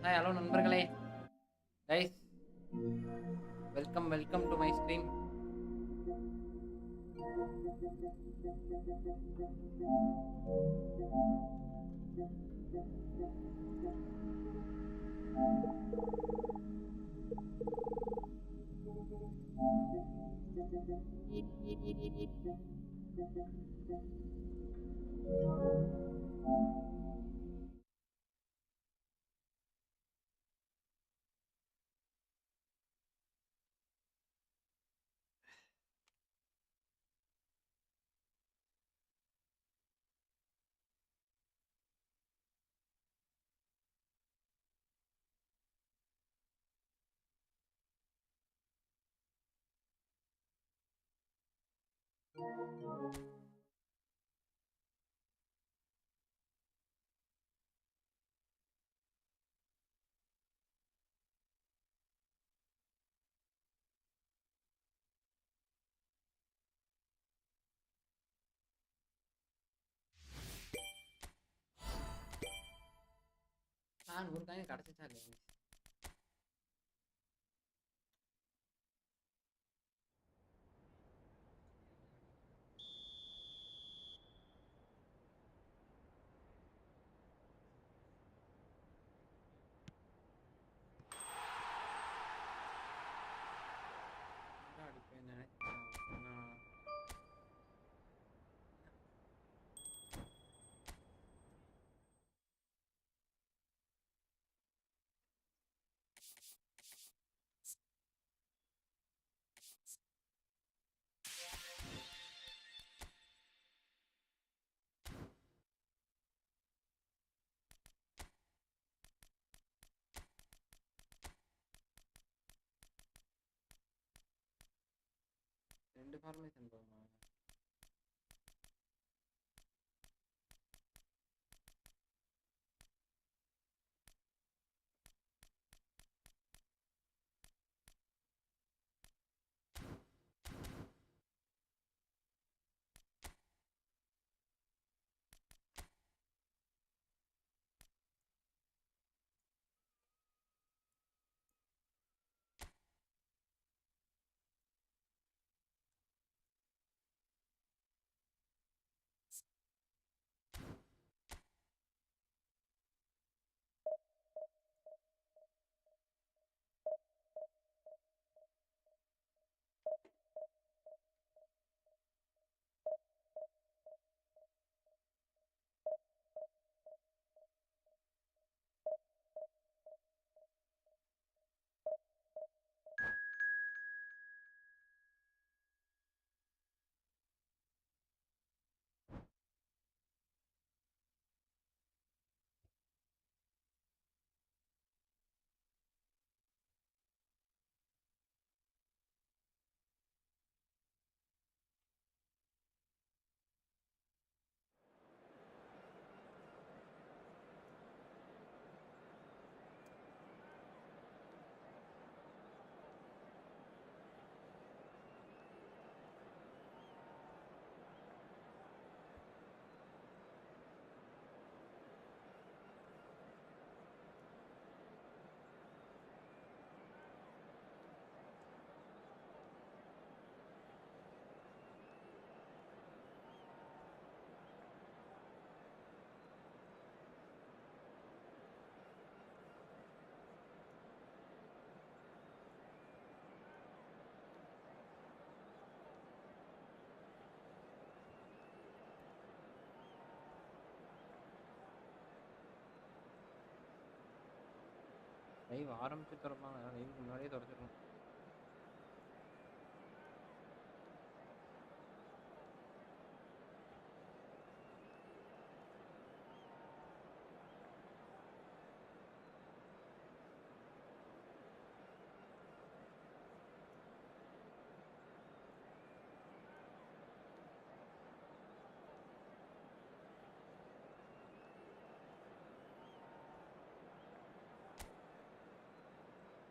Hi hello நண்பர்களே. Guys, welcome welcome to my stream. நான் ஒரு காயம் கிடச்சிச்சா இல்லையா? அடிப்பேன் நினைச்சேன். ரெண்டு ஃபார்மேஷன் போகுமா? லைவ் ஆரம்பிச்சு திறப்பாங்க. லைவுக்கு முன்னாடியே திறச்சிடணும்.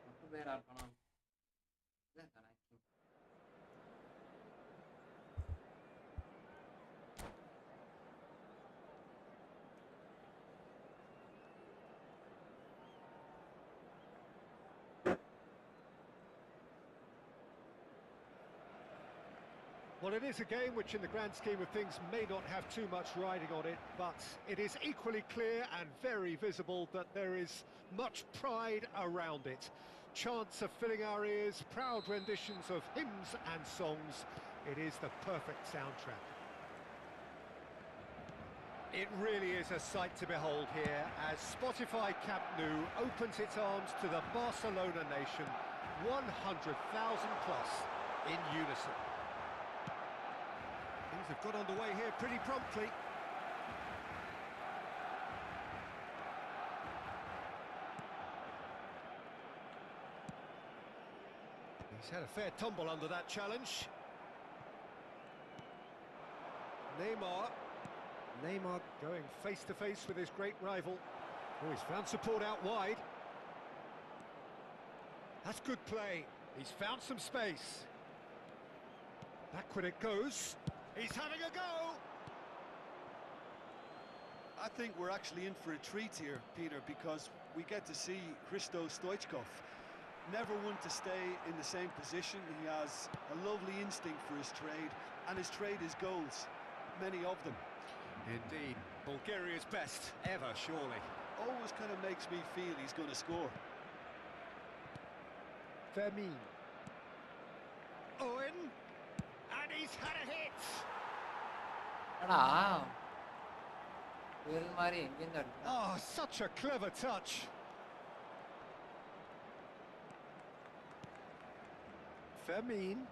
மொத்த பேரா இருக்கானா? இல்லை தானே. Well, it is a game which in the grand scheme of things may not have too much riding on it, but it is equally clear and very visible that there is much pride around it. Chants are filling our ears, proud renditions of hymns and songs. It is the perfect soundtrack. It really is a sight to behold here as Spotify Camp Nou opens its arms to the Barcelona nation, 100,000 plus in unison. Things have got underway here pretty promptly. He's had a fair tumble under that challenge. Neymar going face to face with his great rival. Oh, he's found support out wide. That's good play. He's found some space. Backward it goes. He's having a go! I think we're actually in for a treat here, Peter, because we get to see Hristo Stoichkov. Never one to stay in the same position. He has a lovely instinct for his trade, and his trade is goals. Many of them. Indeed. Bulgaria's best ever, surely. Always kind of makes me feel he's going to score. Fermin. Owen. And he's had a hit. Oh, such a clever touch. Fermin.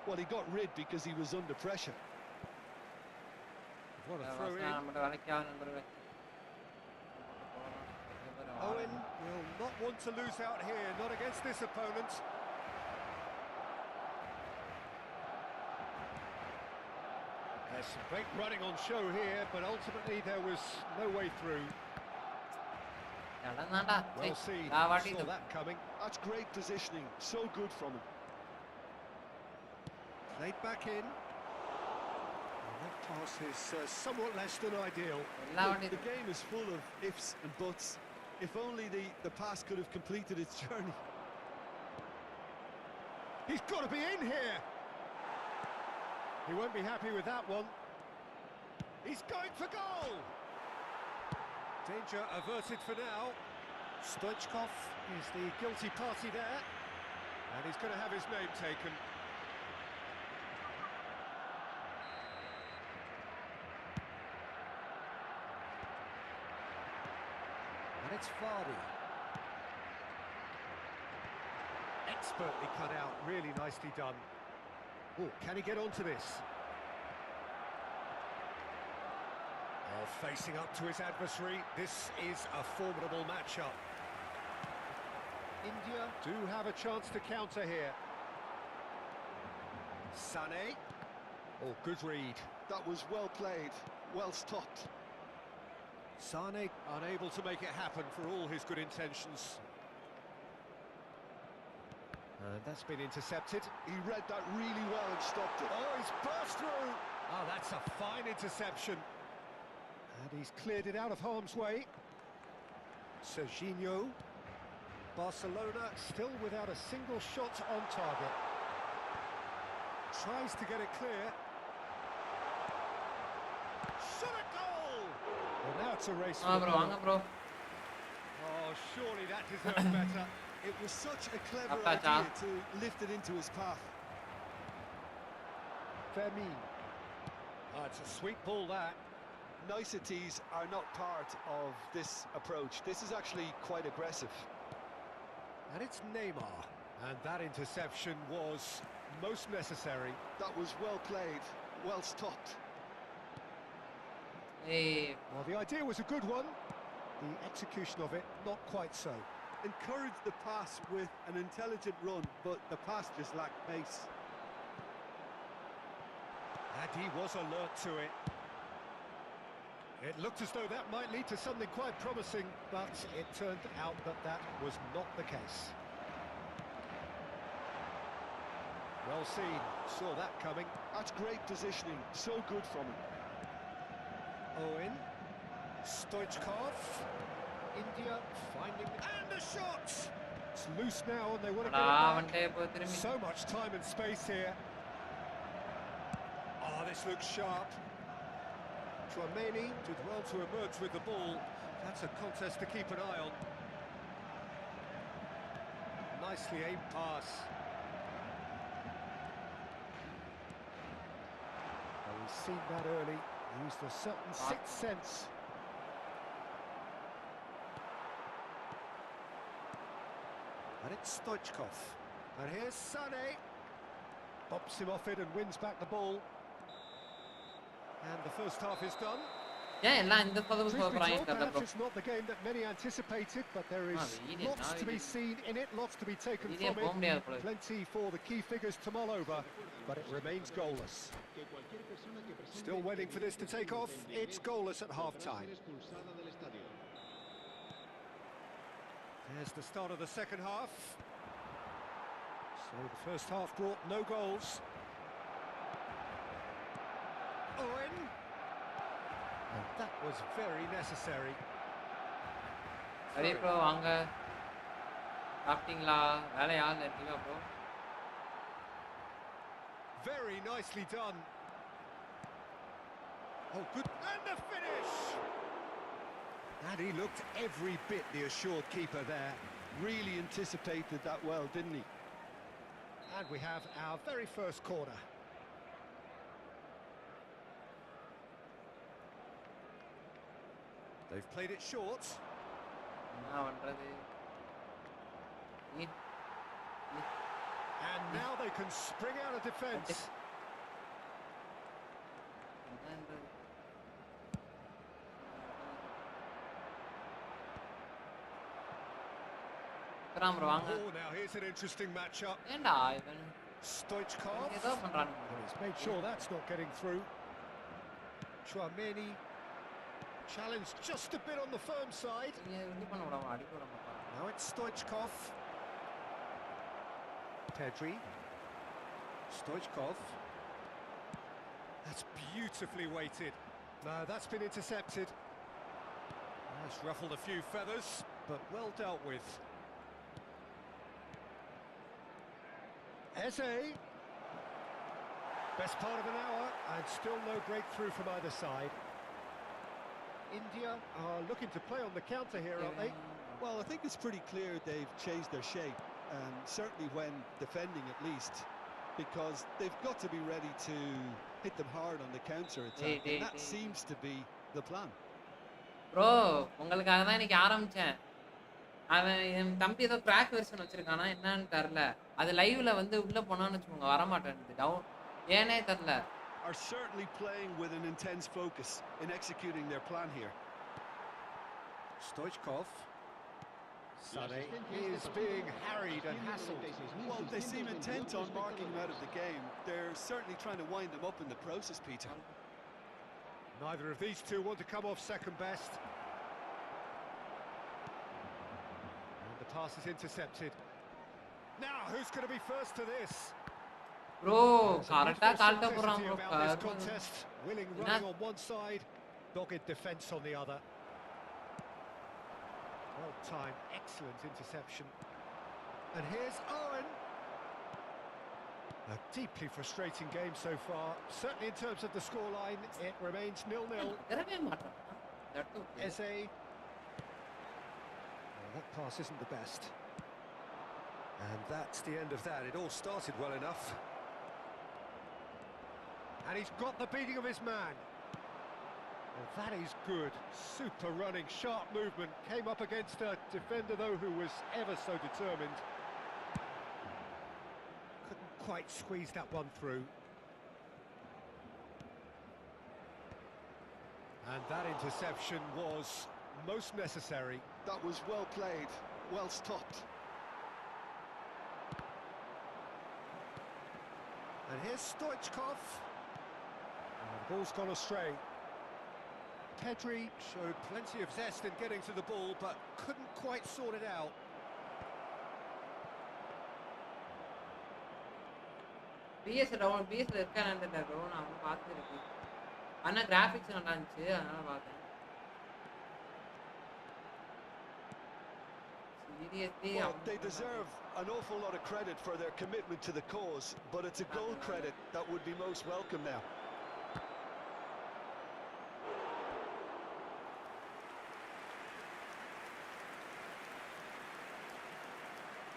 Well, he got rid because he was under pressure. What a throw in. Owen will not want to lose out here, not against this opponent. There's some great running on show here, but ultimately there was no way through. Well seen, saw that coming. That's great positioning, so good from him. Played back in. And that pass is somewhat less than ideal. Look, the game is full of ifs and buts. If only the pass could have completed its journey. He's got to be in here. He won't be happy with that one. He's going for goal. Danger averted for now. Stoichkov is the guilty party there. And he's going to have his name taken. And it's Vardy. Expertly cut out, really nicely done. Oh, can he get onto this? Oh, facing up to his adversary, this is a formidable matchup. India do have a chance to counter here. Sané. Oh, good read. That was well played, well stopped. Sané unable to make it happen for all his good intentions. And that's been intercepted. He read that really well and stopped it. Oh, he's burst through. Oh, that's a fine interception. And he's cleared it out of harm's way. Serginho. Barcelona still without a single shot on target. Tries to get it clear. Shot a goal! Well, now it's a race for the ball. Oh, surely that deserved better. It was such a clever idea to lift it into his path. Fermin. Oh, it's a sweet ball, that. Niceties are not part of this approach. This is actually quite aggressive. And it's Neymar. And that interception was most necessary. That was well played, well stopped. Hey. Well, the idea was a good one. The execution of it, not quite so. Encouraged the pass with an intelligent run, but the pass just lacked pace. And he was alert to it. It looked as though that might lead to something quite promising, but it turned out that that was not the case. Well seen, saw that coming. That's great positioning, so good from him. Owen, Stoichkov, India finding... And the shot! It's loose now and they want to அடா get it வந்துட்டே back. போ திரும்பி. So much time and space here. Oh, this looks sharp. Chouameni did well to emerge with the ball. That's a contest to keep an eye on. Nicely aimed pass. Well, we've seen that early. Used a certain sixth sense. And it's Stoichkov. And here's Sané. Bops him off it and wins back the ball. And the first half is done. ஏன் எல்லாம் இந்த பதவு Truth be போறாங்க told, தெரியல perhaps bro. it's not the game that many anticipated, but there is lots to be seen in it, lots to be taken வெளியே from போக it. முடியாது போல. Plenty for the key figures to mull over, but it remains goalless. Still waiting for this to take off. It's goalless at half-time. There's the start of the second half. So the first half brought no goals. Owen. And that was very necessary. சரி bro வாங்க. சாப்பிட்டீங்களா? வேலையா இல்ல இருக்கீங்களா bro? Very nicely done. Oh, good. And the finish! And he looked every bit the assured keeper there. Really anticipated that well, didn't he? And we have our very first corner. They've played it short. என்ன பண்றது? And now they can spring out of defence. Bro வாங்க. Oh, now here's an interesting matchup. ஏன்டா இவன் Stoichkov. ஏதோ பண்றானு. Well, he's made sure that's not getting through. Chouameni. Challenged just a bit on the firm side. இது பண்ண விடாம அடிக்க விட மாட்டான். Now it's Stoichkov. Pedri. Stoichkov. That's beautifully weighted. No, that's been intercepted. That's ruffled a few feathers, but well dealt with. Eze. Best part of an hour, and still no breakthrough from either side. India are looking to play on the counter here, aren't they? Well, I think it's pretty clear they've changed their shape, and certainly when defending at least, because they've got to be ready to hit them hard on the counter attack, and that seems to be the plan. Bro உங்களுக்காக தான் இன்னைக்கு ஆரம்பிச்சேன். அவன் என் தம்பி ஏதோ crack version வச்சிருக்கானா என்னன்னு தெரியல. அது லைவ்ல வந்து உள்ள போனான்னு வச்சுக்கோங்க வர மாட்டேங்குது. டவுன் ஏனே தெரியல. Are certainly playing with an intense focus in executing their plan here. Stoichkov. Sané is being harried and hassled. Well, they seem intent on marking him out of the game. They're certainly trying to wind him up in the process, Peter. Neither of these two want to come off second best. And the pass is intercepted. Now, who's going to be first to this? Bro கரெக்ட்டா கால்ட்ட போறான் bro. About this contest, willing running on one side, dogged defence on the other. Well timed, excellent interception. And here's Owen. A deeply frustrating game so far. Certainly in terms of the scoreline, it remains 0-0. வரவே மாட்டான். That okay. Eze. Well, that pass isn't the best. And that's the end of that. It all started well enough. And he's got the beating of his man. Well, that is good. Super running, sharp movement. Came up against a defender, though, who was ever so determined. Couldn't quite squeeze that one through. And that interception was most necessary. That was well played, well stopped. And here's Stoichkov. And the ball's gone astray. Pedri showed plenty of zest in getting to the ball, but couldn't quite sort it out. PS down பிஎஸ்ல இருக்கானு தெரியல bro. நான் வந்து பார்த்துருக்கேன். ஆனா graphics நல்லா இருந்துச்சு அதனால பார்த்தேன். Seriously, Well, they deserve an awful lot of credit for their commitment to the cause, but it's a goal credit that would be most welcome now.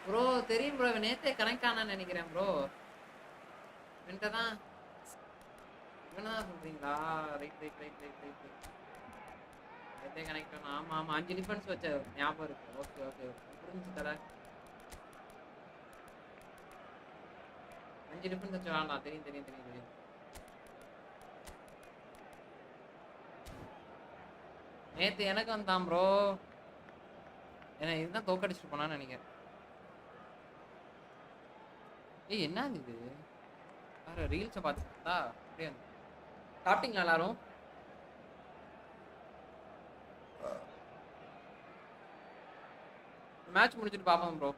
Bro தெரியும் ப்ரோ, நேத்தே கனெக்ட் ஆனான்னு நினைக்கிறேன் ப்ரோ. என்கிட்ட தான் இவனதான் சொல்றீங்களா? Right right right right right நேத்தே connect ஆனா. ஆமா ஆமா, 5 டிஃபென்ஸ் வச்ச ஞாபகம் இருக்கு. ஓகே ஓகே, புரிஞ்சு தர. 5 டிஃபென்ஸ் வச்ச வேண்டாம். தெரியும் தெரியும் தெரியும் தெரியும். நேத்து எனக்கு வந்தான் ப்ரோ. ஏன்னா இதுதான் தோக்கடிச்சுட்டு போனான்னு நினைக்கிறேன். ஏய் என்ன இது? வேற ரீல்ஸை பார்த்துட்டா அப்படியே சாப்பிட்டீங்களா எல்லாரும்? மேட்ச் முடிச்சுட்டு பார்ப்போம் ப்ரோ.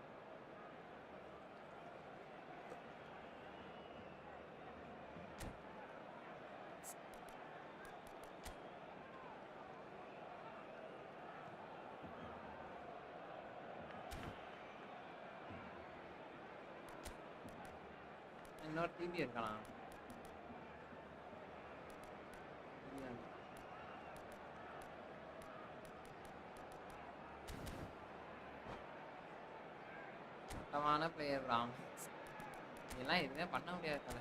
இன்னொரு டிவி இருக்கலாம். சுத்தமான பிளேயர் தான். இதெல்லாம் எதுவுமே பண்ண முடியாது தல.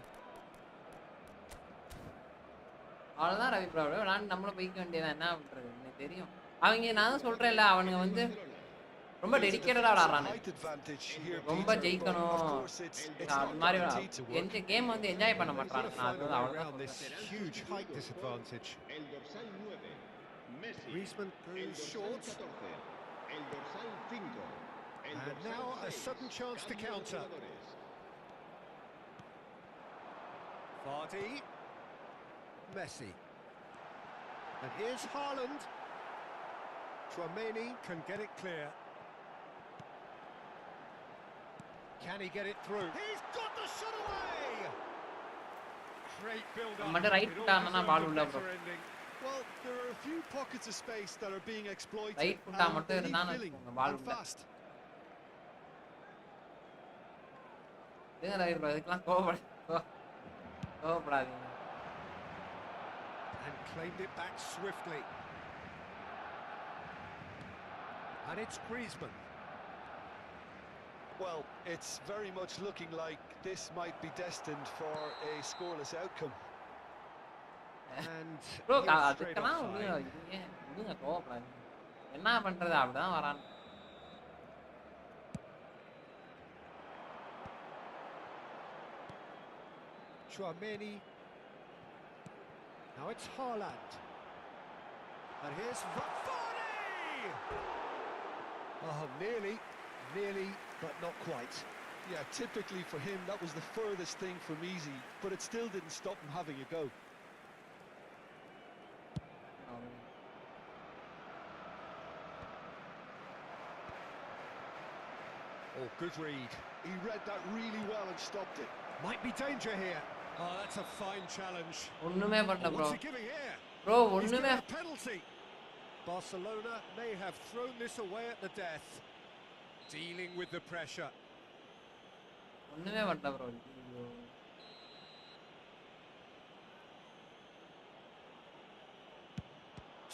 அவ்வளோதான் ரவி ப்ரோ, விளாண்டு நம்மளும் போய்க்க வேண்டியதான். என்ன பண்றது எனக்கு தெரியும். அவங்க நான் தான் சொல்றேன்ல, அவனுங்க வந்து ரொம்ப டெடிகேட்டடா விளையாடுறானு. ரொம்ப ஜெயிக்கணும் அது மாதிரி எந்த கேம் வந்து என்ஜாய் பண்ண மாட்டாங்க. அது அவ்வளவுதான். Huge height disadvantage. Griezmann goes short. And now a sudden chance to counter. Vardy. Messi. And here's Haaland. Tchouaméni can get it clear. Can he get it through? He's got the shot away! Great build-up. நம்ம right புட்டானா பால் உள்ள bro. Well, there are a few pockets of space that are being exploited. Right புட்டா மட்டும் இருந்தானே பால் உள்ள. ஏங்க Ravi bro இதுக்கெல்லாம் கோவப்படாதீங்க. And claimed it back swiftly. And it's Griezmann. Well, it's very much looking like this might be destined for a scoreless outcome. And bro அதுக்கெல்லாம் இதுங்க கோவப்படாதீங்க. என்ன பண்றது, அப்படிதான் வரான். Tchouaméni. Now it's Haaland. And here's Vardy! Oh, nearly, but not quite. Yeah, typically for him, that was the furthest thing from easy, but it still didn't stop him having a go. Oh, good read. He read that really well and stopped it. Might be danger here. Oh, that's a fine challenge. ஒண்ணுமே பண்ணல bro. What's he giving here? Bro ஒண்ணுமே penalty. Barcelona may have thrown this away at the death. Dealing with the pressure. ஒண்ணுமே பண்ணல bro.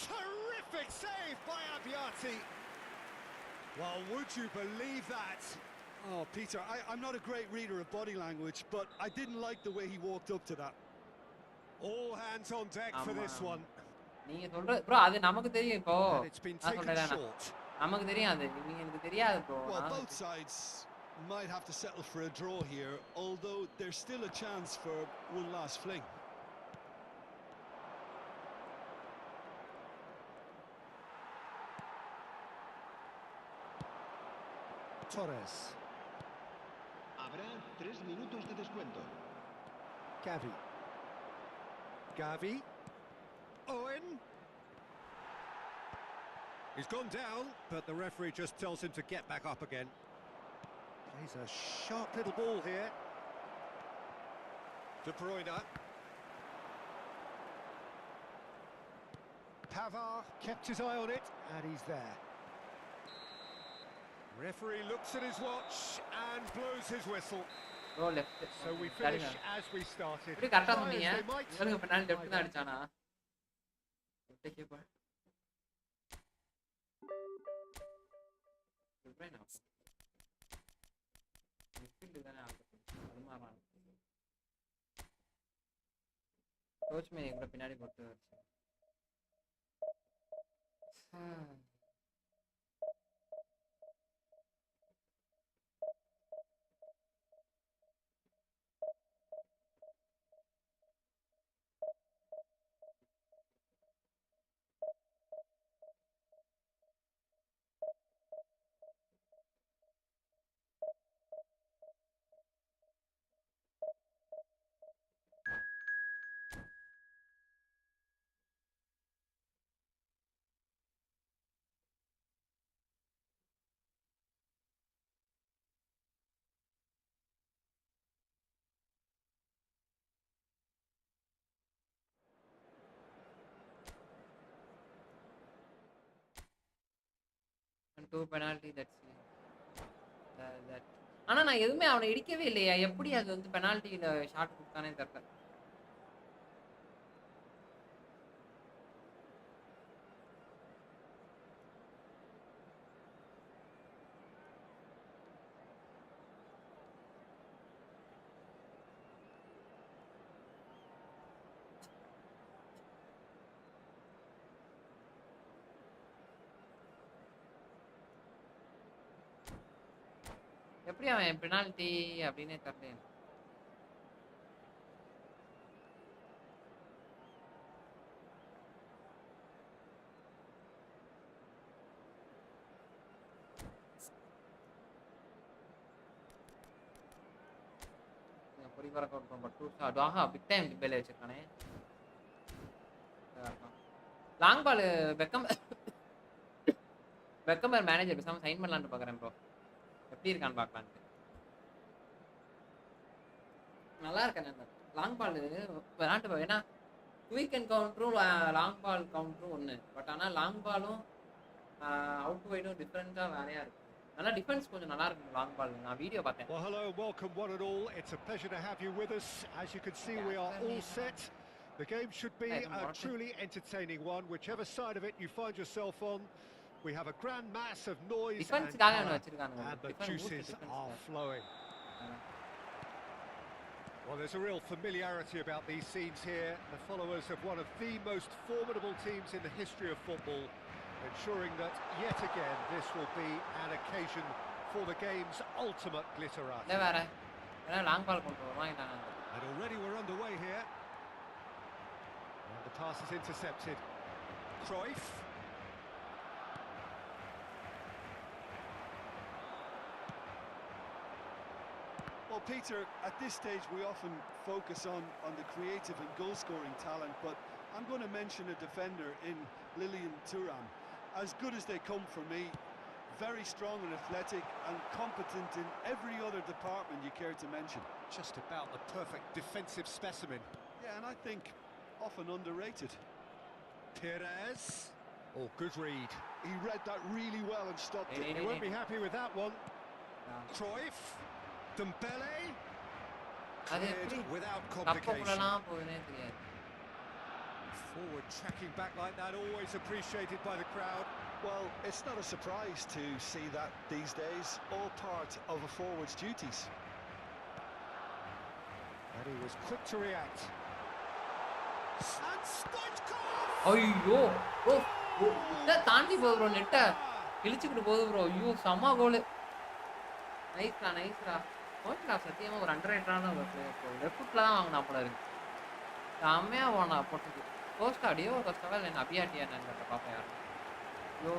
Terrific save by Abbiati. Well, would you believe that? Oh, Peter, I'm not a great reader of body language, but I didn't like the way he walked up to that. All hands on deck for this one. நீங்க சொல்ற bro அது நமக்கு தெரியும். இப்போ நான் சொல்றேன், நமக்கு தெரியும். அது எனக்கு தெரியாது bro. Well, both sides might have to settle for a draw here, although there's still a chance for one last fling. Torres. Habrá 3 minutos de descuento. Gavi. Owen. He's gone down, but the referee just tells him to get back up again. Plays a sharp little ball here. De Bruyne. Pavard kept his eye on it, and he's there. Referee looks at his watch and blows his whistle. Bro left. So we finish as we started. இப்படி கரெக்டா Try as சொன்னீங்க. they might. உங்களுக்கு penalty left தான் அடிச்சானா? Left keeper. Different ஆகும். Midfield தானே ஆகும். அது மாதிரி கோச் மே கூட பின்னாடி போட்டு வச்சு. Two penalty that's that. ஆனா நான் எதுவுமே அவனை இடிக்கவே இல்லையா? எப்படி அது வந்து பெனால்ட்டில ஷாட் கொடுத்தானே தெரியல. எப்படி அவன் பெனால்ட்டி அப்படின்னே தெரியல. பொறிவர கவுண்ட் பண்ண டூ ஷாட். ஆஹா பிக் டைம் டிபேல வச்சிருக்கானே. லாங் பால் பெக்கமர் மேனேஜர் பேசாம சைன் பண்ணலாம்னு பாக்குறேன் ப்ரோ. எப்படி இருக்கான்னு பார்க்கலான்ட்டு. நல்லா இருக்கேன். லாங் பால் விளாண்டு ஏன்னா குயிக் அண்ட் கவுண்டரும் லாங் பால் கவுண்டரும் ஒன்று. பட் ஆனால் லாங் பாலும் அவுட் வைடும் டிஃப்ரெண்ட்டாக வேறையாக இருக்கு. நல்லா டிஃபென்ஸ் கொஞ்சம் நல்லா இருக்கும் லாங் பால். நான் வீடியோ பார்த்தேன். Well, hello, welcome one and all. It's a pleasure to have you with us. As you can see, we are all set. The game should be a truly entertaining one, whichever side of it you find yourself on. We have a grand mass of noise and colour, and the juices are flowing. Well, there's a real familiarity about these scenes here. The followers of one of the most formidable teams in the history of football, ensuring that yet again this will be an occasion for the game's ultimate glitterati. And already we're underway here. And the pass is intercepted. Cruyff. Well, Peter, at this stage we often focus on the creative and goal-scoring talent, but I'm going to mention a defender in Lilian Thuram. As good as they come for me, very strong and athletic and competent in every other department you care to mention. Just about the perfect defensive specimen. Yeah, and I think often underrated. Perez. Oh, good read. He read that really well and stopped it. He won't be happy with that one. Cruyff. Dembele. Cleared without complication. Forward tracking back like that, always appreciated by the crowd. Well, it's not a surprise to see that these days, all part of a forward's duties. And he was quick to react. And Stoichkov! ஐயோ bro தாண்டி போகுது bro. நெட்டை கிழிச்சுக்கிட்டு போகுது bro. ஐயோ செம்ம கோல். நைஸ்ரா நைஸ்ரா. ஓகேடா சத்தியமாக ஒரு அண்டர்ரேட்டடான ஒரு பிளேயர் ப்ரோ. லெஃப்ட் ஃபுட்டில் தான் வாங்கினா போல இருக்கு. செம்மையாக போனா போட்டது. கோஸ்டாடியோ ஒரு கஷ்டமா இல்லை அபியாட்டியா என்னன்னு பார்ப்பேன் யாரும். ஐயோ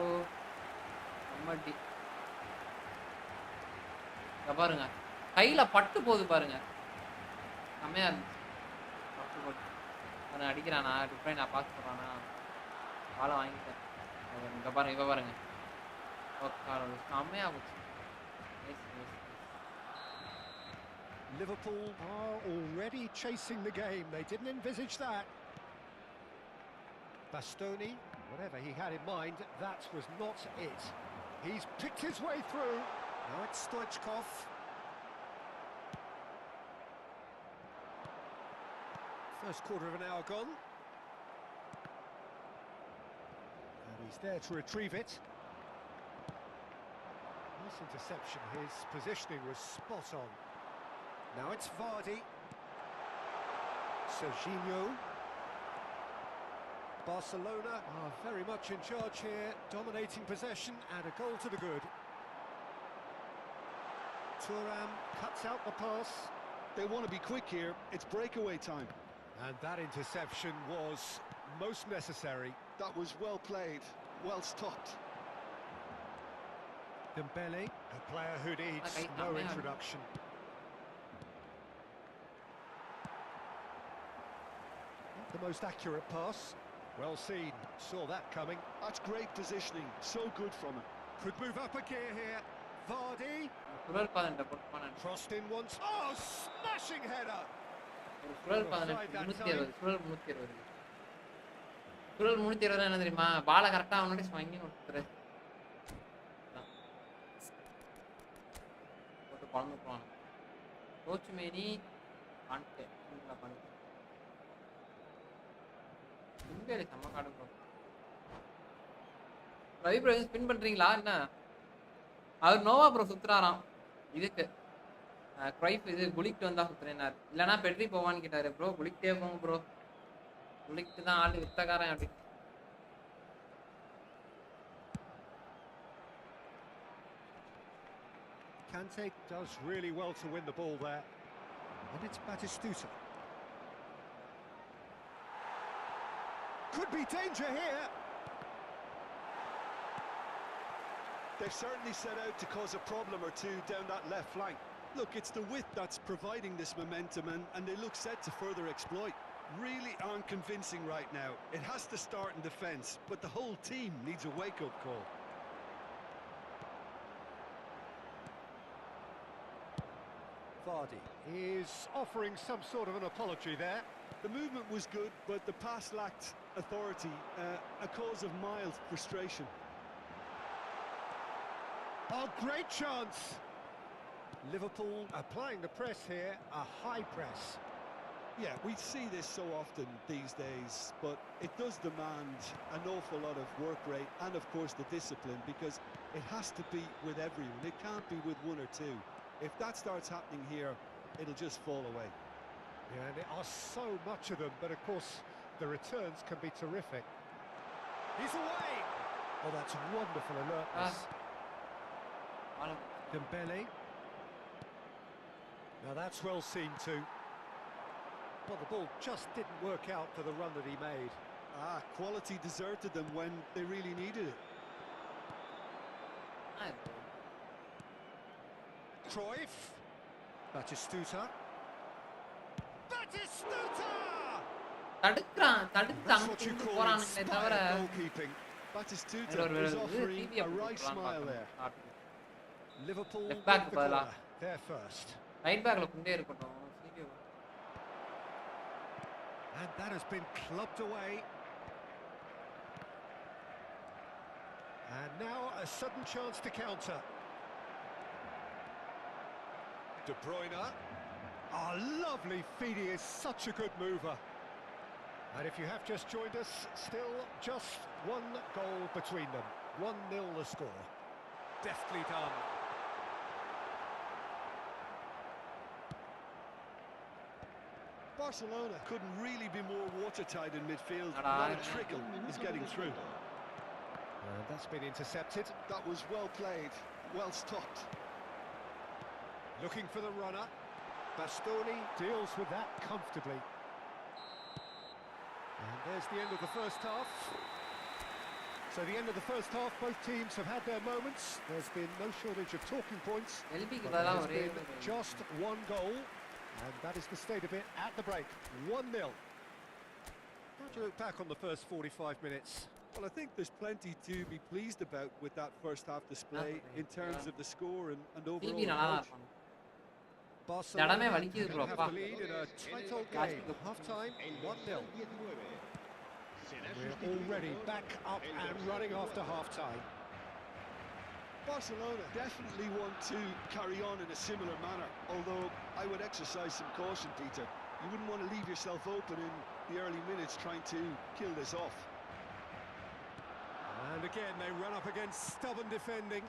செம்மட்டி. இங்கே பாருங்க கையில் பட்டு போகுது பாருங்க. செம்மையாக இருந்துச்சு. பட்டு போட்டு அவனை அடிக்கிறானா டிஃப்ரெண்ட் நான் பார்த்து போகிறானா வாழை வாங்கிட்டேன். இங்கே பாருங்க இப்போ பாருங்க. ஓகே செம்மையாக போச்சு. Liverpool are already chasing the game. They didn't envisage that. Bastoni, whatever he had in mind, that was not it. He's picked his way through. Now it's Stoichkov. First quarter of an hour gone. And he's there to retrieve it. Nice interception. His positioning was spot on. Now it's Vardy. Serginho. Barcelona are very much in charge here, dominating possession and a goal to the good. Thuram cuts out the pass. They want to be quick here. It's breakaway time. And that interception was most necessary. That was well played, well stopped. Dembele, a player who needs no introduction. Not the most accurate pass. Well seen, saw that coming. That's great positioning, so good from him. Could move up a gear here. Vardy. Crossed in once. Oh, smashing header. சுழல் 18 360 சுழல் 360 சுழல் 360 என்ன தெரியுமா பால கரெக்டா அவனோட swing கொடுத்துரு போட்டு பழந்து போவான் கோச் மேனி காண்டே சிங்கிளா பண்ணு இங்கேயே சம காடு ப்ரோ ரவி ப்ரோ ஸ்பின் பண்றீங்களா என்ன அவர் நோவா ப்ரோ சுத்துறாராம் இதுக்கு க்ரைஃப் இது குளிக்கிட்டு வந்தா சுத்துறேன்னாரு இல்லைனா பெட்ரி போவான்னு கேட்டாரு ப்ரோ குளிக்கிட்டே போங்க ப்ரோ குளிக்கிட்டு தான் ஆள் வித்தக்காரன் அப்படி Kante does really well to win the ball there. And it's Batistuta. Could be danger here. They've certainly set out to cause a problem or two down that left flank. Look, it's the width that's providing this momentum and they look set to further exploit. Really aren't convincing right now. It has to start in defence, but the whole team needs a wake-up call. Vardy is offering some sort of an apology there. The movement was good, but the pass lacked authority, a cause of mild frustration. Oh, great chance! Liverpool applying the press here, a high press. Yeah, we see this so often these days, but it does demand an awful lot of work rate and, of course, the discipline, because it has to be with everyone. It can't be with one or two. If that starts happening here, it'll just fall away. Yeah, and there are so much of them, but of course, the returns can be terrific. He's away! Oh, that's wonderful alertness. Dembele. Now that's well seen too. Well, the ball just didn't work out for the run that he made. Quality deserted them when they really needed it. Cruyff. Batistuta. Batistuta! தடுக்குறான் That's what you தடுத்து call போறானுங்களே தவிர inspired goalkeeping. Batistuta was offering a right smile there. Liverpool Left back with the பதிலா corner. They're first. Right பேக்ல குண்டே இருக்கட்டும் And that has been clubbed away. And now a sudden chance to counter. De Bruyne. Oh, lovely feed. He is such a good mover. And if you have just joined us, still just one goal between them. 1-0 the score. Deftly done. Barcelona couldn't really be more watertight in midfield. Not Not a trickle is getting through. And that's been intercepted. That was well played, well stopped. Looking for the runner. Bastoni deals with that comfortably. And there's the end of the first half. So the end of the first half, both teams have had their moments. There's been no shortage of talking points. எல்பிக்கு But பதிலா there's ஒரே been just one goal. And that is the state of it at the break. 1-0. How do you look back on the first 45 minutes? Well, I think there's plenty to be pleased about with that first half display in terms of the score and overall TV நல்லா தான் approach. இருக்கும் Barcelona இடமே வலிக்குது bro have அப்பா the lead in a tight old game. Half-time, 1-0. We're already back up and running after half-time. Barcelona definitely want to carry on in a similar manner, although I would exercise some caution, Peter. You wouldn't want to leave yourself open in the early minutes trying to kill this off. And again, they run up against stubborn defending.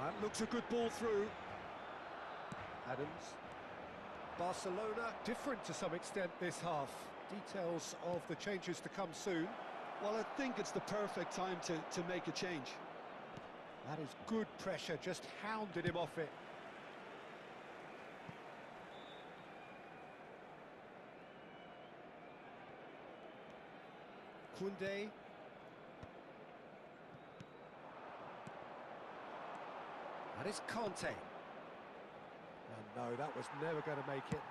That looks a good ball through. Adams. Barcelona different to some extent this half. Details of the changes to come soon. Well, I think it's the perfect time to make a change. That is good pressure, just hounded him off it. Koundé. That is Conte. And no, that was never going to make it.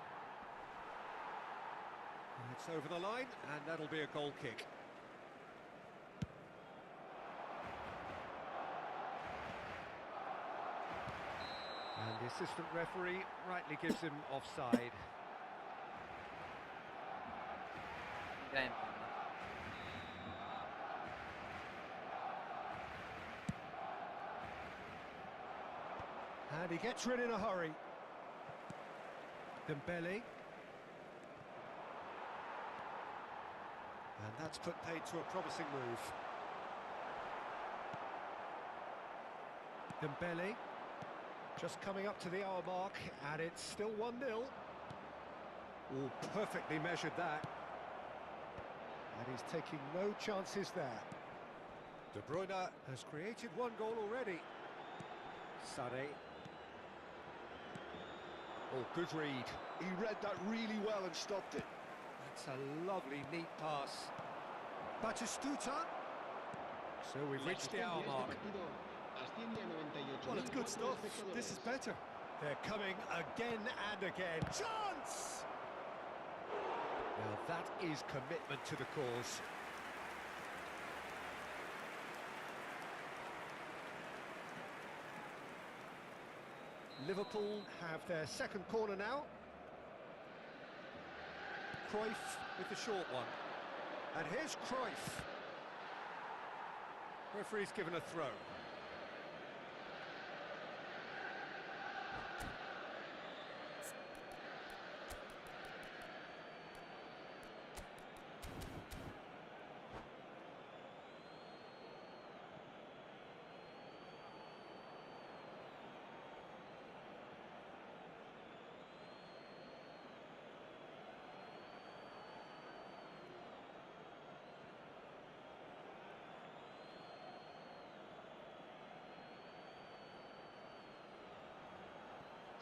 It's over the line, and that'll be a goal kick. And the assistant referee rightly gives him offside. Graham. And he gets rid in a hurry. Dembele. And that's put paid to a promising move. Dembele. Just coming up to the hour mark, and it's still 1-0. Oh, perfectly measured that. And he's taking no chances there. De Bruyne has created one goal already. Sané. Oh, good read. He read that really well and stopped it. That's a lovely, neat pass. Batistuta. So we've reached the hour mark. Well, it's good stuff. This is better. They're coming again and again. Chance! Now that is commitment to the cause. Liverpool have their second corner now. Cruyff with the short one. And here's Cruyff. Referee's given a throw.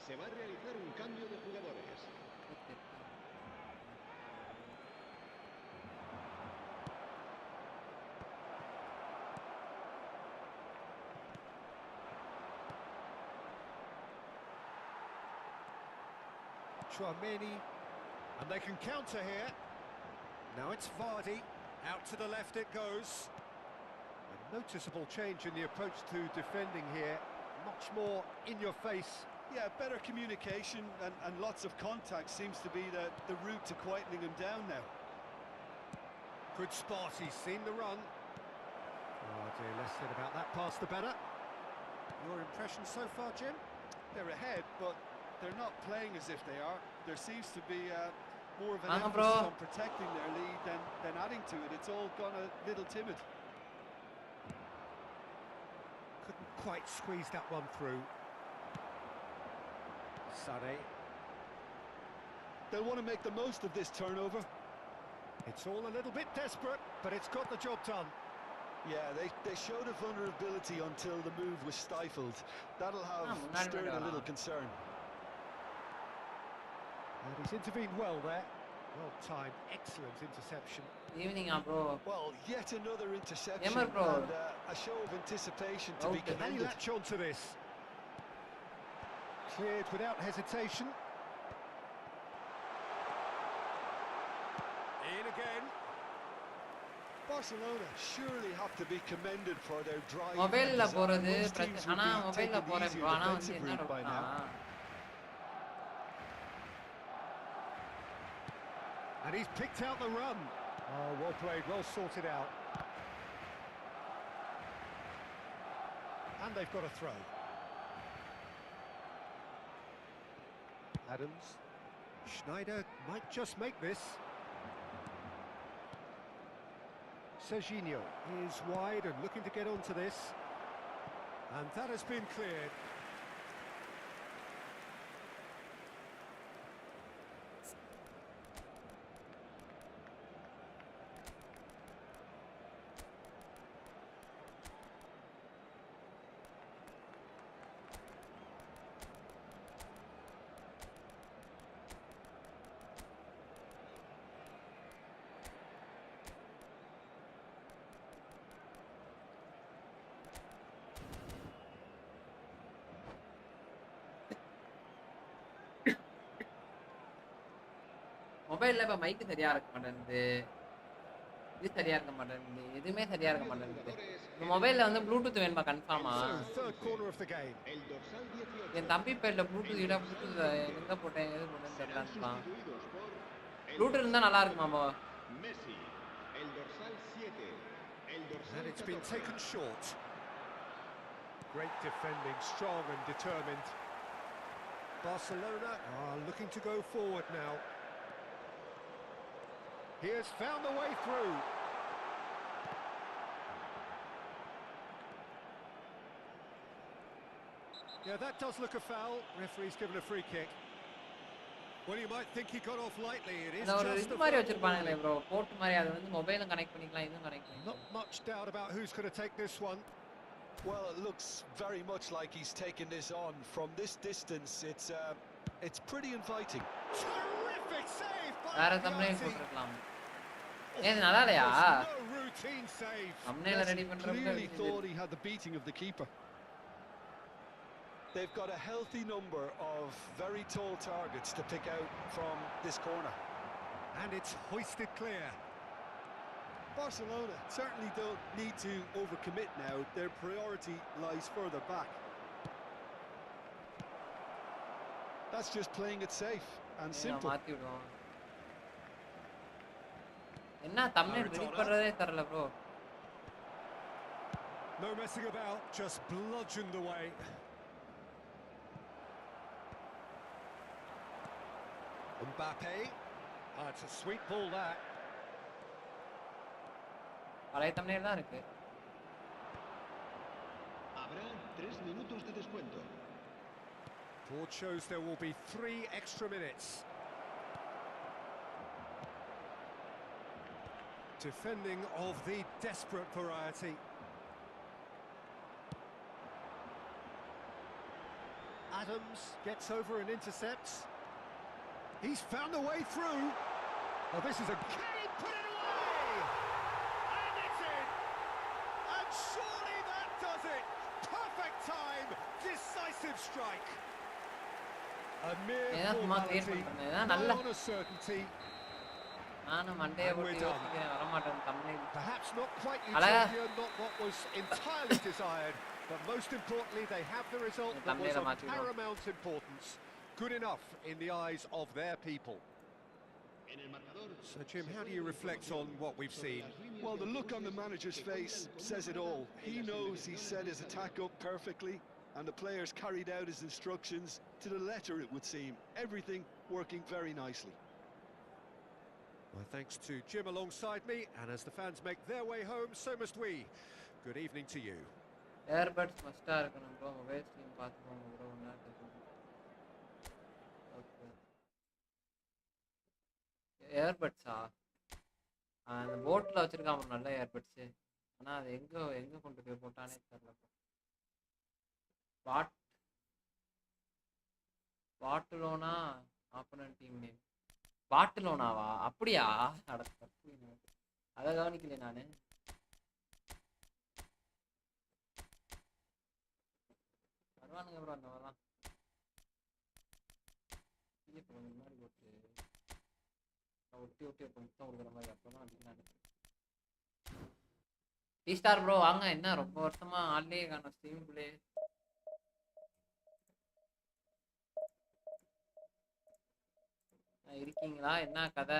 Se va a realizar un cambio de jugadores. Chouameni, and they can counter here. Now it's Vardy, out to the left it goes. A noticeable change in the approach to defending here, much more in your face. Yeah, better communication and lots of contact seems to be the route to quietening him down now. Good spot, he's seen the run. Oh dear, less said about that pass the better. Your impression so far, Jim? They're ahead, but they're not playing as if they are. There seems to be more of an Manga, emphasis bro. on protecting their lead than adding to it. It's all gone a little timid. Couldn't quite squeeze that one through. Sané. They'll want to make the most of this turnover. It's all a little bit desperate, but it's got the job done. Yeah, they showed a vulnerability until the move was stifled. That'll have stirred a little concern. And he's intervened well there. Well timed, excellent interception. Evening, bro. Well, yet another interception Gamer, bro. and a show of anticipation to be Okay. Can he commended. latch on to this? Cleared without hesitation. In again. Barcelona surely have to be commended for their drive. and மொபைல்ல desire. போறது Most teams would ஆனா be மொபைல்ல taking the போறேன் easier bro. ஆனா வந்து defensive என்ன route by now. And he's picked out the run. Oh, well played, well sorted out. And they've got a throw. Adams. Schneider might just make this. Serginho is wide and looking to get onto this. And that has been cleared. மொபைல்ல இப்ப mic சரியா இருக்க மாட்டேங்குது, இது சரியா இருக்க மாட்டேங்குது, எதுவுமே சரியா இருக்க மாட்டேங்குது. இந்த மொபைல்ல வந்து ப்ளூடூத் வேணுமா கன்ஃபார்மா? So, third corner of the game. El dorsal 18. என் தம்பி பேர்ல ப்ளூடூத் இட ப்ளூடூத் எங்க போட்டேன் எது போட்டேன்னு Serán தெரியலன்றான். sustituidos por el Bluetooth இருந்தா நல்லா இருக்குமாமா? Messi. El dorsal 7. El dorsal And it's been 14. taken short. Great defending, strong and determined. Barcelona are looking to go forward now. He has found the way through. Yeah, that does look a foul. Referee's given a free kick. Well, you might think he got off lightly. It is அந்த ஒரு just இது a மாதிரி foul. வச்சிருப்பானுங்களே bro, board மாதிரி. அது வந்து மொபைலும் connect பண்ணிக்கலாம், இதுவும் கனெக்ட் Not பண்ணிக்கலாம். much doubt about who's going to take this one. Well, it looks very much like he's taken this on. From this distance, it's pretty inviting. Terrific save by வேற thumbnail Piatti. போட்டுருக்கலாம். ஏன் நல்லா இல்லையா? No routine save. தம்ப்நெயில ready பண்றதுக்கு Clearly thought he had the beating of the keeper. They've got a healthy number of very tall targets to pick out from this corner. And it's hoisted clear. Barcelona certainly don't need to overcommit now. Their priority lies further back. That's just playing it safe and simple. மாத்தி விடுவோம். என்ன thumbnail ready பண்றதே தெரியல bro. No messing about, just bludgeoned away. Mbappe. It's a sweet ball that. பழைய thumbnail தான் இருக்கு. Habrá 3 minutos de descuento. Board shows there will be 3 extra minutes. Defending of the desperate variety. Adams gets over and intercepts. He's found a way through. Oh, this is a... Can he put it away? And it's in! And surely that does it! Perfect time! Decisive strike! A mere ஏன் சும்மா create formality, பண்றேன் நல்ல not a certainty. நானும் மண்டைய And we're போட்டு done. யோசிக்கிறேன், வர மாட்டேன் thumbnail. Perhaps not quite Alaga. utopian, not what was entirely desired, but most importantly, they have the result that was Thumbnail of மாத்தி விடுவோம். paramount importance. Good enough in the eyes of their people. En el marcador. So, Jim, how do you reflect on what we've seen? Well, the look on the manager's face says it all. He knows he set his attack up perfectly, and the players carried out his instructions to the letter, it would seem. Everything working very nicely. Well, thanks to Jim alongside me, and as the fans make their way home, so must we. Good evening to you. Earbuds மஸ்டா இருக்கணும் bro. Mobile stream பார்த்துக்கோங்க bro. Okay, ஏர்பட்ஸா? அந்த போட்டில் வச்சிருக்கான் bro நல்ல earbuds. ஆனால் அது எங்கே கொண்டு போய் போட்டானே தெரியல ப்ரோ. பாட்டுலோனா ஆப்போனன்ட் டீம் நேம். பாட்டுலோனாவா? அப்படியா? அதை கவனிக்கலையே நான். வருவானுங்க ப்ரோ அந்த மாதிரிலாம். முன்னாடி போட்டு ஒட்டி அப்போ முத்தம் கொடுக்குற மாதிரி அப்போதான் அடிக்கிறாங்க. டி ஸ்டார் ப்ரோ வாங்க. என்ன ரொம்ப வருஷமா ஆள்லேயே காணும் ஸ்ட்ரீமுக்குள்ளே. இருக்கீங்களா? என்ன கதை?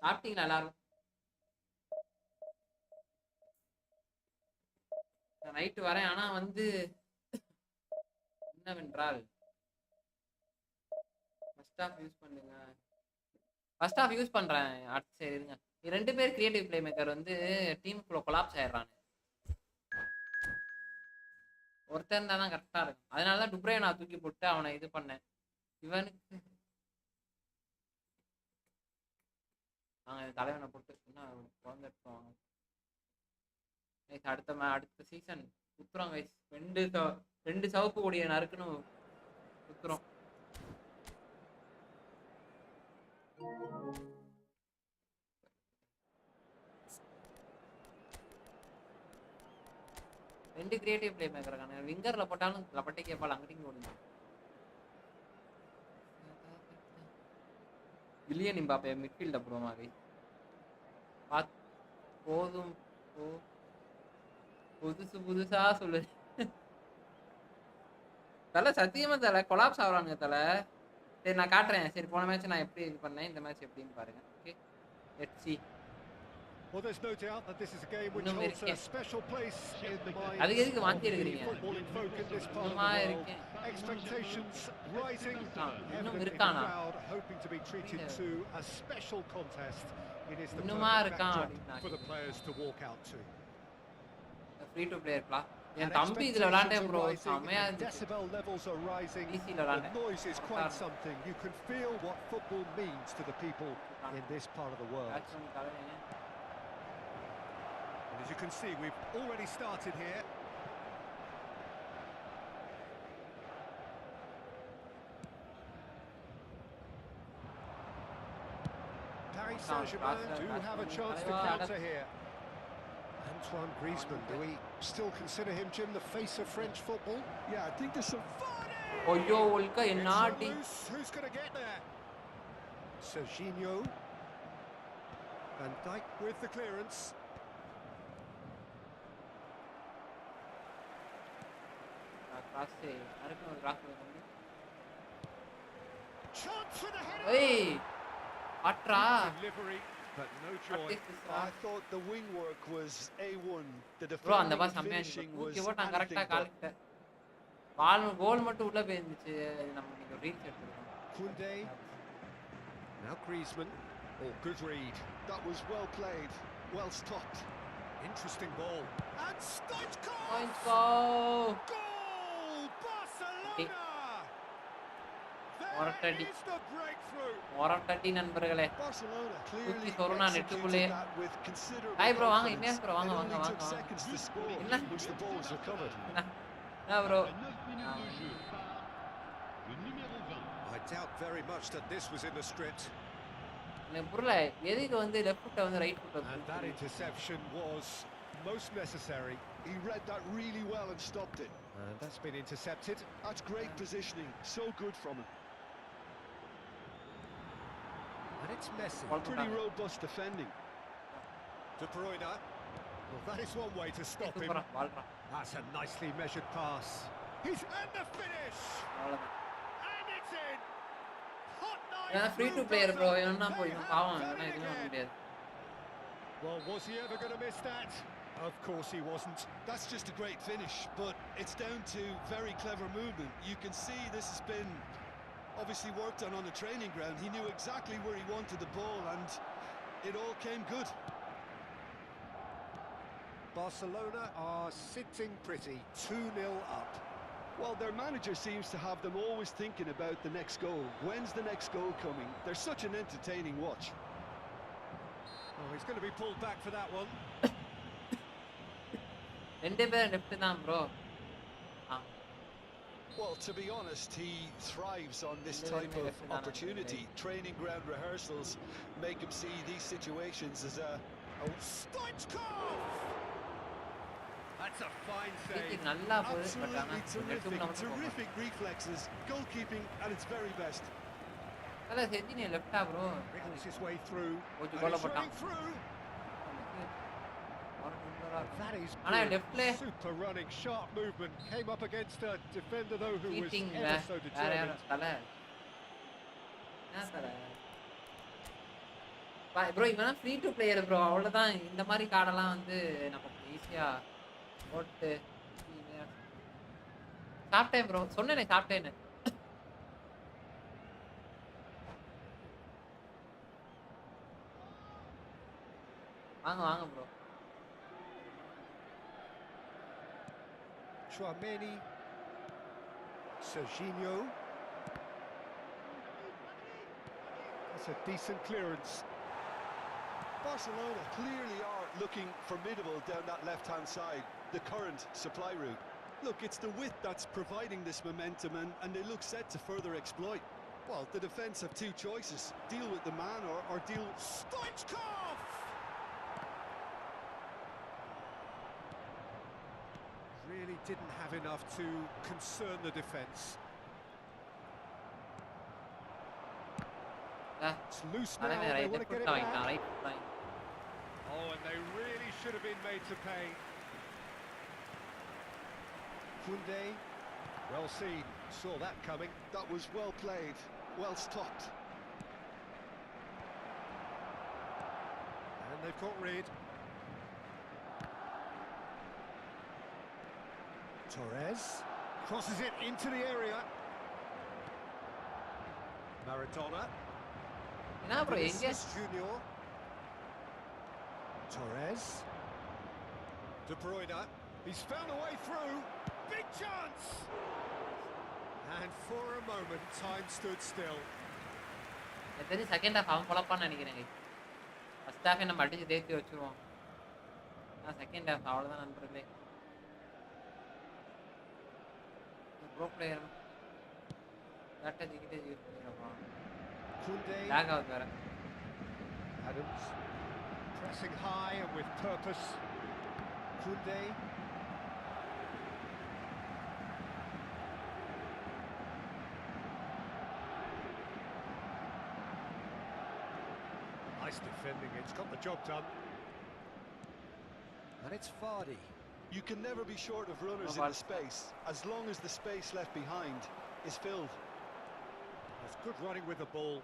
சாப்பிட்டீங்களா எல்லாரும்? நைட்டு வரேன். ஆனா வந்து என்னவென்றால் ஃபர்ஸ்ட் ஆஃப் யூஸ் பண்ணுங்க. ஃபர்ஸ்ட் ஆஃப் யூஸ் பண்றேன். அடுத்து சரி இருங்க. 2 பேர் கிரியேட்டிவ் பிளே மேக்கர் வந்து டீமுக்குள்ள கொலாப்ஸ் ஆயிடுறாங்க. ஒருத்தன் தான் கரெக்டா இருக்கும். அதனால தான் டுப்ரே நான் தூக்கி போட்டு அவனை இது பண்ணேன். இவனுக்கு நாங்க தலைவனை போட்டு என்ன குழந்தைவாங்க. அடுத்த சீசன் குத்துறோம் கைஸ். ரெண்டு சவுப்பு கொடியை நறுக்குன்னு குத்துறோம். ரெண்டு கிரியேட்டிவ் பிளே மேக்கர் இருக்காங்க. விங்கர்ல போட்டாலும் லப்பட்டை கேப்பால் அங்கிட்டையும் ஓடுங்க. வில்லியன் இம்பாப்பே மிட்ஃபீல்ட் அப்புறமா கைஸ். போதும் புதுசா சொல்லு. தலை சத்தியமா தலை கொலாப்ஸ் ஆகுறானுங்க தலை. சரி நான் காட்டுறேன். சரி போன மேட்ச் நான் எப்படி இது பண்ணேன், இந்த மேட்ச் எப்படின்னு பாருங்க. Okay let's see. Well, there's no doubt that this is a game which holds a special place in the mind அதுக்கு எதுக்கு வாந்தி of the எடுக்கிறீங்க? footballing folk in this part of the இன்னுமா world. இருக்கேன். Expectations rising, இன்னும் evidently the இருக்கானா? crowd hoping to be treated to a special contest. It is the இன்னுமா perfect இருக்கான் backdrop அப்படின்னா for the players to walk out to. Free to play இருக்கலாம். என் தம்பி இதுல விளையாண்டேன் ப்ரோ. செமையா இருந்துச்சு. Decibel levels are rising. ஈஸில The விளையாண்டேன். noise is quite something. You can feel what football means to the people in this part of the world. And as you can see, we've already started here. Paris Saint-Germain do have a chance to counter here. Antoine Griezmann, do we still consider him, Jim, the face of French football? Yeah, I think there's some fun. ஐயோ உல்கா என்னாடி. Who's going to get there? Serginho. Van Dijk with the clearance. Chance for the header. ஏய் அட்ரா. Delivery, but no joy. I thought the wing work was A1. The bro அந்த defending pass and செமையா finishing இருந்துச்சு. was தூக்கி போட்டான் anything கரெக்ட்டா but. கால்கிட்ட. கோல் மட்டும் உள்ள போயிருந்துச்சு. நம்ம இன்னைக்கு reach எடுத்துறோம். Koundé. Now Griezmann. Oh, good read. That was well played, well stopped. Interesting ball. And Stoichkov! Points go. Goal! Barcelona! There There is the breakthrough. ஓரட்டடி நண்பர்களே. Barcelona தூக்கி clearly சொருனா நெட்டுக்குள்ளே. executed that with considerable hi bro வாங்க confidence. இன்யாஸ் bro வாங்க It வாங்க only வாங்க took வாங்க. seconds to score என்ன? once the ball was recovered. என்ன bro? I doubt very much that this was in the script. எனக்கு புரியல எதுக்கு வந்து லெஃப்ட் ஃபுட்ட வந்து ரைட் ஃபுட்ட And that interception was most necessary. He read that really well and stopped it. And that's been intercepted. That's great positioning. So good from him. And it's Messi. Pretty robust defending. De Bruyne. Well, that is one way to stop him. சூப்பரா வாழ்றா. That's a nicely measured pass. He's and the finish. அவ்வளவுதான். And it's in. Hot night. ஏன்னா free to player bro. என்ன போய் இவன் பாவம் இவனா எதுவும் பண்ண முடியாது. Well, was he ever going to miss that? Of course he wasn't. That's just a great finish, but it's down to very clever movement. You can see this has been obviously worked on the training ground. He knew exactly where he wanted the ball and it all came good. Barcelona are sitting pretty, 2-0 up. Well, their manager seems to have them always thinking about the next goal. When's the next goal coming? They're such an entertaining watch. Oh, he's going to be pulled back for that one. ரெண்டு பேர் left தான் bro. Well, to be honest, he thrives on this type of opportunity. Training ground rehearsals make him see these situations as a... Oh, Stoichkov! That's a fine save. நல்லா போகுது but ஆனா Absolutely terrific reflexes, goalkeeping at its very best. அத செஞ்சினே லெஃப்ட்டா bro. Wriggles his way through. கொஞ்சம் கோல போட்டான். That is ஆனா லெஃப்ட்ல super running, sharp movement. Came up against a defender though who was cheating ever so determined. தல. என்ன தல? Bro இவனா ஃப்ரீ டு பிளேயர் ப்ரோ. அவ்வளவுதான். இந்த மாதிரி கார்டெல்லாம் வந்து நம்ம ஈஸியா போட்டு சாப்பிட்டேன் ப்ரோ. சொன்னேனே சாப்பிட்டேன்னு. வாங்க வாங்க bro. Tchouameni, Serginho. That's a decent clearance. Barcelona clearly are looking formidable down that left-hand side, the current supply route. Look, it's the width that's providing this momentum, and they look set to further exploit. Well, the defence have two choices: deal with the man or deal... Stoichkov! Really didn't have enough to concern the defence. It's loose now, they want to get it back. Oh, and they really should have been made to pay. Koundé, well seen, saw that coming. That was well played, well stopped. And they've got rid. Torres crosses it into the area. Maradona. என்ன bro எங்க Vinicius Junior. Torres. De Bruyne. He's found a way through. Big chance. And for a moment, time stood still. எத்தனை second half அவன் பொளப்பான்னு நினைக்கிறேன். First ஹாஃபே நம்ம அடிச்சு தேத்தி வச்சிருவோம். Second half அவ்வளவுதான் நண்பர்களே. ப்ரோ பிளேயர் ஸ்ட்ராட்டஜி கிட்ட யூஸ் பண்ணிடுறோம். Koundé. லாக் ஆகுது வேற. Adams. Pressing high and with purpose. Koundé. Nice defending, it's got the job done. And it's Vardy. You can never be short of runners in the space, as long as the space left behind is filled. That's good running with the ball.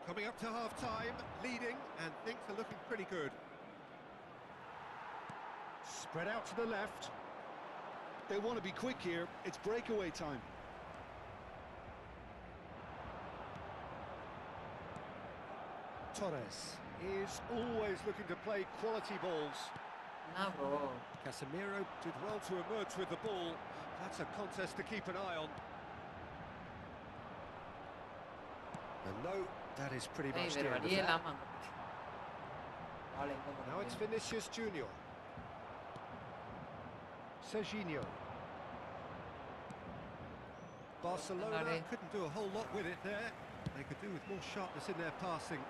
Coming up to half-time, leading, and things are looking pretty good. Spread out to the left. They want to be quick here, it's breakaway time. Torres is always looking to play quality balls. என்ன bro Casemiro did well to emerge with the ball. That's a contest to keep an eye on. And no, that is pretty much the வேற end of வழியே that. இல்லாம அங்க பால் எங்க Now it's போகுது? Vinicius Junior. Serginho. Barcelona Another. couldn't do a whole lot with it there. They could do with more sharpness in their passing.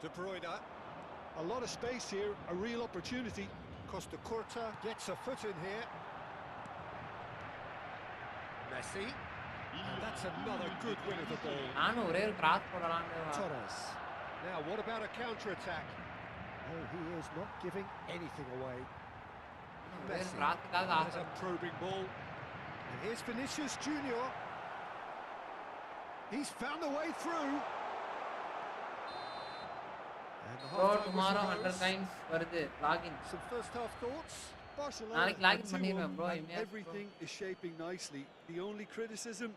De Bruyne. A lot of space here, a real opportunity. Costa Curta gets a foot in here. Messi. And that's another good win of the ball. நானும் ஒரே ஒரு cross போடலாம்னு Torres. Now, what about a counter-attack? Oh, he is not giving anything away. ஒரே ஒரு Messi. கிராஸுக்காக There's ஆசை. a probing ball. And here's Vinicius Junior. He's found a way through. And the bro half-time tomorrow whistle 100 goes. Times வருது login. Some first-half thoughts? Barcelona நாளைக்கு are login 2-1 பண்ணிடுவேன் bro. and everything is shaping nicely. The only criticism,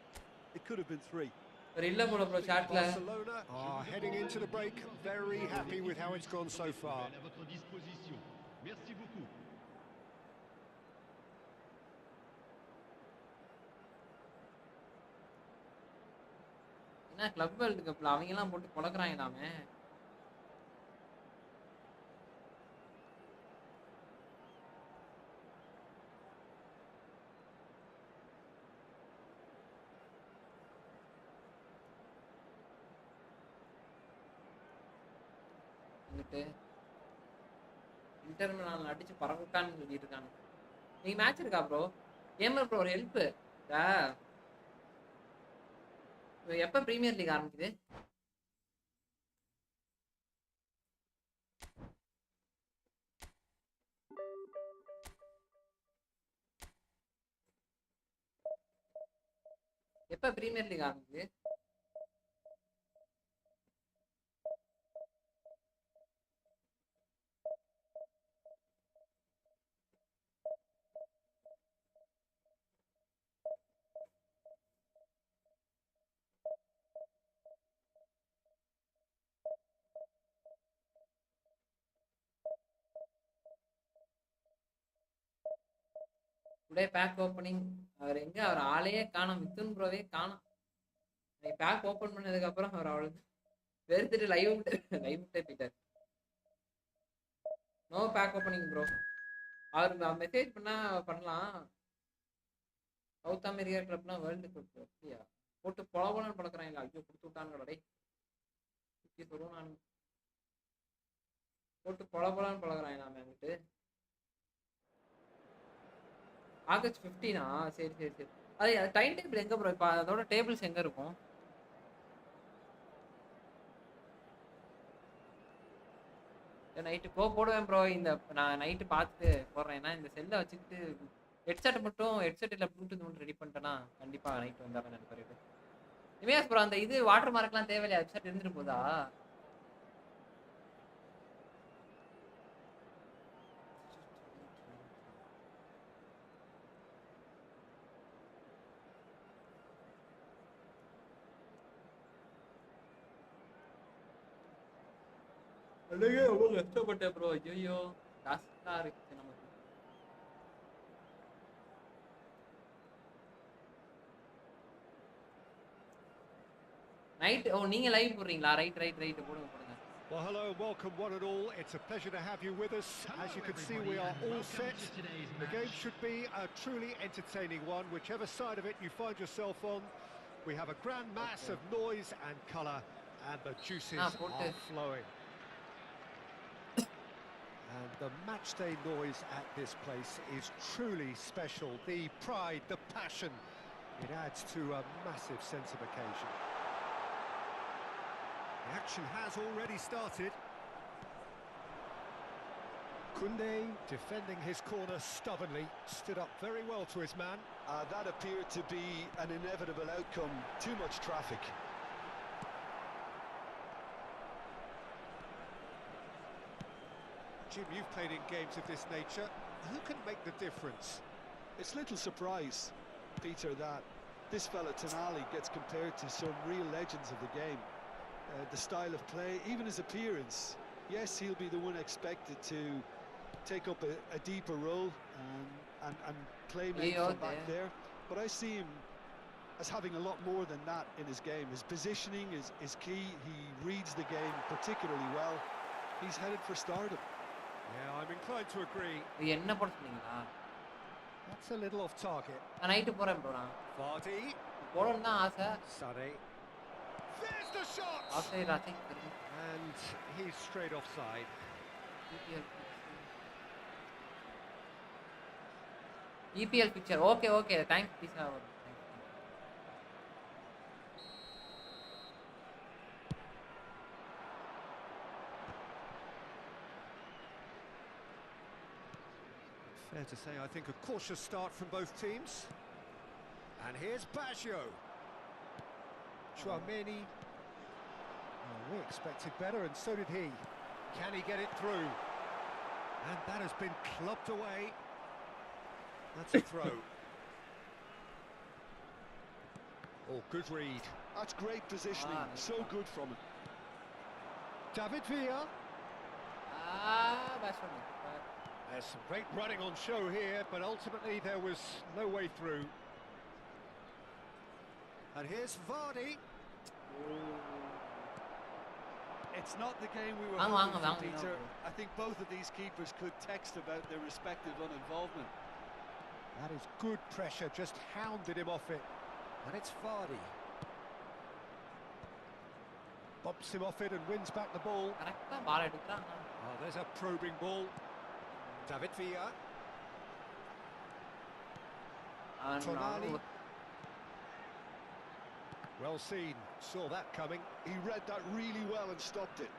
it could have been 3. ஒரு இல்ல போல bro ஷாட்ல. Barcelona are heading into the break very happy with how it's gone so far. À votre disposition. Merci beaucoup. என்ன club world கப்ல அவங்க எல்லாம் போட்டு பொளக்குறாங்களாமே. வந்துட்டு inter Milan அடிச்சு பறக்கான்னு சொல்லிட்டு இருக்காங்க. நீங்க மேட்ச் இருக்கா ப்ரோ? கேமர் ப்ரோ ஒரு ஹெல்ப். எப்ப பிரீமியர் லீக் ஆரம்பிக்குது? எப்ப பிரீமியர் லீக் ஆரம்பிக்குது? Today pack opening. அவர் எங்க அவர் ஆளையே காணோம். மிதுன் ப்ரோவே காணோம். பேக் ஓப்பன் பண்ணதுக்கு அப்புறம் அவர் அவ்வளவு வெறுத்துட்டு லைவ் விட்டே போயிட்டார். No pack opening bro. அவர் மெசேஜ் பண்ணா பண்ணலாம். சவுத் அமெரிக்கா கிளப்னா வேர்ல்டு கப் அப்படியா போட்டு பொலபலன்னு பழக்கிறாங்க. ஐயோ கொடுத்து விட்டானுங்கடா டேய். சொல்லுவோம் நான் போட்டு பொலபலன்னு பழக்கிறாங்க நாம என்கிட்ட. ஆகஸ்ட் 15 சரி சரி சரி. அது டைம் டேபிள் எங்க ப்ரோ? இப்போ அதோட டேபிள்ஸ் எங்க இருக்கும்? நைட்டு போடுவேன் ப்ரோ. இந்த நான் நைட்டு பார்த்துட்டு போடுறேன். ஏன்னா இந்த செல்லை வச்சுக்கிட்டு ஹெட்செட் இல்லை ப்ளூடூத் மட்டும் ரெடி பண்ணிட்டேன்னா கண்டிப்பாக நைட்டு வந்தாங்க நினைப்பாரு. இமேஸ் ப்ரோ அந்த இது வாட்டர் மார்க்லாம் தேவையில்லையா? ஹெட்செட் இருந்துட்டு போதா? ரொம்ப கஷ்டப்பட்டேன் ப்ரோ. ஐயோ காசுலாம் இருக்கு நமக்கு. நைட் நீங்க லைவ் போடுறீங்களா? ரைட் போடுங்க. Well, hello and welcome one and all. It's a pleasure to have you with us. As you can see, we are all set. The game should be a truly entertaining one, whichever side of it you find yourself on. We have a grand mass of noise and colour, and the juices are flowing. And the matchday noise at this place is truly special. The pride, the passion, it adds to a massive sense of occasion. The action has already started. Koundé defending his corner stubbornly, stood up very well to his man. That appeared to be an inevitable outcome. Too much traffic. Jim, you've played in games of this nature. Who can make the difference? It's little surprise, Peter, that this fella Tonali gets compared to some real legends of the game. The style of play, even his appearance. Yes, he'll be the one expected to take up a deeper role and play maybe from back there. But I see him as having a lot more than that in his game. His positioning is key. He reads the game particularly well. He's headed for stardom. Yeah, I'm inclined to agree. என்ன போட சொன்னீங்களா? That's a little off target. நான் night போறேன் bro. நான் Vardy. போறேன்னு தான் ஆசை. Sané. There's the shot. ஆசை ராசை. And he's straight offside. EPL picture. Okay. Thanks Pisa. Fair to say, I think a cautious start from both teams. And here's Baggio. Chouameni. Oh, we expected better, and so did he. Can he get it through? And that has been clubbed away. That's a throw. Oh, good read. That's great positioning. So good from him. David Villa. That's one. There's some great running on show here, but ultimately there was no way through. And here's Vardy. It's not the game we were hoping for, Peter. I think both of these keepers could text about their respective uninvolvement. That is good pressure, just hounded him off it. And it's Vardy. Bumps him off it and wins back the ball. Oh, there's a probing ball. David Villa. Tonali. Well seen, saw that coming. He read that really well and stopped it.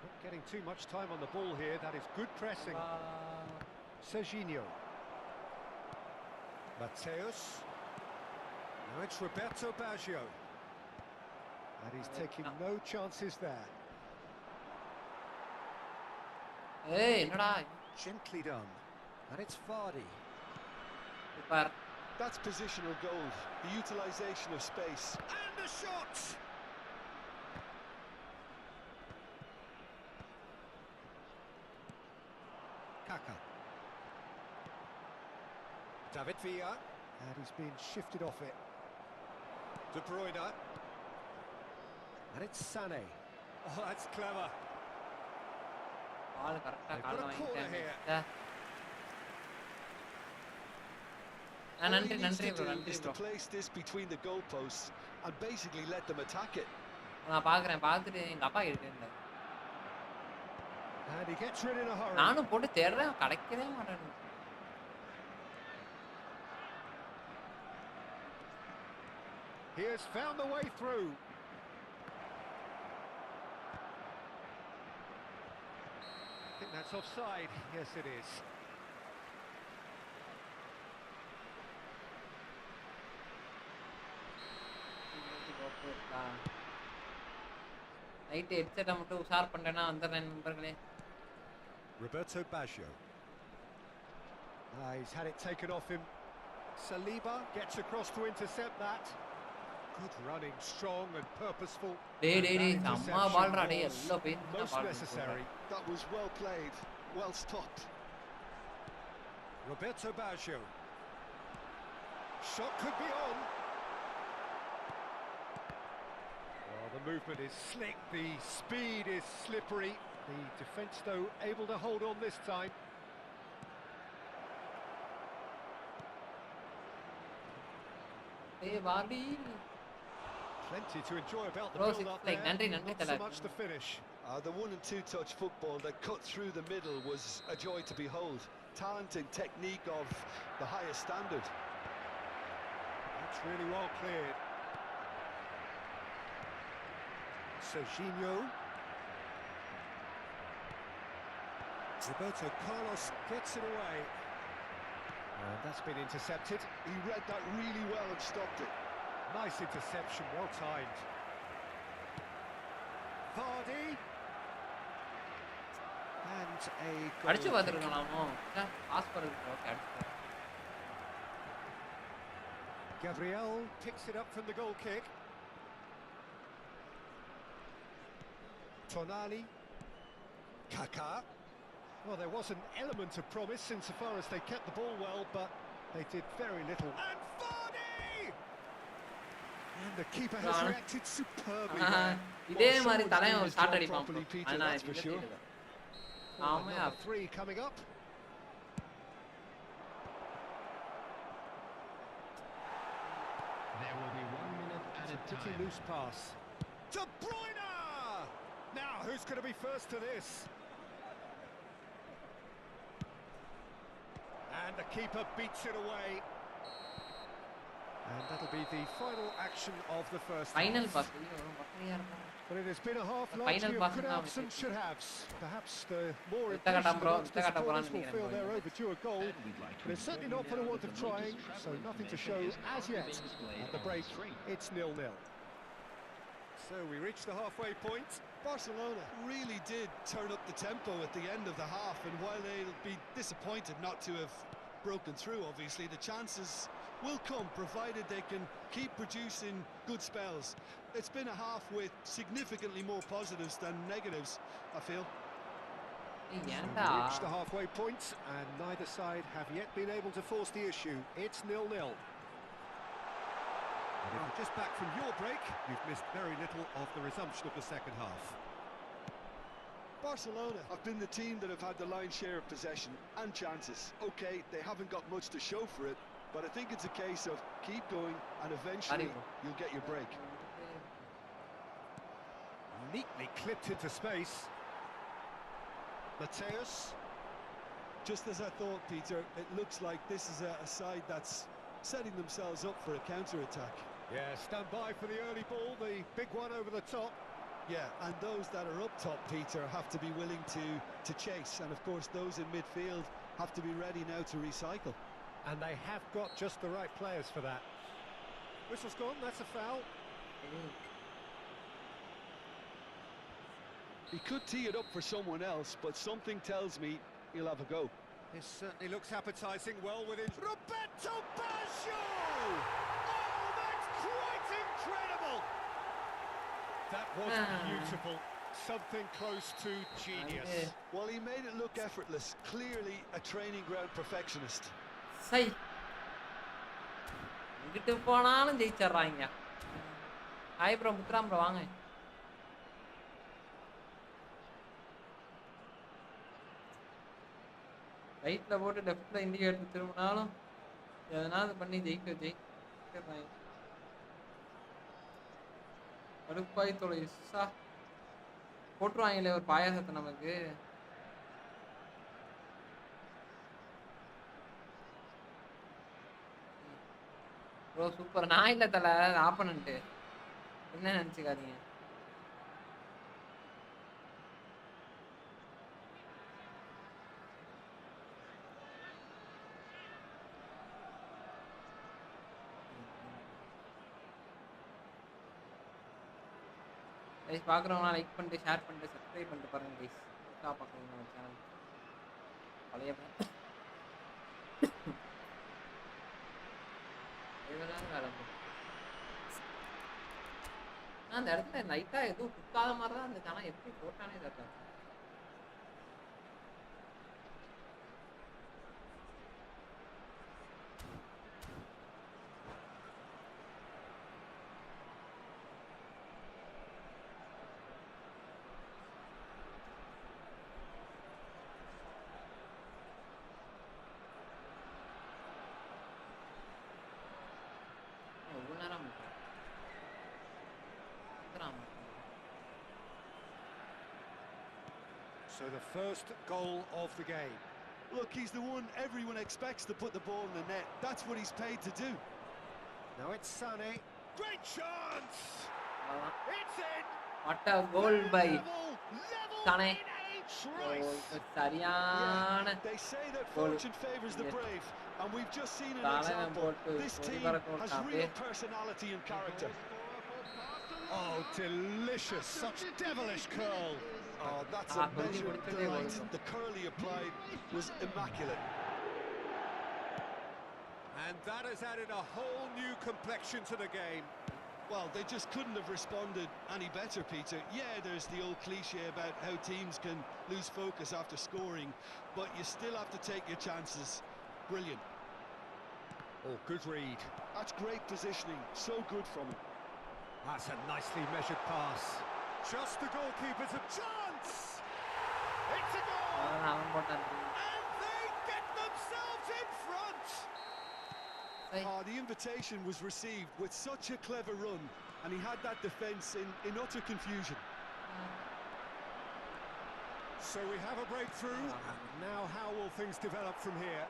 Not getting too much time on the ball here, that is good pressing. Serginho. Mateus. Now it's Roberto Baggio. And he's taking no chances there. Hey, nada. Gently done. And it's Vardy. Super. That's positional gold, the utilisation of space. And the shot! Kaka. David Villa, and he's been shifted off it. De Bruyne. And it's Sané. Oh, that's clever. பால் கரெக்டா They've கால்ல got a corner here. வாங்கிட்டாங்க. நன்றி நன்றி bro நன்றி is bro. to place this between the goalposts and basically let them attack it. நான் பார்த்துட்டு எங்க அப்பா கிட்ட இருந்தேன். And he gets rid in a hurry. நானும் போட்டு தேடுறேன் கிடைக்கவே மாட்டேங்குது. He has found the way through. I think that's offside. Yes, it is. Night ஹெட்செட்டை மட்டும் உஷார் பண்ணிட்டேன்னா வந்துடுறேன் நண்பர்களே. Roberto Baggio. He's had it taken off him. Saliba gets across to intercept that. Good running, strong and purposeful. டேய் அம்மா பால்ரா டேய் எல்லாம் போய் Most necessary. That was well played, well stopped. Roberto Baggio. Shot could be on. Well, the movement is slick, the speed is slippery. The defence, though, able to hold on this time. டேய் வாடி. Plenty to enjoy about the Bro, build-up like, there. நன்றி Not so much the finish. The 1- and 2-touch football that cut through the middle was a joy to behold. Talent and technique of the highest standard. That's really well cleared. Serginho. Roberto Carlos gets it away. And that's been intercepted. He read that really well and stopped it. Nice interception, well timed. Vardy. And a goal அடிச்சு kick. பார்த்துருக்கலாமோ pass பண்ணுறது okay அடிச்சு. Gabriel picks it up from the goal kick. Tonali. Kaká. Well, there was an element of promise insofar as they kept the ball well, but they did very little. And Vardy! And the keeper has reacted superbly there. இதே மாதிரி தலையும் Well, shot someone's அடிப்பான் properly, bro. Peter, ஆனா that's for sure. ஆமாயா Another 3 coming up. There will be 1 minute at a Pretty time. loose pass. De Bruyne! Now, who's going to be first to this? And the keeper beats it away. And that'll be the final action of the first final half. Pass ஐயோ பக்கறியா இருக்கா. But it has been a half The largely final of pass good now, haves and should haves. Perhaps the more Uttakata impatient bro, amongst the Uttakata supporters will போறான்னு feel they're நினைக்கிறேன். overdue a goal. But it's certainly not for the want of trying, so nothing to show as yet. At the break, it's 0-0. So we reach the halfway point. Barcelona really did turn up the tempo at the end of the half, and while they'll be disappointed not to have broken through, obviously, the chances will come, provided they can keep producing good spells. It's been a half with significantly more positives than negatives, I feel. ஏய் We ஏன்டா reach the halfway point, and neither side have yet been able to force the issue. It's 0-0. And if you're just back from your break, you've missed very little of the resumption of the second half. Barcelona have been the team that have had the lion's share of possession and chances. Okay, they haven't got much to show for it, but I think it's a case of keep going and eventually bro. you'll get your break. Neatly clipped into space. Mateus. Just as I thought, Peter, it looks like this is a side that's setting themselves up for a counter-attack. Yeah, stand by for the early ball, the big one over the top. Yeah, and those that are up top, Peter, have to be willing to chase. And of course, those in midfield have to be ready now to recycle. And they have got just the right players for that. Whistle's gone, that's a foul. He could tee it up for someone else, but something tells me he'll have a go. This certainly looks appetising, well within... Roberto Baggio! Oh, that's quite incredible! That was beautiful. Something close to genius. Well, he made it look effortless. Clearly a training ground perfectionist. சை எங்கிட்டு போனாலும் ஜெயிச்சிடுறாங்க. Hi bro, Muthuram bro வாங்க. ரைட்ல போட்டு லெஃப்ட்ல indicator திரும்பினாலும் எதனாவது பண்ணி ஜெயிக்கிறாங்க. கடுப்பாய் தொலை சா போட்டுருவாங்களே ஒரு பாயாசத்தை நமக்கு. Bro super. நான் இல்லை தலை, ஆப்பனன்ட்டு என்ன நினச்சிக்காதீங்க. கைஸ் பார்க்குறவங்களாம் லைக் பண்ணிட்டு ஷேர் பண்ணிட்டு சப்ஸ்கிரைப் பண்ணிட்டு பாருங்க கைஸ். புதுசாக பார்க்குறீங்க நம்ம சேனல் பழைய வேலை. அந்த இடத்துல லைட்டாக எதுவும் குத்தாத மாதிரி தான் இருந்துச்சு. ஆனால் எப்படி போட்டானே தெரியல. So the first goal of the game. Look, he's the one everyone expects to put the ball in the net. That's what he's paid to do. Now it's Sané. Great chance! It's in! What a goal by Sané. Yeah, they say that fortune favours the brave, and we've just seen an example. This team has real personality and character. Oh, delicious! Such devilish curl. Oh, that's a measured delight. The curl he applied was immaculate. And that has added a whole new complexion to the game. Well, they just couldn't have responded any better, Peter. Yeah, there's the old cliche about how teams can lose focus after scoring, but you still have to take your chances. Brilliant. Oh, good read. That's great positioning. So good from him. That's a nicely measured pass. Just the goalkeeper's a chance! It's a goal! And they get themselves in front! Oh, the invitation was received with such a clever run, and he had that defence in utter confusion. So we have a breakthrough, and now how will things develop from here?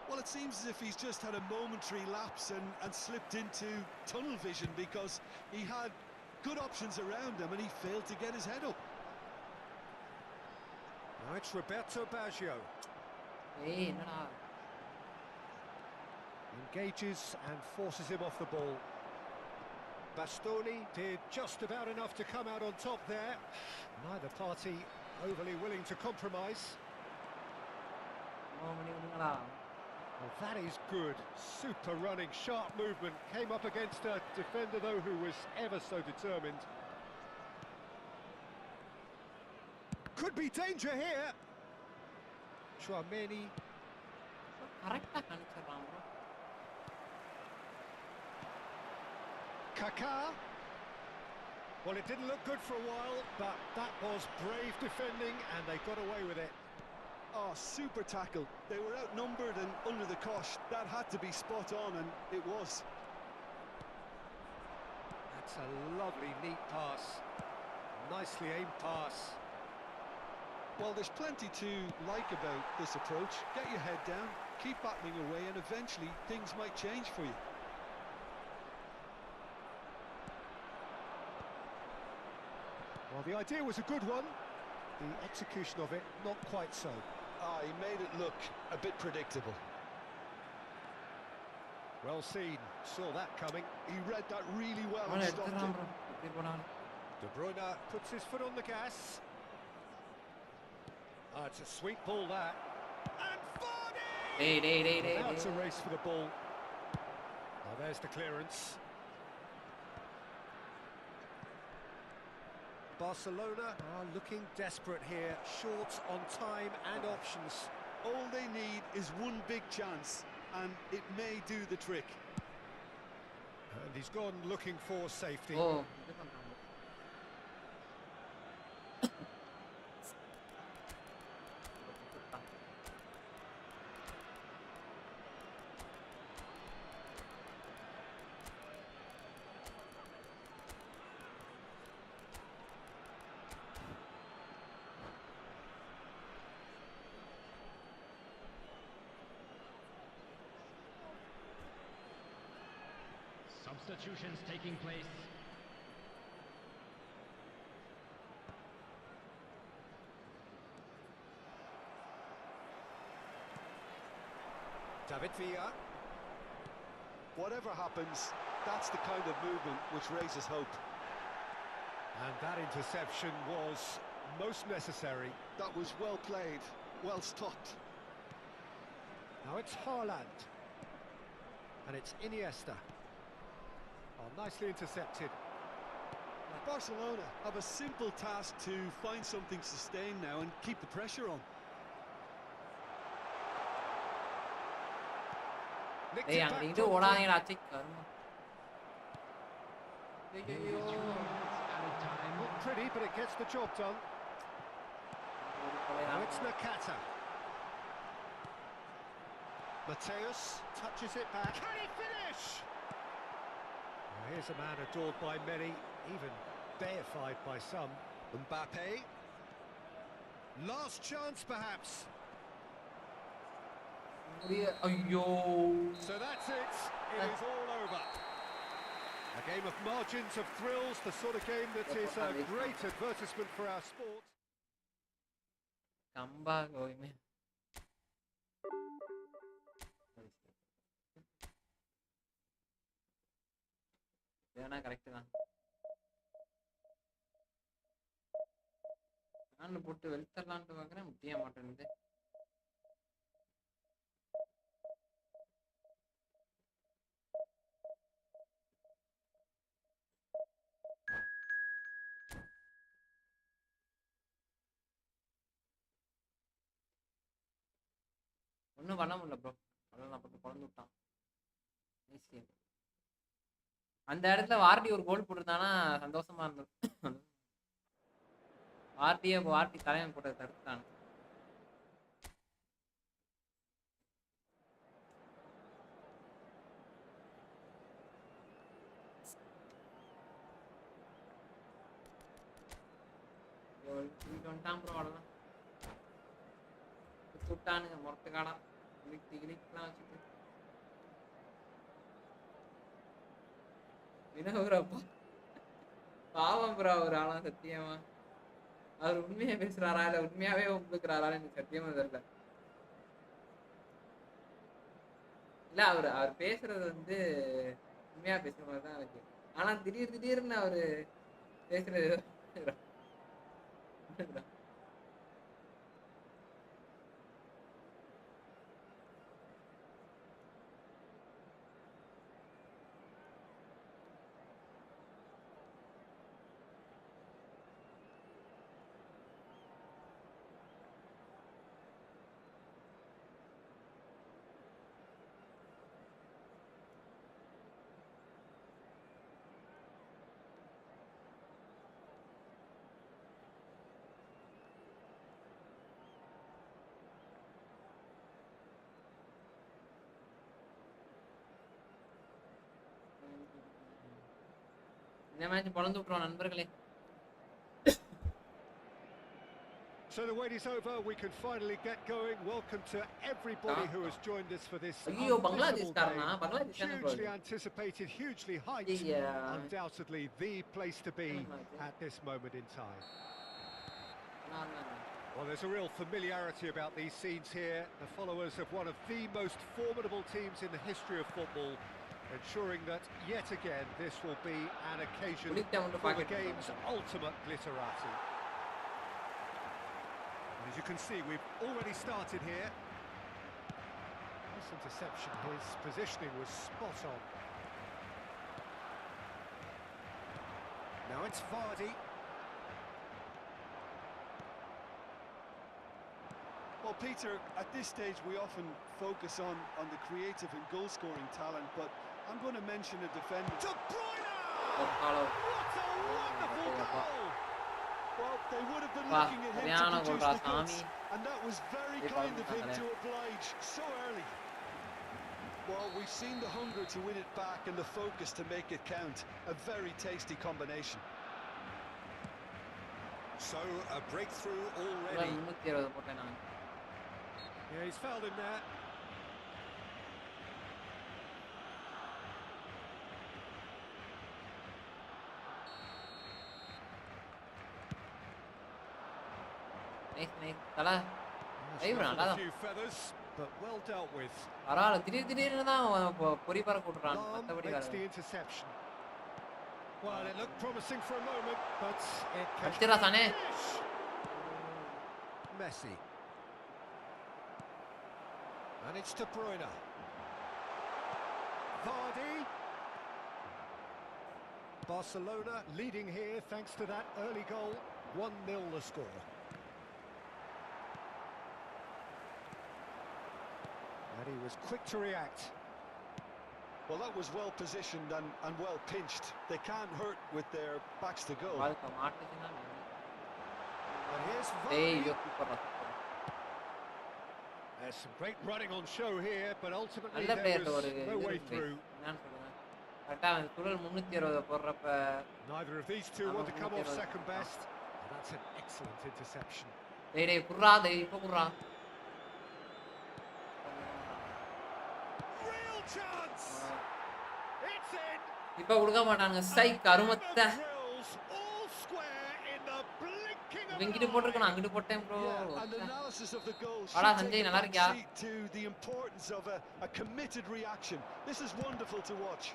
Well, it seems as if he's just had a momentary lapse and slipped into tunnel vision, because he had good options around him and he failed to get his head up. Now it's Roberto Baggio. Hey, no. Engages and forces him off the ball. Bastoni did just about enough to come out on top there. Neither party overly willing to compromise. Well, that is good. Super running, sharp movement. Came up against a defender, though, who was ever so determined. Could be danger here. Chouameni. Kaká. Well, it didn't look good for a while, but that was brave defending, and they got away with it. Oh, super tackle. They were outnumbered and under the cosh. That had to be spot on, and it was. That's a lovely, neat pass. Nicely aimed pass. Well, there's plenty to like about this approach. Get your head down, keep battling away, and eventually things might change for you. Well, the idea was a good one. The execution of it, not quite so. Ah, he made it look a bit predictable. Well seen, saw that coming. He read that really well and stopped it. De Bruyne puts his foot on the gas. Ah, it's a sweet ball, that. And Vardy! That's a race for the ball. Now there's the clearance. Barcelona are looking desperate here, short on time and options. All they need is one big chance, and it may do the trick. And he's gone looking for safety. ஓ இது பண்றாங்க. Substitutions taking place. David Villa. Whatever happens, that's the kind of movement which raises hope. And that interception was most necessary. That was well played, well stopped. Now it's Haaland. And it's Iniesta. Oh, nicely intercepted. Barcelona have a simple task to find something sustained now and keep the pressure on. Nicked டேய் it அங்க back இங்க top. ஓடாதீங்கடா அச்சி கருமம். ஐயோ Added time. Not pretty, but it gets the job done. ஒரு கொலை Now தான். it's Nakata. Mateus touches it back. Can he finish? Well, here's a man adored by many, even deified by some. Mbappe. Last chance, perhaps. ஐயோ So that's it. It is all over. A game of margins of thrills, the sort of game that is a great advertisement for our sport. கம்பா கோயிமே. வேணா correct தான். நான் போட்டு வெளுத்தரலான்ட்டு பார்க்குறேன் முடிய மாட்டேங்குது. ஒன்றும் பண்ண முடியல ப்ரோ. அதெல்லாம் போட்டு குழந்து விட்டான். அந்த இடத்துல வார்டி ஒரு கோல் போட்டிருந்தானா சந்தோஷமா இருந்தது. வார்டி தலைவன் போட்டது தடுத்துட்டான். வந்துட்டான் ப்ரோ அவ்வளோதான். சுட்டானுங்க மொட்டை காடா கிளிக்கலாம் வச்சுட்டு வினோகரப்பா பாவம் ப்ரோ அவர் ஆனா சத்தியமா அவர் உண்மையா பேசுறாரா இல்ல உண்மையாவே ஒப்புக்கிறாரா எனக்கு சத்தியமா தெரியல. இல்ல அவர் பேசுறது வந்து உண்மையா பேசுற மாதிரி தான் இருக்கு. ஆனா திடீர்னு அவரு பேசுறது இந்த மேட்ச் பொளந்து விட்டுருவோம் நண்பர்களே. So the wait is over, we can finally get going. Welcome to everybody who has joined us for this ஐயோ unmissable பங்களாதேஷ்காரனா game. பங்களாதேஷ் தானே bro. Hugely anticipated, hugely hyped, undoubtedly the place to be at this moment in time. Well, there's a real familiarity about these scenes here. The followers of one of the most formidable teams in the history of football, ensuring that yet again this will be an occasion for the game's ultimate glitterati. And as you can see, we've already started here. This interception, his positioning was spot on. Now it's Vardy. Well, Peter, at this stage we often focus on the creative and goal-scoring talent, but I'm going to mention a defender. De Bruyne! follow. What a wonderful goal! Well, they would have been Wow, looking at him Ariana to produce Gulra the goods, Sami. and that was very They kind of found him it. to oblige so early. Well, we've seen the hunger to win it back and the focus to make it count. A very tasty combination. So, a breakthrough இவன் already. 360 போட்டேன் நான். Yeah, he's fouled him there. Nice தல. He's Hey, ruffled Ronaldo. a few feathers, but well dealt with. பரவாயில்ல திடீர்னு தான் பொறி பறக்க விட்டுறான். Lam மத்தபடி makes வேற. the interception. Well, it looked promising for a moment, but it catches அடிச்சிரா சானே. Messi. And it's De Bruyne. Vardy. Barcelona leading here thanks to that early goal. 1-0 the score. And he was quick to react. Well, that was well positioned and well pinched. They can't hurt with their backs to goal. வாழ்க்கை மாட்டுச்சுன்னா And here's டேய் Vardy. சூப்பரா. There's some great running on show here, but ultimately நல்ல there player was ஒரு no way இது through. என்னன்னு சொல்லுங்க. கரெக்டா அந்த சுழல் 360 போடுறப்ப Neither of these two I'm want to come off 360. second best. And that's an excellent interception. டேய் குர்ரா இப்போ குர்ரா. Real chance! It's in! இப்போ கொடுக்க மாட்டானுங்க. சை கருமத்த. The thrills all square in the blinking of இங்கிட்டு an போட்டுருக்கணும் eye. அங்கிட்டு போட்டேன் bro. Yeah, and analysis of the goal வாடா should சஞ்சய் take a நல்லா back இருக்கியா? seat to the importance of a committed reaction. This is wonderful to watch.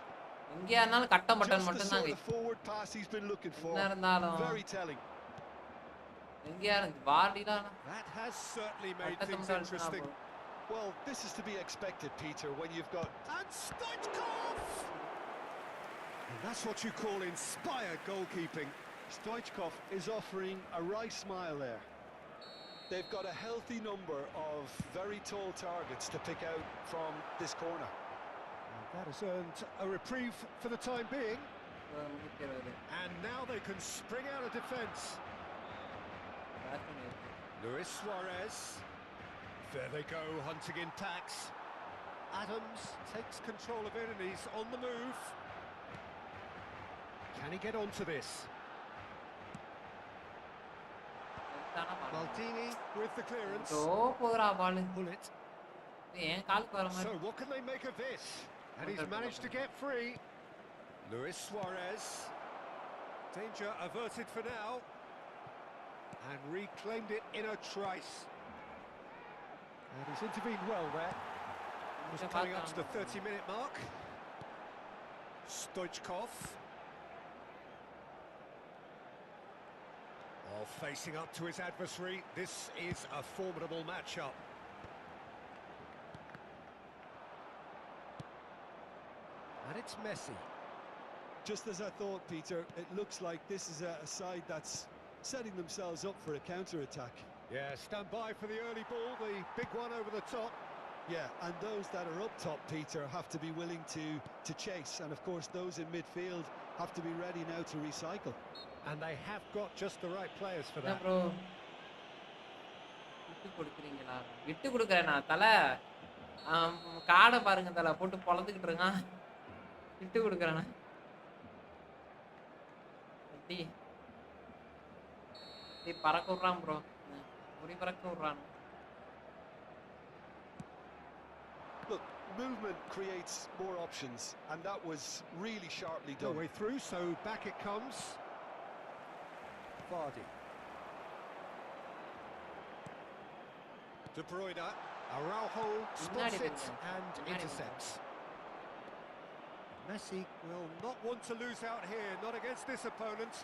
எங்கயா இருந்தாலும் கட்டம் button Just the மட்டும் தான் sort of forward pass he's been looking for. என்ன இருந்தாலும் Very telling. எங்கயா இருந்து வாடிலாம் That has certainly made கட்டத்தை things மட்டும் அடிச்சுனா interesting. போதும். Well, this is to be expected, Peter, when you've got... And Stoichkov! And that's what you call inspired goalkeeping. Stoichkov is offering a wry smile there. They've got a healthy number of very tall targets to pick out from this corner. And that has earned a reprieve for the time being. 320. And now they can spring out of defence. Luis Suarez. There they go, hunting in packs. Adams takes control of it and he's on the move. Can he get onto this? Maldini with the clearance. ஓ போறா பால். Bullet. ஏன் காலுக்கு வர So மாதிரி. what can they make of this? And he's managed to get free. Luis Suarez. Danger averted for now. And reclaimed it in a trice. And he's intervened well there. Just coming up to the 30-minute mark. Stoichkov. Oh, facing up to his adversary. This is a formidable matchup. And it's Messi. Just as I thought, Peter, it looks like this is a side that's setting themselves up for a counter-attack. Yeah, stand by for the early ball, the big one over the top. Yeah, and those that are up top, Peter, have to be willing to chase. And of course, those in midfield have to be ready now to recycle. And they have got just the right players for என்ன that. Bro விட்டு கொடுக்குறீங்களா? விட்டு கொடுக்குறேனா தலை? காடை பாருங்க தலை போட்டு பொழந்துக்கிட்டு இருக்கான். விட்டு கொடுக்குறேனா? எப்படி பறக்க விட்றான் ப்ரோ. பொறி பறக்க விட்றான். Look, movement creates more options, and that was really sharply No done. way through, so back it comes. Vardy. De Bruyne. Araujo spots it and intercepts. Messi will not want to lose out here, not against this opponent.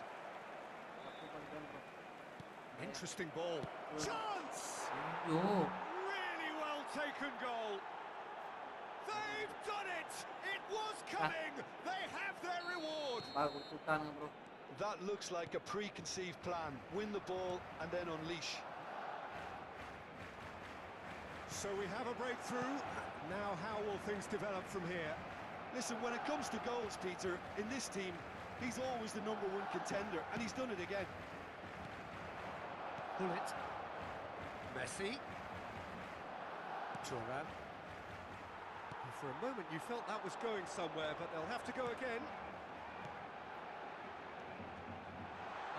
Interesting ball. Chance! ஐயோ Really well taken goal. They've done it! It was coming! They have their reward! பால் கொடுத்து விட்டானுங்க bro. That looks like a preconceived plan. Win the ball and then unleash. So we have a breakthrough. Now how will things develop from here? Listen, when it comes to goals, Peter, in this team, he's always the #1 contender, and he's done it again. Bullet. Messi. Turan. For a moment you felt that was going somewhere, but they'll have to go again.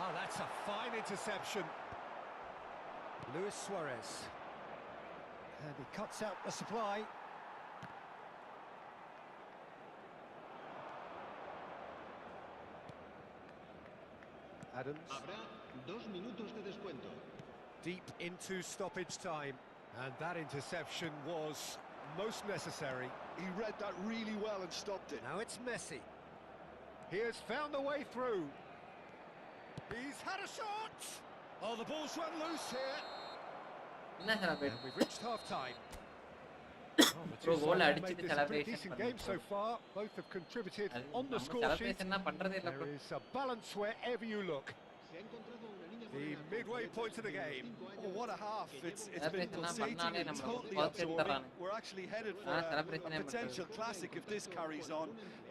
Oh, that's a fine interception. Luis Suarez. And he cuts out the supply. Adams. Habrá 2 minutos de descuento. Deep into stoppage time. And that interception was most necessary. He read that really well and stopped it. Now it's Messi. He has found the way through. He's had a shot! Oh, the ball's run loose here. என்ன And celebration? we've reached half-time. Bro, goal அடிச்சிட்டு celebration Decent பண்ணுங்க game so bro. far. Both have contributed அது on the நம்ம score sheet. celebration எல்லாம் பண்றதே இல்ல bro. There is a balance wherever you look. Se ha encontrado una niña The morena con midway letras point of the de game. 25 Oh, años what a half. que It's lleva been Celebration எல்லாம் pulsating பண்ணாலே and நம்ம totally பாத்து absorbing. எடுத்துறாங்க. We're actually headed for celebration a A potential பண்றது. classic if this carries on.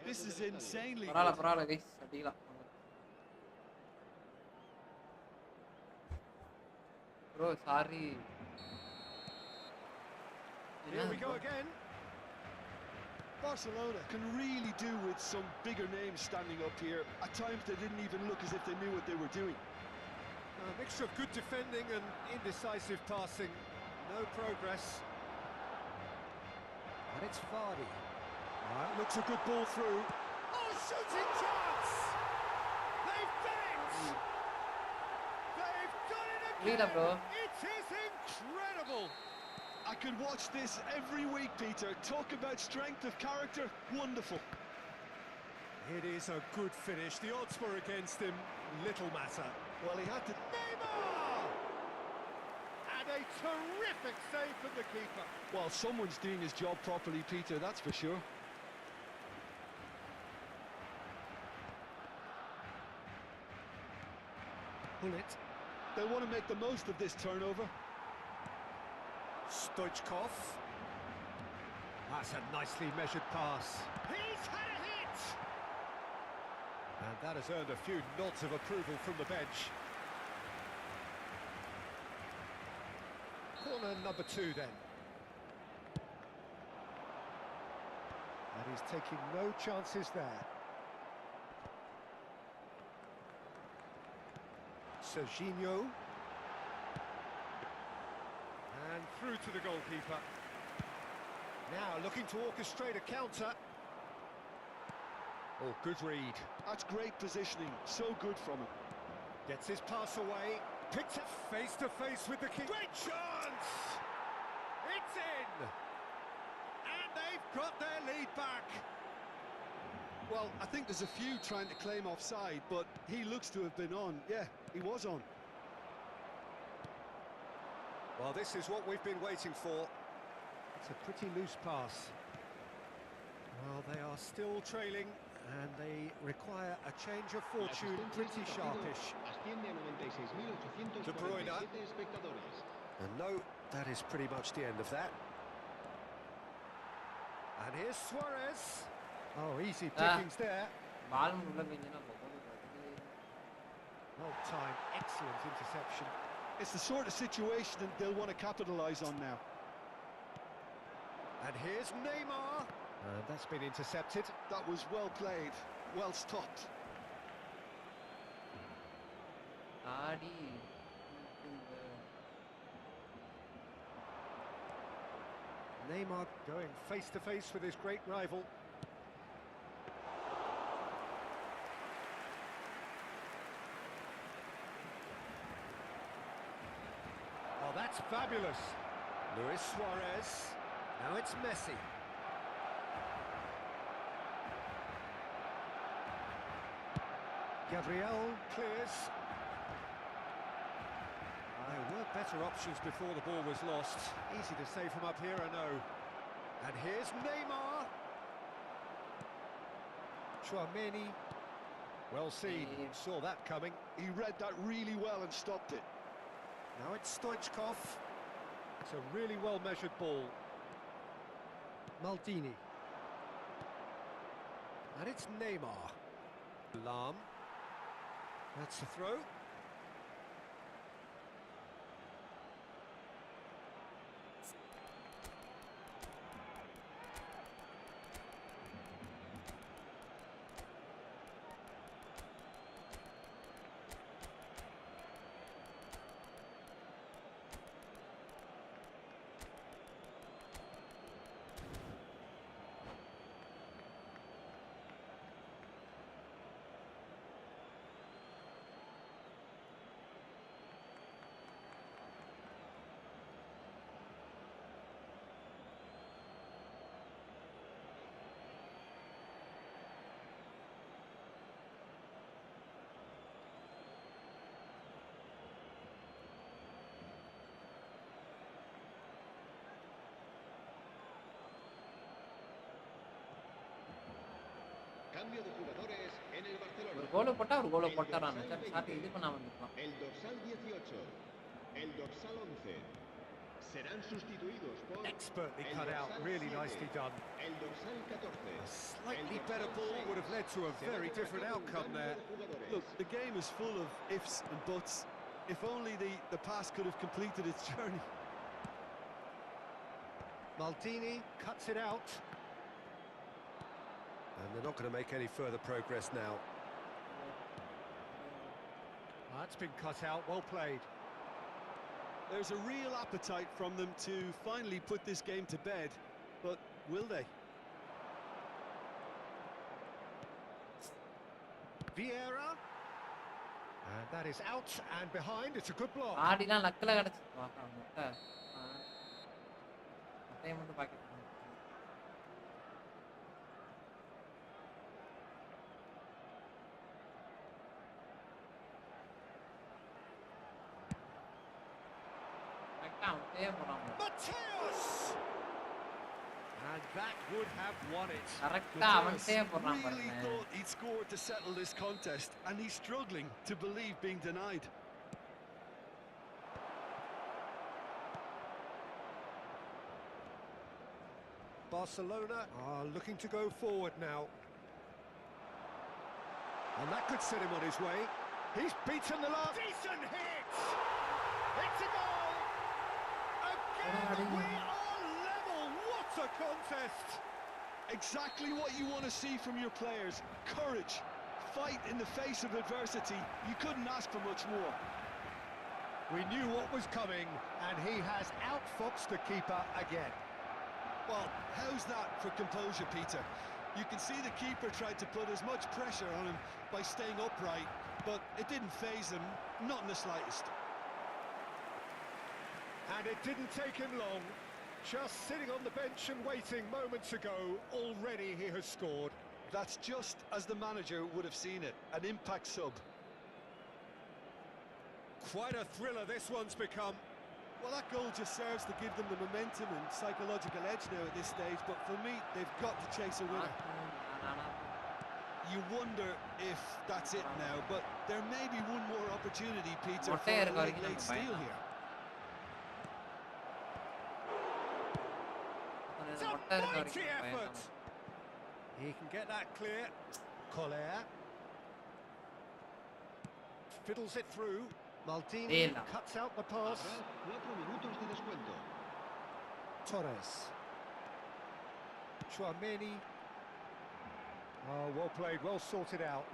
This is insanely பரவாயில்ல good. பரவாயில்ல guys அடிக்கலாம். Bro, sorry. Here we go again. Barcelona can really do with some bigger names standing up here. At times they didn't even look as if they knew what they were doing. A mixture of good defending and indecisive passing. No progress. And it's Vardy. Looks a good ball through. Oh, shooting chance! They've done it! They've done it Lead up, again! bro. It is incredible! I could watch this every week, Peter. Talk about strength of character. Wonderful. It is a good finish. The odds were against him. Little matter. Well, he had to... Neymar! And a terrific save from the keeper. Well, someone's doing his job properly, Peter, that's for sure. Bullet. They want to make the most of this turnover. Stoichkov. That's a nicely measured pass. He's had a hit! And that has earned a few nods of approval from the bench. Corner number 2 then. And he's taking no chances there. Serginho. And through to the goalkeeper. Now looking to orchestrate a counter. Oh, good read. That's great positioning. So good from him. Gets his pass away. Picks it face to face with the keeper. Great chance! It's in! And they've got their lead back. Well, I think there's a few trying to claim offside, but he looks to have been on. Yeah, he was on. Well, this is what we've been waiting for. It's a pretty loose pass. Well, they are still trailing, and they require a change of La fortune asistencia pretty a este partido sharpish. asciende a De Bruyne. 96.847 espectadores. And no, that is pretty much the end of that. And here's Suarez. Oh, easy pickings there. பால் உள்ள போயினா கோல் வருது. Well timed, excellent interception. It's the sort of situation that they'll want to capitalise on now. And here's Neymar. And that's been intercepted. That was well played, well stopped. Aadi Neymar going face to face with his great rival. Oh, that's fabulous. Luis Suarez. Now it's Messi. Gabriel clears. There were better options before the ball was lost. Easy to save from up here, I know. And here's Neymar. Chouameni. Well seen, saw that coming. He read that really well and stopped it. Now it's Stoichkov. It's a really well measured ball. Maldini. And it's Neymar. Lam. That's the throw. Cambio de jugadores en el Barcelona. ஒரு கோல் போட்டா ஒரு கோல் El போட்டுறானே dorsal சாத்தி 20, இது பண்ணாம இருக்கலாம். el dorsal 18, el dorsal 11 serán sustituidos por Expertly el cut out, dorsal really 7, nicely done. el dorsal 14. A slightly el better dorsal ball 6. would have led to a Se va very llevar a different cabo un outcome cambio there. de jugadores. Look, the game is full of ifs and buts. If only the pass could have completed its journey. Maldini cuts it out. And they're not going to make any further progress now. That's been cut out, well played. There's a real appetite from them to finally put this game to bed, but will they? Vieira. And that is out and behind, it's a good block. ஆடிலாம் லக்ல கிடைச்சு வாக்கா முட்டை முட்டையை மட்டும் packet முட்டையே போடாம Mateus! And that would have won it. கரெக்டா அவன்கிட்டயே போடுறான் Really பாருங்க. thought he'd scored to settle this contest, and he's struggling to believe being denied. Barcelona are looking to go forward now. And that could set him on his way. He's beaten the last. Decent hit! It's a goal! Again, we are level! What a contest! Exactly what you want to see from your players. Courage, fight in the face of adversity. You couldn't ask for much more. We knew what was coming, and he has outfoxed the keeper again. Well, how's that for composure, Peter? You can see the keeper tried to put as much pressure on him by staying upright, but it didn't faze him, not in the slightest. And it didn't take him long. Just sitting on the bench and waiting moments ago, already he has scored. That's just as the manager would have seen it, an impact sub. Quite a thriller this one's become. Well, that goal just serves to give them the momentum and psychological edge now at this stage, but for me, they've got to chase a winner. You wonder if that's it now, but there may be one more opportunity, Peter, for a late steal here. It's a mighty effort! He can get that clear. Collier. Fiddles it through. Maldini cuts out the pass. Habrá 4 minutos de descuento. Torres. Chouameni. Oh, well played, well sorted out.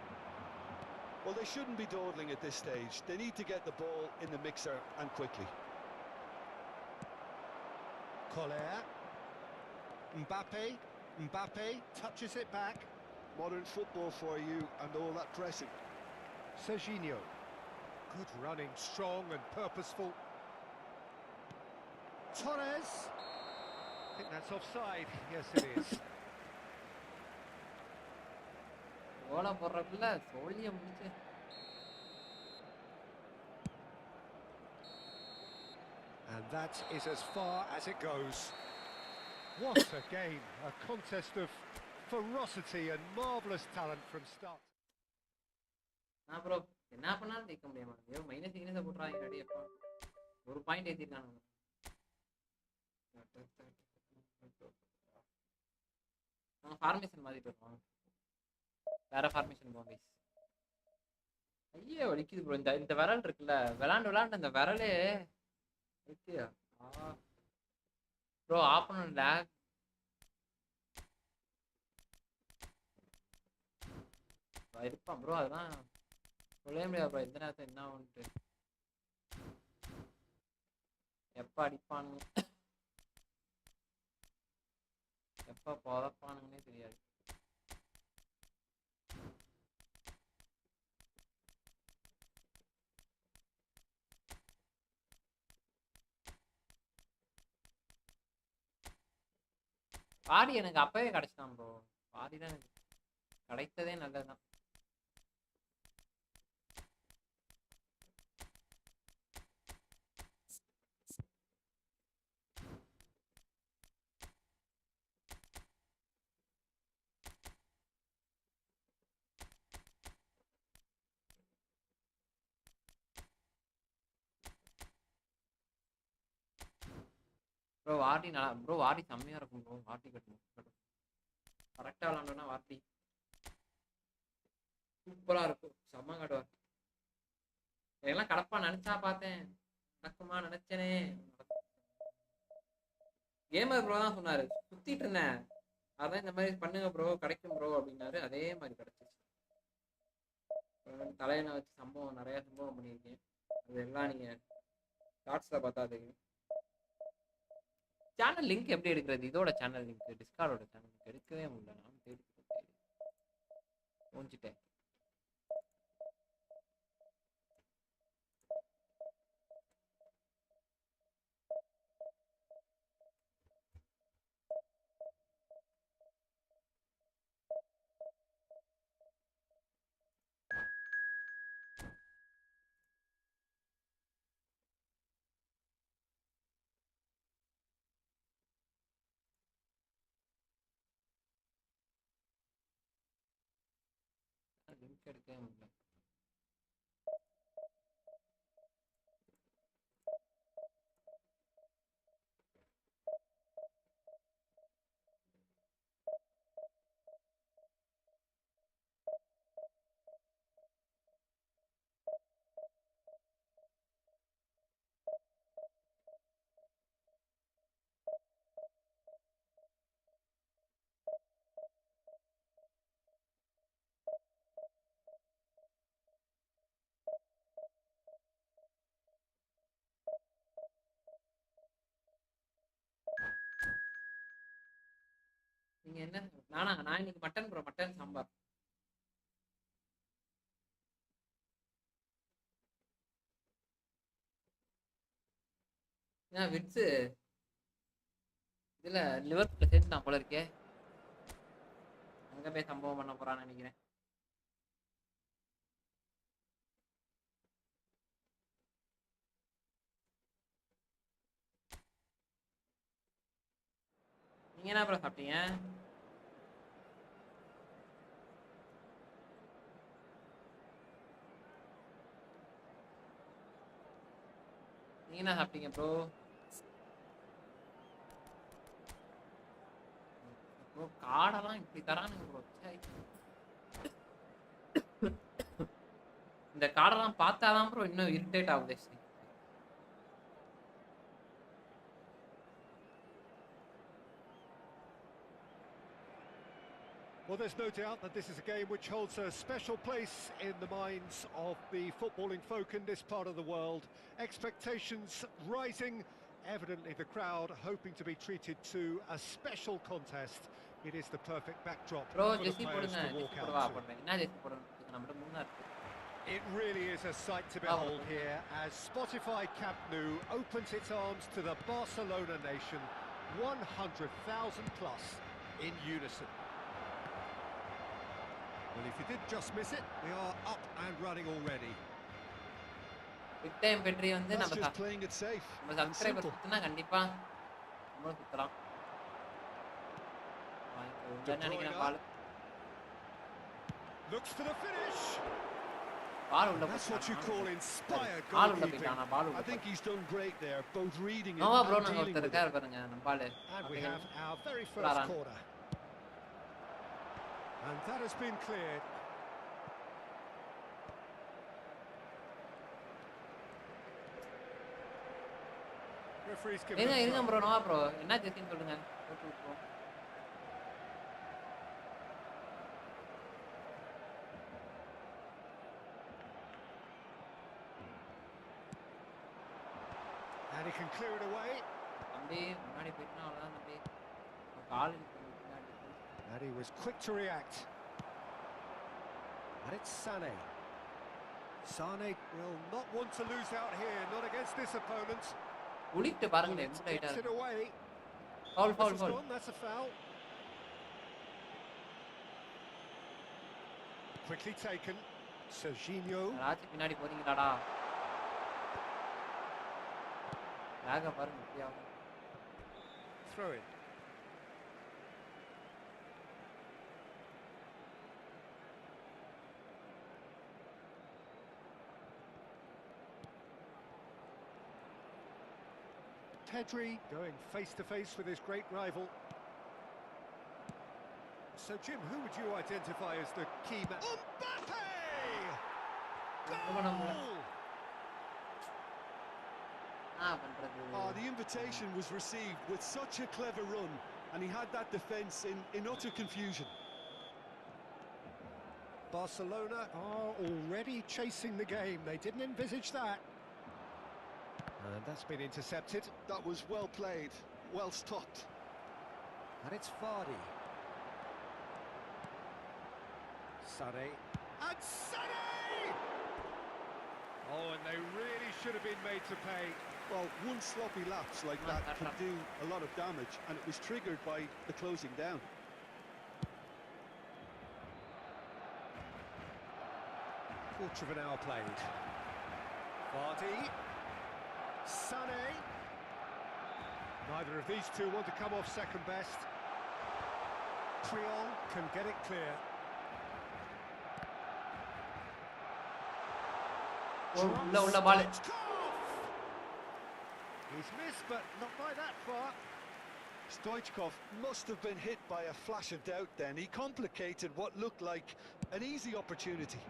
Well, they shouldn't be dawdling at this stage. They need to get the ball in the mixer and quickly. Collier. Mbappe touches it back. Modern football for you and all that pressing. Serginho. Good running, strong and purposeful. Torres. I think that's offside. Yes, it is. கோல போடுறதுல சோழிய முடிச்சு And that is as far as it goes. What a game, a contest of ferocity and marvellous talent from start. Bro என்ன பண்ணாலும் ஜெயிக்க முடிய மாட்டேங்குது minus போட்டுறாங்க ஒரு பாயிண்ட் ஏற்றிருக்காங்க ஃபார்மேஷன் மாத்திட்டு வருவோம். வேற ஃபார்மேஷன் போவோம் கைஸ். ஐயே வலிக்குது ப்ரோ. இந்த விரல் இருக்குல்ல, விளாண்டு இந்த விரலே இருக்கு. ப்ரோ ஆப்பனன்ட் லேக் இருப்பான் ப்ரோ. அதெல்லாம் சொல்லவே முடியாது ப்ரோ. எந்த நேரத்தில் என்ன ஆகுன்ட்டு, எப்ப அடிப்பானுங்க எப்ப புதப்பானுங்கன்னே தெரியாது. பாடி எனக்கு அப்பவே கிடைச்சிட்டான் ப்ரோ. பாடி தான் எனக்கு கிடைத்ததே நல்லதுதான். ப்ரோ வாட்டி நல்லா ப்ரோ. வாட்டி செம்மையா இருக்கும் ப்ரோ. வாட்டி கட்டணும் கரெக்டா விளாண்டோன்னா வாட்டி சூப்பரா இருக்கும். செம்ம காட்டுவார். இதெல்லாம் கடப்பா நினைச்சா பார்த்தேன், நடக்குமா நினைச்சேனே. கேமர் ப்ரோ தான் சொன்னாரு, சுத்திட்டு இருந்தேன். அதான் இந்த மாதிரி பண்ணுங்க ப்ரோ கிடைக்கும் ப்ரோ அப்படின்னாரு. அதே மாதிரி கிடைச்சிச்சு. தலையணை வச்சு சம்பவம் நிறைய சம்பவம் பண்ணியிருக்கேன். அது எல்லாம் நீங்க ஷார்ட்ஸ்ல பார்த்தா தெரியும். சேனல் லிங்க் எப்படி எடுக்கிறது? இதோட சேனல் லிங்க், டிஸ்கார்டோட சேனல் லிங்க் எடுக்கவே முடியல. நான் தேடி முடிச்சிட்டேன். லிங்க் எடுக்கவே முடியல. நீங்க என்ன? நான் இன்னைக்கு மட்டன் ப்ரோ. மட்டன் சாம்பார். ஏன் விட்ஸு இதுல லிவர்பூல்ல சேர்த்து நான் போல இருக்கே. அங்க போய் சம்பவம் பண்ண போறான்னு நினைக்கிறேன். நீங்க என்ன ப்ரோ சாப்பிட்டீங்க? நீங்க என்ன சாப்பிட்டீங்க ப்ரோ? ப்ரோ காடெல்லாம் இப்படி தரானுங்க ப்ரோ. இந்த காடெல்லாம் பார்த்தாதான் ப்ரோ இன்னும் இரிட்டேட் ஆகுது. Well, there's no doubt that this is a game which holds a special place in the minds of the footballing folk in this part of the world. Expectations rising, evidently the crowd hoping to be treated to a special contest. It is the perfect backdrop Bro, for the players to walk out to. It really is a sight to behold here as Spotify Camp Nou opens its arms to the Barcelona nation, 100,000 plus in unison. Well, if you did just miss it, we are up and running already. Big time battery வந்து That's just playing it safe. நம்ம subscriber சுத்தினா கண்டிப்பா நம்ம சுத்தலாம். Looks for the finish. பால் உள்ள That's what you போட்டானா call inspired பால் உள்ள goalkeeping. போயிட்டானா பால் I உள்ள think he's done great there, both reading it ஆமா ப்ரோ and நாங்க dealing ஒருத்தர் with it. இருக்காரு பாருங்க நம்ம பால் And we have our very first corner. And that has been cleared. Referee's given இருங்க a இருங்க throw. ப்ரோ நோ ப்ரோ என்ன ஜெர்சின்னு சொல்லுங்க போட்டு விட்டுருவோம். And he can clear it away. தம்பி முன்னாடி போயிட்டா அவ்வளவுதான் தம்பி கால் இழுத்து பின்னாடி And he was quick to react. And it's Sané. Sané will not want to lose out here, not against this opponent. Quilt பாருங்க எந்த ரைட்டா Gets it இருக்கு away. Foul foul Whistle's foul gone, that's a foul. Quickly taken. Serginho. Raji பின்னாடி போறீங்களாடா லாக பாருங்க இப்படி ஆகும் Throw it. Pedri going face to face with his great rival. So Jim, who would you identify as the key man? Mbappe! Goal! பண்றது Oh, the invitation was received with such a clever run, and he had that defence in utter confusion. Barcelona are already chasing the game. They didn't envisage that. And that's been intercepted. That was well played, well stopped. And it's Vardy. Sané. And Sané! Oh, and they really should have been made to pay. Well, one sloppy lapse like that could do a lot of damage, and it was triggered by the closing down. Quarter of an hour played. Vardy. Sané. Neither of these two want to come off second best. Triol can get it clear. உள்ள பால் He's missed, but not by that far. Stoichkov must have been hit by a flash of doubt then. He complicated what looked like an easy opportunity.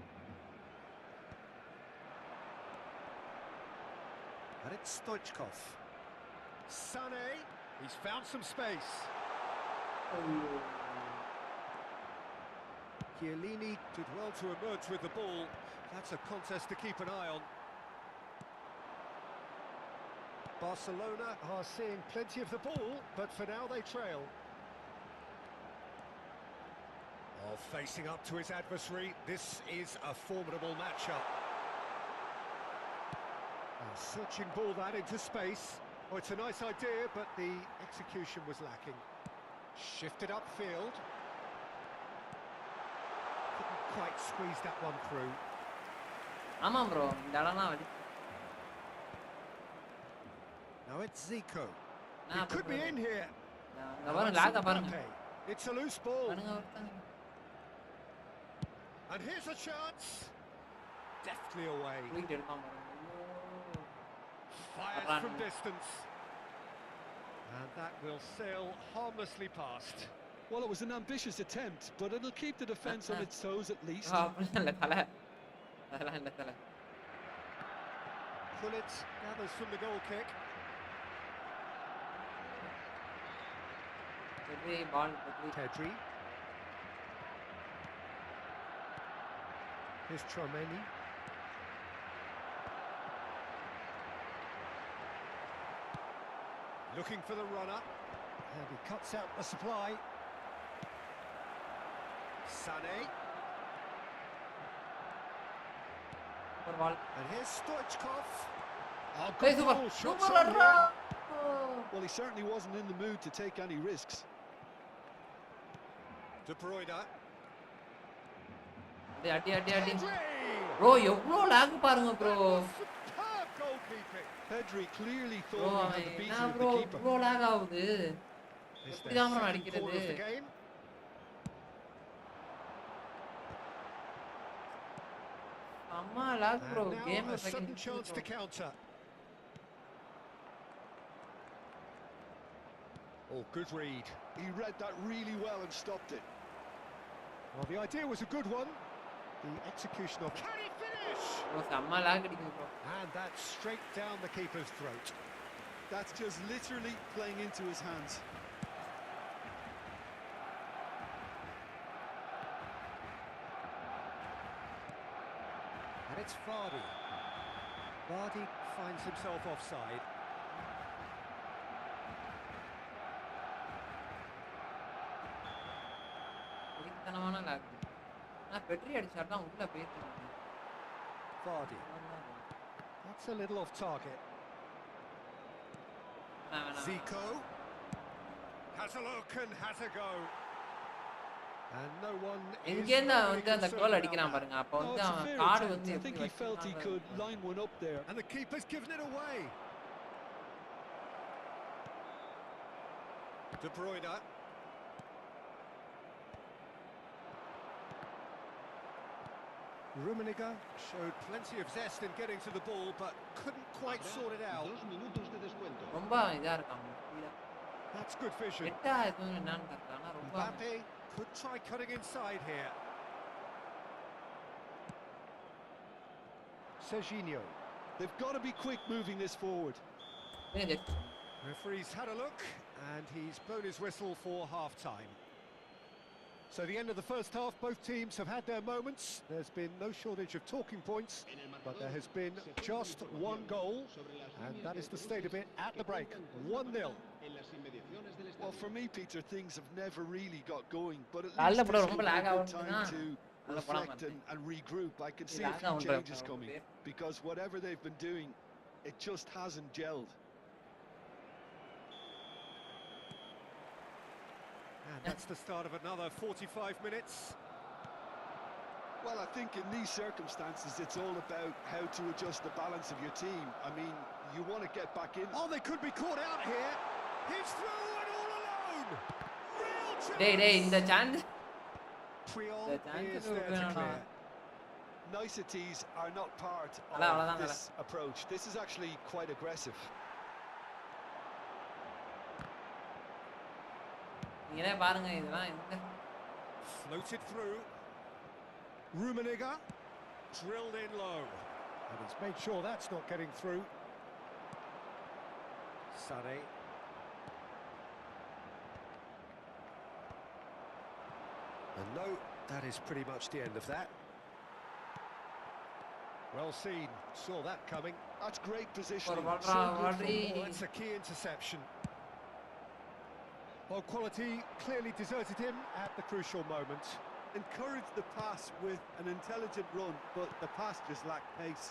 And it's Stoichkov. Sané, he's found some space. Chiellini did well to emerge with the ball. That's a contest to keep an eye on. Barcelona are seeing plenty of the ball, but for now they trail. Oh, facing up to his adversary, this is a formidable matchup. Searching ball that into space. Oh, it's a nice idea, but the execution was lacking. Shifted upfield. Couldn't quite squeeze that one through. ஆமா bro இந்த இடம்லாம் வலி Now it's Zico. Nah, He could be bro. in here. இங்க பாருங்க லாக பாருங்க Mbappe. It's a loose ball. பாருங்க ஒருத்தங்க And here's a chance. Deftly away. தூக்கிட்டு எடுப்பான் பாருங்க Fires Run. from distance. And that will sail harmlessly past. Well, it was an ambitious attempt, but it'll keep the defence on its toes at least. அப்படிலாம் இல்ல தலை அதெல்லாம் இல்ல தலை Gullit gathers from the goal kick. பெரிய பால் பெரிய Pedri. Here's Tchouaméni. Looking for the runner. And he cuts out the supply. Sané. ஒரு பால் And here's Stoichkov. Oh, ஏய் good super ball, shots super on அட்ரா here. Well, he certainly wasn't in the mood to take any risks. De Bruyne. அடி அடி அடி அடி Pedri. Bro எவ்வளவு luck பாருங்க bro Superb goalkeeping. Pedri clearly bro thought he had the என்ன beating of bro the keeper. இவ்வளோ luck ஆகுது It's எப்படி their தான் ப்ரோ second அடிக்கிறது corner of the game. அம்மா luck bro And now game a ஒரு sudden second chance to counter. Oh, good read. He read that really well and stopped it. Well, the idea was a good one. The execution of... Can he finish? Bro செம்ம lock அடிக்குது bro. And that's straight down the keeper's throat. That's just literally playing into his hands. And it's Vardy. Vardy finds himself offside. வெறித்தனமான lock. நான் petri அடிச்சா தான் உள்ள போயிட்டு. Vardy. That's a little off target. Zico has a look and has a go. And no one is இங்கேருந்து really வந்து அந்த concerned goal about அடிக்கிறான் that. பாருங்க. அப்ப No, வந்து it's a அவன் fair கார்டு attempt. வந்து I எப்படி think he felt he could line one up there. And the keeper's given it away. De Bruyne. Rummenigge showed plenty of zest in getting to the ball, but couldn't quite sort it out. 2 minutos de descuento. ரொம்ப இதா இருக்கான். That's good vision. எட்டா எதுவும் என்னன்னு தெரியல. ஆனா ரொம்ப Mbappe could try cutting inside here. Serginho. They've got to be quick moving this forward. Referee's had a look and he's blown his whistle for half-time. So the end of the first half, both teams have had their moments. There's been no shortage of talking points, but there has been just one goal, and that is the state of it at the break, 1-0. Well, for me, Peter, things have never really got going, but at நல்ல least bro, this ரொம்ப will be lag a good ஆகுதுன்னா, time to நல்ல படம் reflect வந்து. and regroup. I can see a lag few ஆகுன்ற changes bro, coming, அப்படியே. because whatever they've been doing, it just hasn't gelled. And that's the start of another 45 minutes. Well, I think in these circumstances, it's all about how to adjust the balance of your team. I mean, you want to get back in. Oh, they could be caught out here. He's through and all alone. Real chance. டேய் இந்த chance Puyol The chance is is there to open, clear. Niceties are not part அவ்வளவுதான், of this approach. This is actually quite aggressive. நீங்களே பாருங்க இதெல்லாம் இந்த Floated through. Rummenigge drilled in low. And he's made sure that's not getting through. Sané. And no, that is pretty much the end of that. Well seen, saw that coming. That's great ஒரு positioning. வர்றா So good வர்றி Oh, that's a key interception. Well, quality clearly deserted him at the crucial moment. encouraged the pass with an intelligent run, but the pass just lacked pace.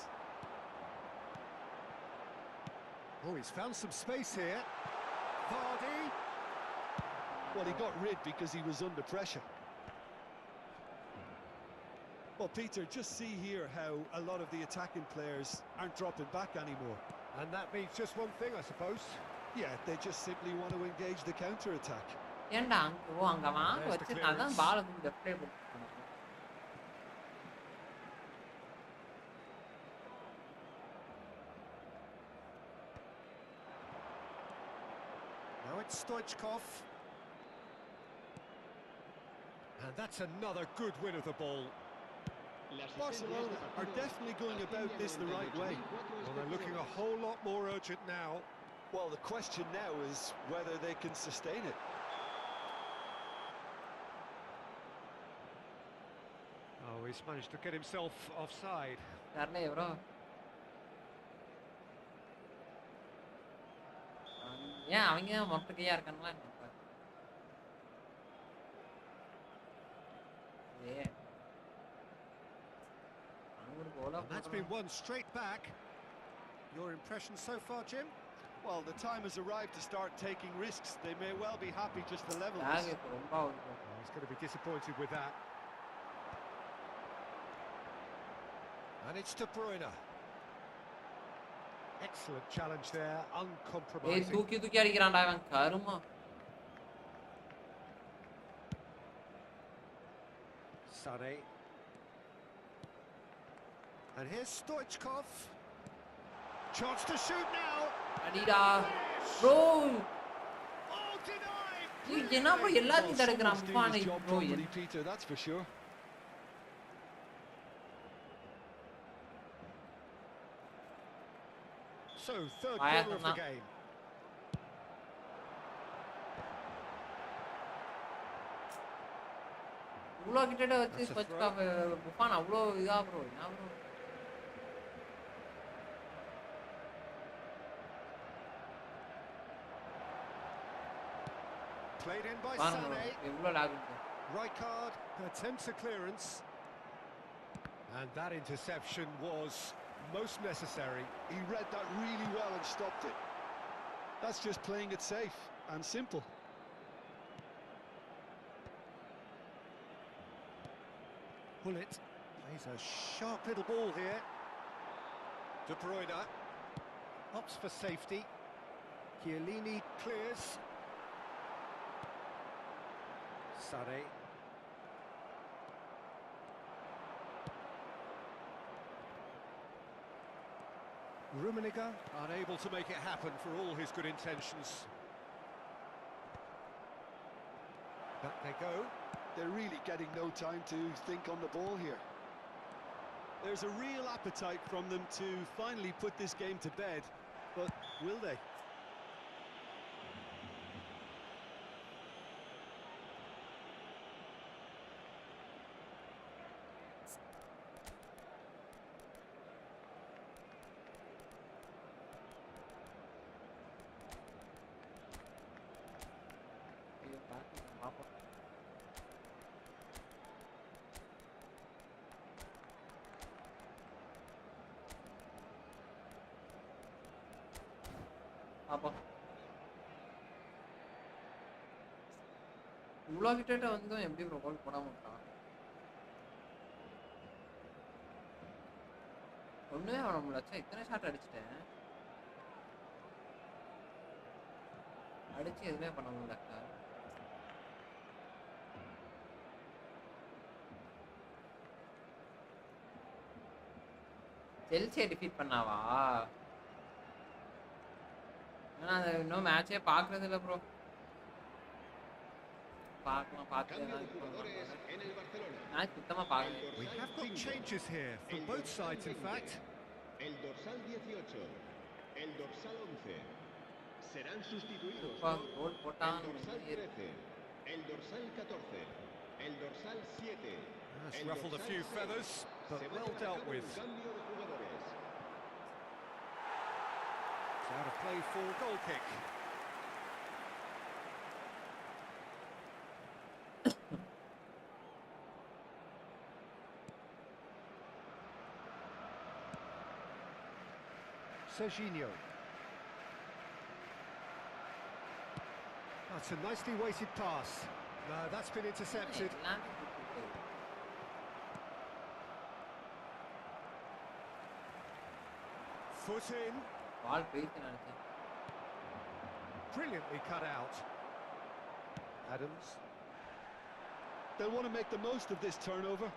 Oh, he's found some space here. Vardy. Well, he got rid because he was under pressure. Well, Peter, just see here how a lot of the attacking players aren't dropping back anymore. And that means just one thing, I suppose. Yeah, they just simply want to engage the counter-attack. ஏன்டா அங்க வாங்க There's the வச்சு அதான் clearance. பால் வந்து லெஃப்ட்ல போட்டு Now it's Stoichkov. And that's another good win of the ball. Barcelona are definitely going about this the right way. Well, they're looking a whole lot more urgent now. Well, the question now is whether they can sustain it. Oh, he's managed to get himself offside. தரலையே bro ஏன் அவங்க மொட்டை கையா இருக்காங்களா And that's been one straight back. Your impression so far, Jim? Well, the time has arrived to start taking risks. They may well be happy just to level lag this. ரொம்ப ஆகுது bro. Oh, he's going to be disappointed with that. And it's De Bruyne. Excellent challenge there, ஏய் uncompromising. தூக்கி தூக்கி அடிக்கிறான்டா அவன் கருமா Sané. And here's Stoichkov. Chance to shoot now. அடிடா bro Oh, denied. நீ என்ன ப்ரோ எல்லாத்தையும் தடுக்கறான் பானை bro Peter, that's for sure. So, third quarter of the game. இவ்ளோ கிட்ட வச்சு ஸ்பெச்காஃப் புஃபான் அவ்ளோ இதா ப்ரோ என்ன ப்ரோ Played in by பாருங்க Sané. எவ்ளோ லாக் இருக்கு Rijkaard attempts a clearance. And that interception was most necessary. He read that really well and stopped it. That's just playing it safe and simple. Bullet plays a sharp little ball here. De Bruyne opts for safety. Chiellini clears. Sané. Rummenigge unable to make it happen for all his good intentions. Back they go. They're really getting no time to think on the ball here. There's a real appetite from them to finally put this game to bed, but will they? பாப்போம் இவ்ளோ கிட்ட வந்தும் எப்படி bro கோல் போடாம விட்டான் ஒண்ணுமே பண்ண முடியல இத்தனை ஷாட் அடிச்சிட்டேன் அடிச்சு எதுவுமே பண்ண முடியல செல்சியை டிஃபீட் பண்ணாவா ஆனா அது இன்னும் மேட்சே பார்க்கறது இல்ல ப்ரோ பார்க்கலாம் பார்த்து மேட்ச் சுத்தமா பார்க்கல We have got changes here from both sides in fact. El dorsal 18, el dorsal 11 serán sustituidos goal por போட்டான் el dorsal 13, el dorsal 14, el dorsal 7. That's ruffled a few feathers, but well dealt with. Cambio de jugadores. It's out of play for goal kick. Serginho. That's a nicely weighted pass. No, that's been intercepted. Foot in. பால் போயிட்டு நினைச்சேன் Brilliantly cut out. Adams. They'll want to make the most of this turnover.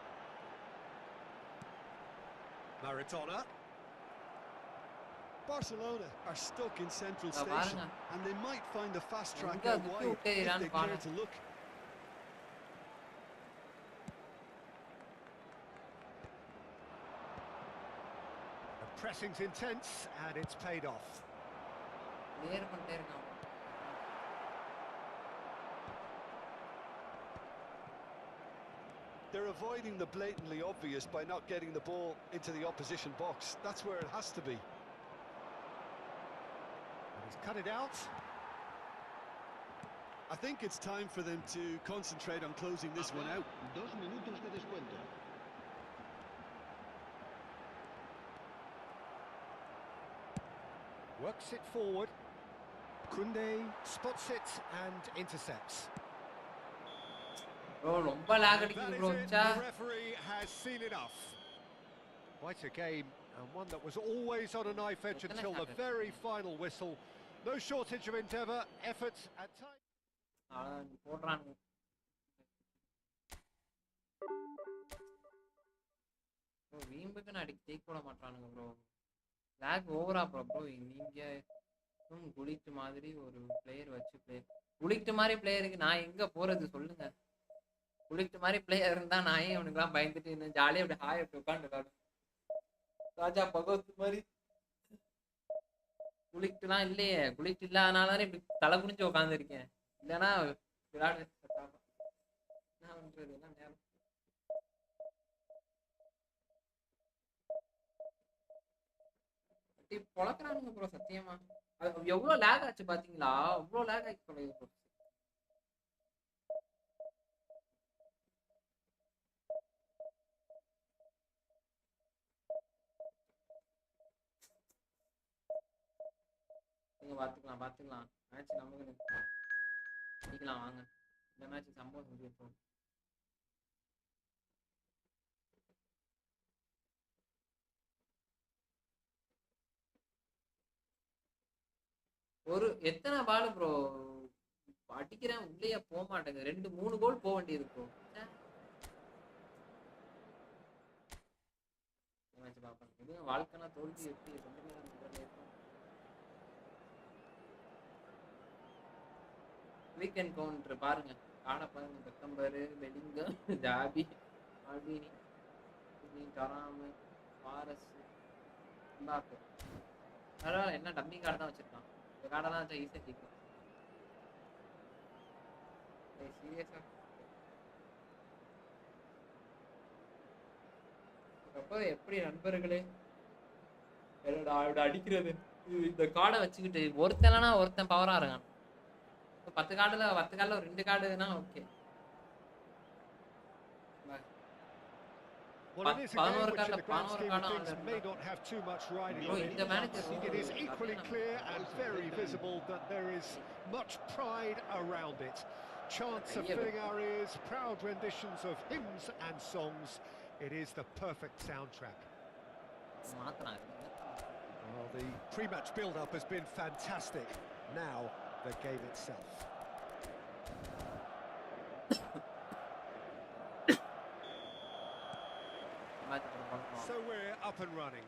Maradona. Barcelona are stuck in central La station Varga. and they might find a fast track Neenga out wide Ila if Ma they Na. care to look. The pressing's intense and it's paid off. Clear பண்ணிட்டே இருக்கான் They're avoiding the blatantly obvious by not getting the ball into the opposition box. That's where it has to be. And he's cut it out. I think it's time for them to concentrate on closing this one out. 2 minutos de descuento. Works it forward. Kunde spots it and intercepts. Bro ரொம்ப lock That அடிக்குது is bro it. சா The referee has seen enough. Quite a game, and one that was always on a knife edge until the very final whistle. No shortage of endeavour, effort, at times. போடுறானுங்க bro வீம்புக்கு நான் அடிக்க ஜெயிக்க விட மாட்டானுங்க bro. Lakh ஓவரா bro. நீங்க quilt மாதிரி ஒரு பிளேயர் வச்சு குளிட்டு மாதிரி பிளேயருக்கு நான் எங்க போறது சொல்லுங்க. குளிட்டு மாதிரி பிளேயர் இருந்தா நான் ஏன் அவனுக்குலாம் பயந்துட்டு இன்னும் ஜாலியாக அப்படி ஹாய் அப்படி உட்காந்து ராஜா பகவத் மாதிரி குளிட்டுலாம் இல்லையே. குளிட்டு இல்லாதனால இப்படி தலை குனிஞ்சு உட்காந்துருக்கேன். இல்லைன்னா விராட் என்ன பண்றது எல்லாம் நேரம் பொழக்கிறானுங்க ப்ரோ சத்தியமா. அது எவ்வளவு லேக் ஆச்சு பாத்தீங்களா? அவ்வளவு லேக் ஆகி தொலைது ப்ரோ. நீங்க பாத்துக்கலாம் மேட்ச் நமக்கு அடிக்கலாம் வாங்க. இந்த மேட்ச் சம்பவம் செஞ்சிருப்போம். ஒரு எத்தனை பால் ப்ரோ அடிக்கிறேன் உள்ளேயே போக மாட்டேங்குது. 2-3 கோல் போக வேண்டியது ப்ரோ. பாப்பேன் வாழ்க்கைனா தோல்வி எப்படி வீக்கெண்ட் கவுண்டர் பாருங்க. காண பாருங்க. பெக்கம்பரு, வெலிங்கம், ஜாபி, ஆல்பினி, டராமு, பாரஸ், எம்பாப்பே. பரவாயில்ல என்ன டம்மி கார்டு தான் வச்சிருக்கான். இந்த கார்டெல்லாம் வச்சா ஈஸியாக ஜெயிக்கும். சீரியஸா அப்போ எப்படி நண்பர்களே அடிக்கிறது இந்த கார்டை வச்சுக்கிட்டு ஒருத்தனா ஒருத்தன் பவரா இருக்கான். 10 கார்டுல ஒரு 2 கார்டுனா okay. Well, it is a game which in the grand scheme of things may not have too much riding on it. It is equally clear and very visible that there is much pride around it. Chants of filling our ears, proud renditions of hymns and songs. It is the perfect soundtrack. Well, the pre-match build-up has been fantastic. Now, the game itself. So we're up and running.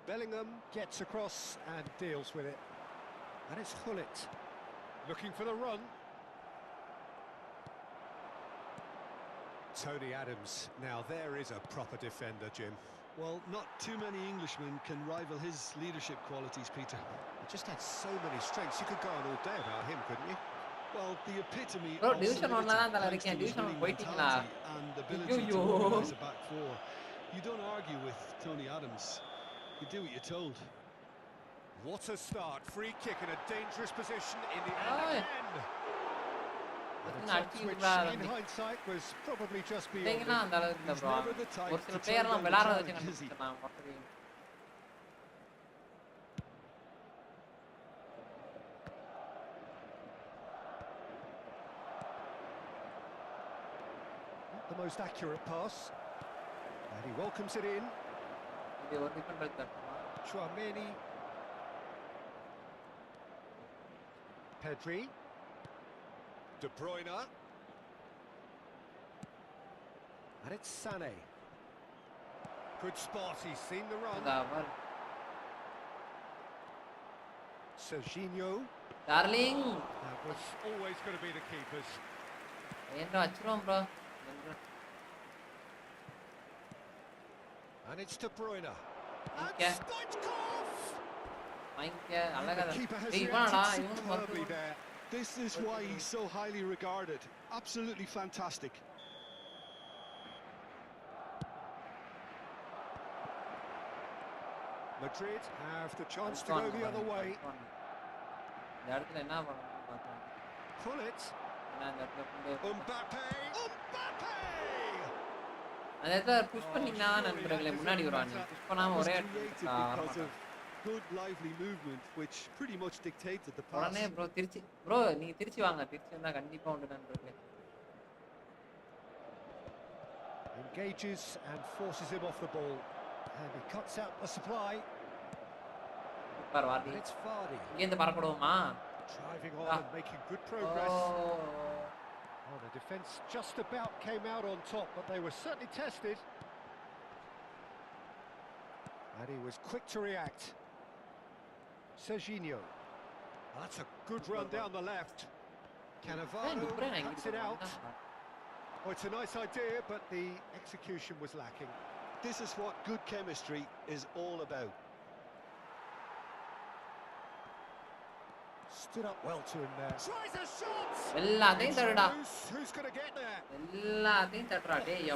Bellingham gets across and deals with it. And it's Hullet looking for the run. Tony Adams. Now there is a proper defender, Jim. Well, not too many Englishmen can rival his leadership qualities, Peter. He just had so many strengths. You could go on all day about him, couldn't you? Well, the epitome bro, of division 1 la dhaan solidity, division 1 poitingla and the ability to organise a back four. You don't argue with Tony Adams. You do what you're told. What a start. Free kick in a dangerous position in the end. Which in hindsight was probably just beyond him. He's never the type ஒரு சில to player எல்லாம் take விளையாடுறத over வச்சு the challenge, is he? கண்டுபிடிச்சிடலாம். The most accurate pass, and he welcomes it in. Chouameni, Pedri, De Bruyne, and it's Sané. Good spot, he's seen the run. Serginho. Darling. That was always going to be the keepers. bro. And it's De Bruyne. And Okay. Stoichkov! The keeper has reacted superbly there. This is why he's so highly regarded. Absolutely fantastic. Madrid have the chance to go the other way. Pull it. Mbappe! Mbappe! அதை push பண்ணீங்கன்னா நண்பர்களே முன்னாடி வருவாங்க. Push பண்ணாம ஒரே good lively movement which pretty much dictated the pass. உடனே bro நீங்க திருச்சி வாங்க. திருச்சி வந்தா கண்டிப்பா உண்டு நண்பர்களே. Engages and forces him off the ball. And he cuts out the supply. Super வார்டி. It's Vardy. இங்க இருந்து பறக்கடுவோமா? Driving on and making good progress. Oh, the defence just about came out on top, but they were certainly tested. And he was quick to react. Serginho. That's a good run down the left. Cannavaro cuts it out. Oh, it's a nice idea, but the execution was lacking. This is what good chemistry is all about. Stood up well to him there. Tries a shot! Who's going to get there?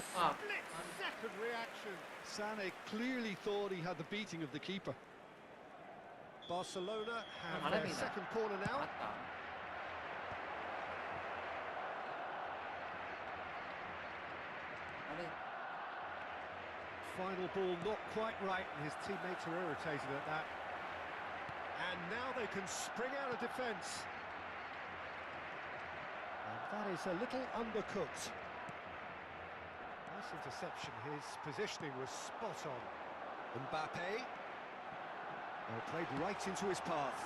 Split-second reaction. Sané clearly thought he had the beating of the keeper. Barcelona have their second corner now. Final ball not quite right, and his teammates are irritated at that. And now they can spring out of defence. And that is a little undercooked. Nice interception. His positioning was spot on. Mbappe. Well, played right into his path.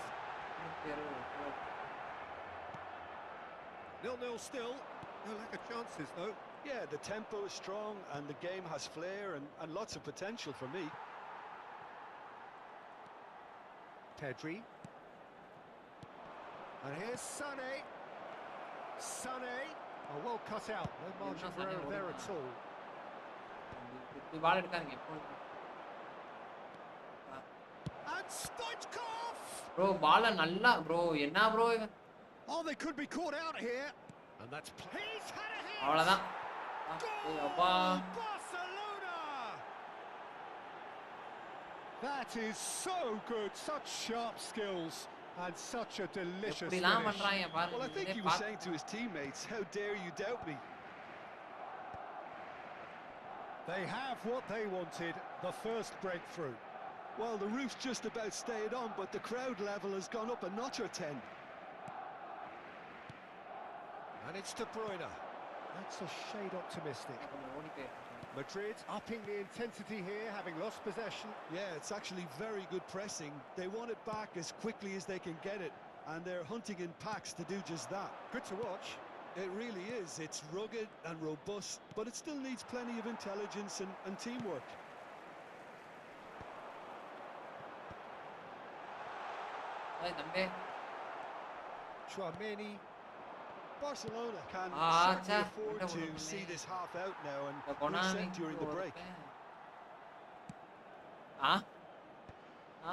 0-0 still. No lack of chances, though. Yeah, the tempo is strong and the game has flair and lots of potential for me. Pedri. And here's Sané. Sané. Oh, well cut out. No margin for error there at all. And Stoichkov! Bro, ball nalla bro. Enna bro? Oh, they could be caught out here. And that's he's had a hit. Avladhaan. Goal! Barcelona! That is so good. Such sharp skills and such a delicious finish. Well, I think he was saying to his teammates, how dare you doubt me? They have what they wanted, the first breakthrough. Well, the roof's just about stayed on, but the crowd level has gone up a notch or 10. And it's De Bruyne. That's a shade optimistic. Madrid upping the intensity here, having lost possession. Yeah, it's actually very good pressing. They want it back as quickly as they can get it, and they're hunting in packs to do just that. Good to watch. It really is. It's rugged and robust, but it still needs plenty of intelligence and teamwork. Chouameni. Barcelona can certainly afford to see this half out now and reset during the break.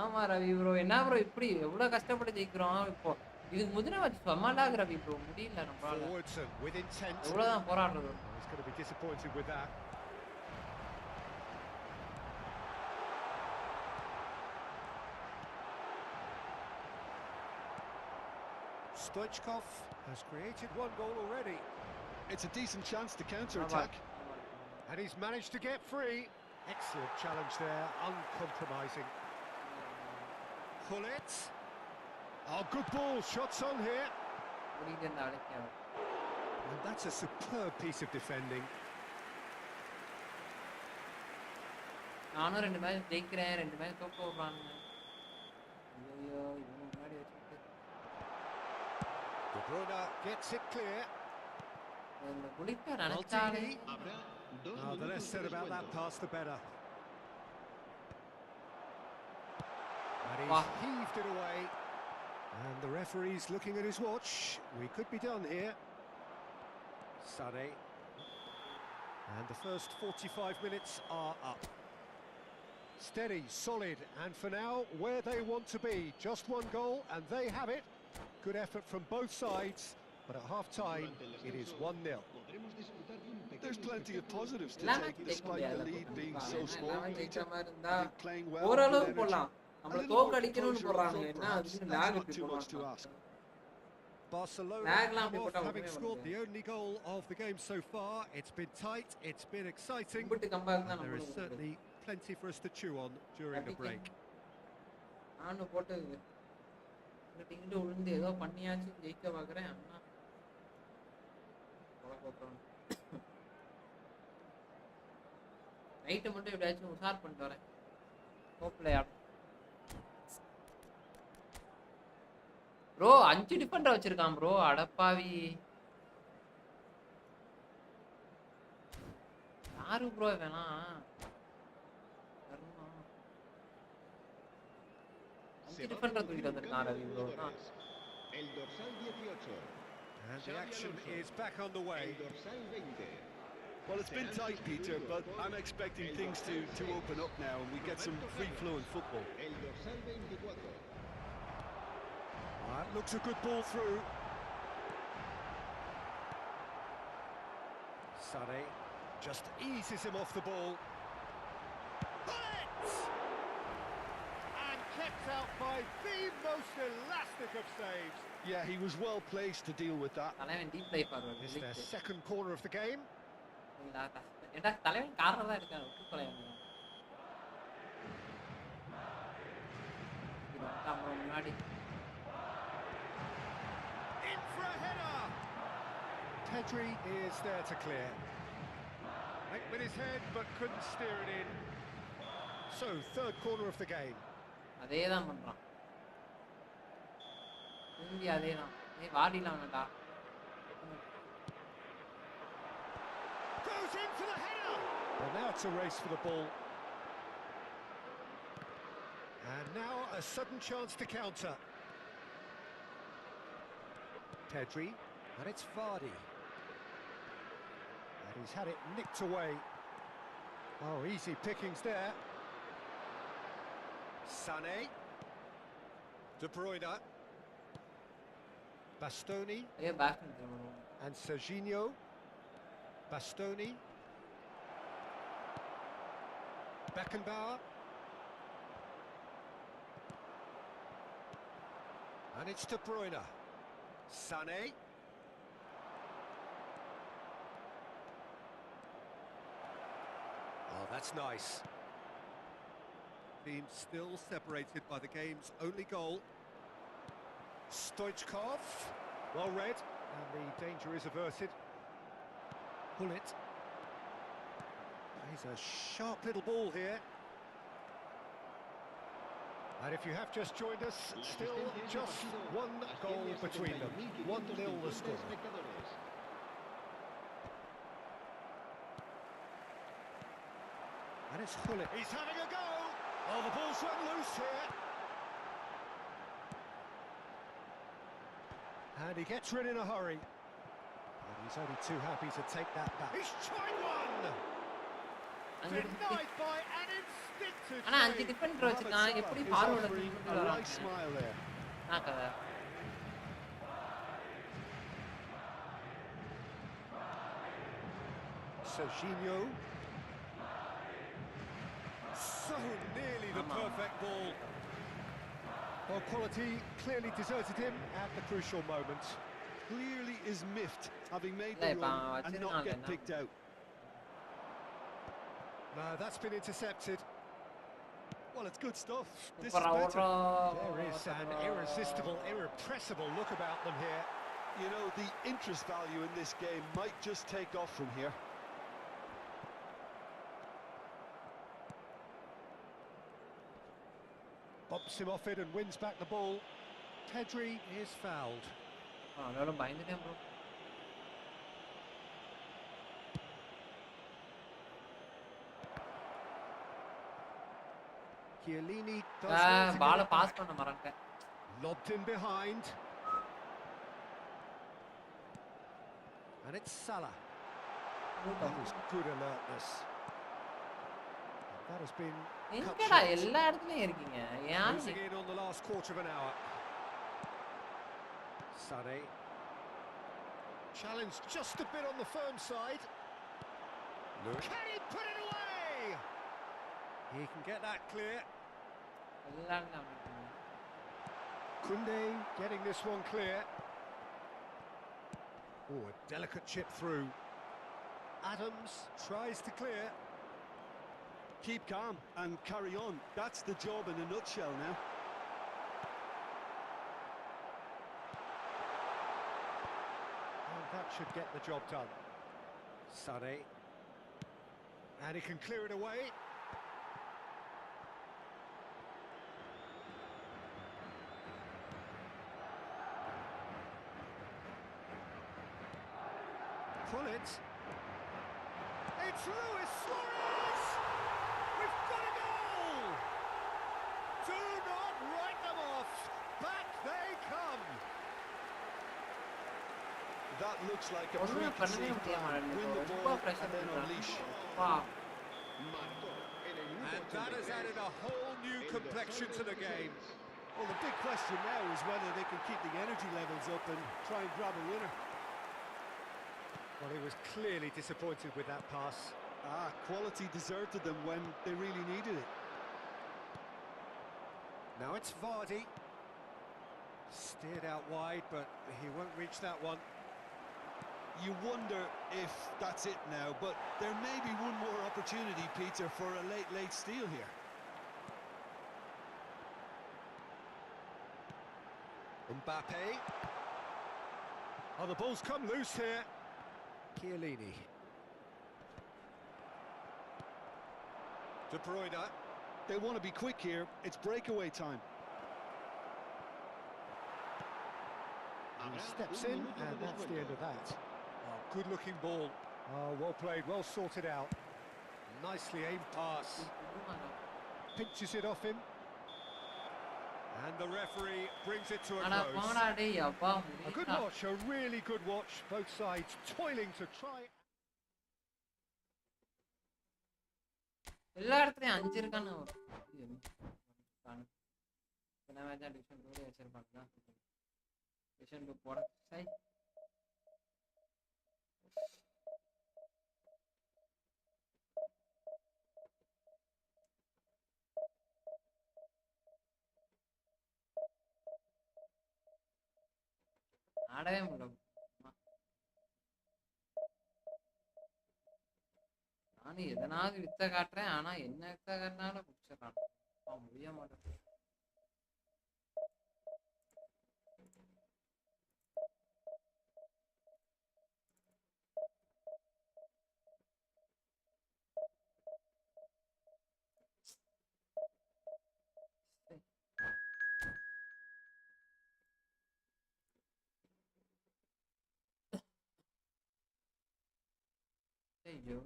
ஆமா Ravi bro, என்ன bro இப்படி எவ்வளவு கஷ்டப்பட்டு ஜெயிக்கிறோம். இப்போ இதுக்கு முந்தின match செம்மலாக Ravi bro, முடியல நம்மளால. எவ்வளவுதான் போராடுறது. He's going to be disappointed with that. Stoichkov has created one goal already. It's a decent chance to counter-attack. And he's managed to get free. Excellent challenge there, uncompromising. Hullet. Oh, good ball, shots on here. And that's a superb piece of defending. நானும் ரெண்டு match ஜெயிக்கிறேன், ரெண்டு match தோக்க விடுறானுங்க. ஐயோ இவங்க முன்னாடி வச்சுட்டு De Bruyne gets it clear. இந்த குளிக்க நினைச்சாலே. The less said about that pass, the better. And he's heaved it away. And the referee's looking at his watch. We could be done here. Sané. And the first 45 minutes are up. Steady, solid, and for now, where they want to be. Just one goal, and they have it. Good effort from both sides, but at half-time, it is 1-0. There's plenty of positives to take, despite the lead being so small. Playing well. ஓரளவு போலாம். நம்மள தோக்க அடிக்கணும்னு போறாங்க. என்ன அதுக்கு lock இப்படி போறாங்க. Barcelona having scored the only goal of the game so far. It's been tight, it's been exciting. And there is certainly plenty for us to chew on during the break. நானு போட்டு டிங்கிட்டு விழுந்து ஏதோ பண்ணியாச்சு ஜெயிக்க பார்க்குறேன். அண்ணா night மட்டும் எப்படியாச்சும் உஷார் பண்ணிட்டு வரேன். ஹோப்ல ப்ரோ 5 டிஃபெண்டர் வச்சிருக்கான் ப்ரோ. அடப்பாவி. யாரு ப்ரோ வேணா? கர்மம். 5 டிஃபெண்டர் தூக்கிட்டு வந்திருக்கான் Ravi bro. El dorsal 18. And the action is back on the way. El dorsal 20. Well, it's been tight, Peter, but I'm expecting things to open up now and we get some free-flowing football. El dorsal 24. That looks a good ball through. Sané just eases him off the ball. Bullet! And kept out by the most elastic of saves. Yeah, he was well placed to deal with that. தலைவன் deep life ஆடுவார். It's their second corner of the game. ஏண்டா தலைவன் காரணம் தான் இருக்கான். விட்டு கொலையாங்க. முன்னாடி In for a header. Pedri is there to clear. Went with his head but couldn't steer it in. So, third corner of the game. அதே தான் பண்றான். இங்க அதே தான். நீ வாடிலாம் வேண்டா. Goes in for the header. Well, now it's a race for the ball. And now a sudden chance to counter. Pedri, and it's Vardy. And he's had it nicked away. Oh, easy pickings there. Sané. De Bruyne. Bastoni A batsman திரும்பணும். and Serginho. Bastoni. Beckenbauer. And it's De Bruyne. Sané. Oh, that's nice. Team still separated by the game's only goal. Stoichkov. Well read. And the danger is averted. Pull it. He's a sharp little ball here. And if you have just joined us, still just one goal between them. 1-0 the score. And it's Gullit. He's having a go! Oh, the ball's run loose here. And he gets rid in a hurry. And he's only too happy to take that back. He's tried one! Denied by an instinctive ஆனா 5 Defender வச்சிருக்கான். எப்படி forward தூக்கிட்டு A வரான்? nice smile there. நான் கதை. Serginho. So nearly the perfect ball. Well, quality clearly deserted him at the crucial moment. Clearly is miffed, having made இல்லை the இப்போ run and not get வச்சிருக்காங்க. picked out. No, that's been intercepted. Well, it's good stuff. This is சூப்பரா better. ஓடுறோம். There is an irresistible, irrepressible look about them here. You know, the interest value in this game might just take off from here. Bumps him off it and wins back the ball. Pedri is fouled. அவனாலும் பயந்துட்டேன் bro. Chiellini does well to பால get it pass back. பண்ண மறந்துட்டேன். Lobbed in behind. And it's Salah. That was good alertness. That has been cut எங்கடா short. எல்லா இடத்துலயும் இருக்கீங்க? ஏன் Losing in on the last quarter of an hour. Sané. Challenged just a bit on the firm side. Look. Can he put it away? He can get that clear. எல்லா இடத்துலயும் இருக்கீங்க. Kunde getting this one clear. Oh, a delicate chip through. Adams tries to clear. Keep calm and carry on. That's the job in a nutshell now. And that should get the job done. Sané. And he can clear it away. pull it. It's Luis Suarez! We've got a goal! Do not write them off. Back they come. That looks like a ஒண்ணுமே பண்ணவே preconceived plan. முடியாம Win the ரொம்ப ball pressure and then பண்றாங்க. unleash. வா. Marcó en el minuto And that has 83. added a whole new El complexion to the game. Well, the big question now is whether they can keep the energy levels up and try and grab a winner. Well, he was clearly disappointed with that pass. Quality deserted them when they really needed it. Now it's Vardy. Steered out wide, but he won't reach that one. You wonder if that's it now, but there may be one more opportunity, Peter, for a late steal here. Mbappe. Oh, the ball's come loose here. Chiellini. De Bruyne. They want to be quick here. It's breakaway time. He steps in, and that's the end of that. Oh, good-looking ball. Oh, well played, well sorted out. Nicely aimed pass. Pinches it off him. And the referee brings it to a அட close. போடா டேய் அப்பா A good முடியல. watch, a really good watch. Both sides toiling to try. எல்லா இடத்துலயும் 5 இருக்கானு என்ன match division 2 வச்சிருப்பாங்க டிவிஷன் 2 போட சை ஆடவே முடியல. நானும் எதனாவது வித்த காட்டுறேன், ஆனா என்ன வித்த காட்டினாலும் பிடிச்சிடறான். முடிய மாட்டேன். ஐயோ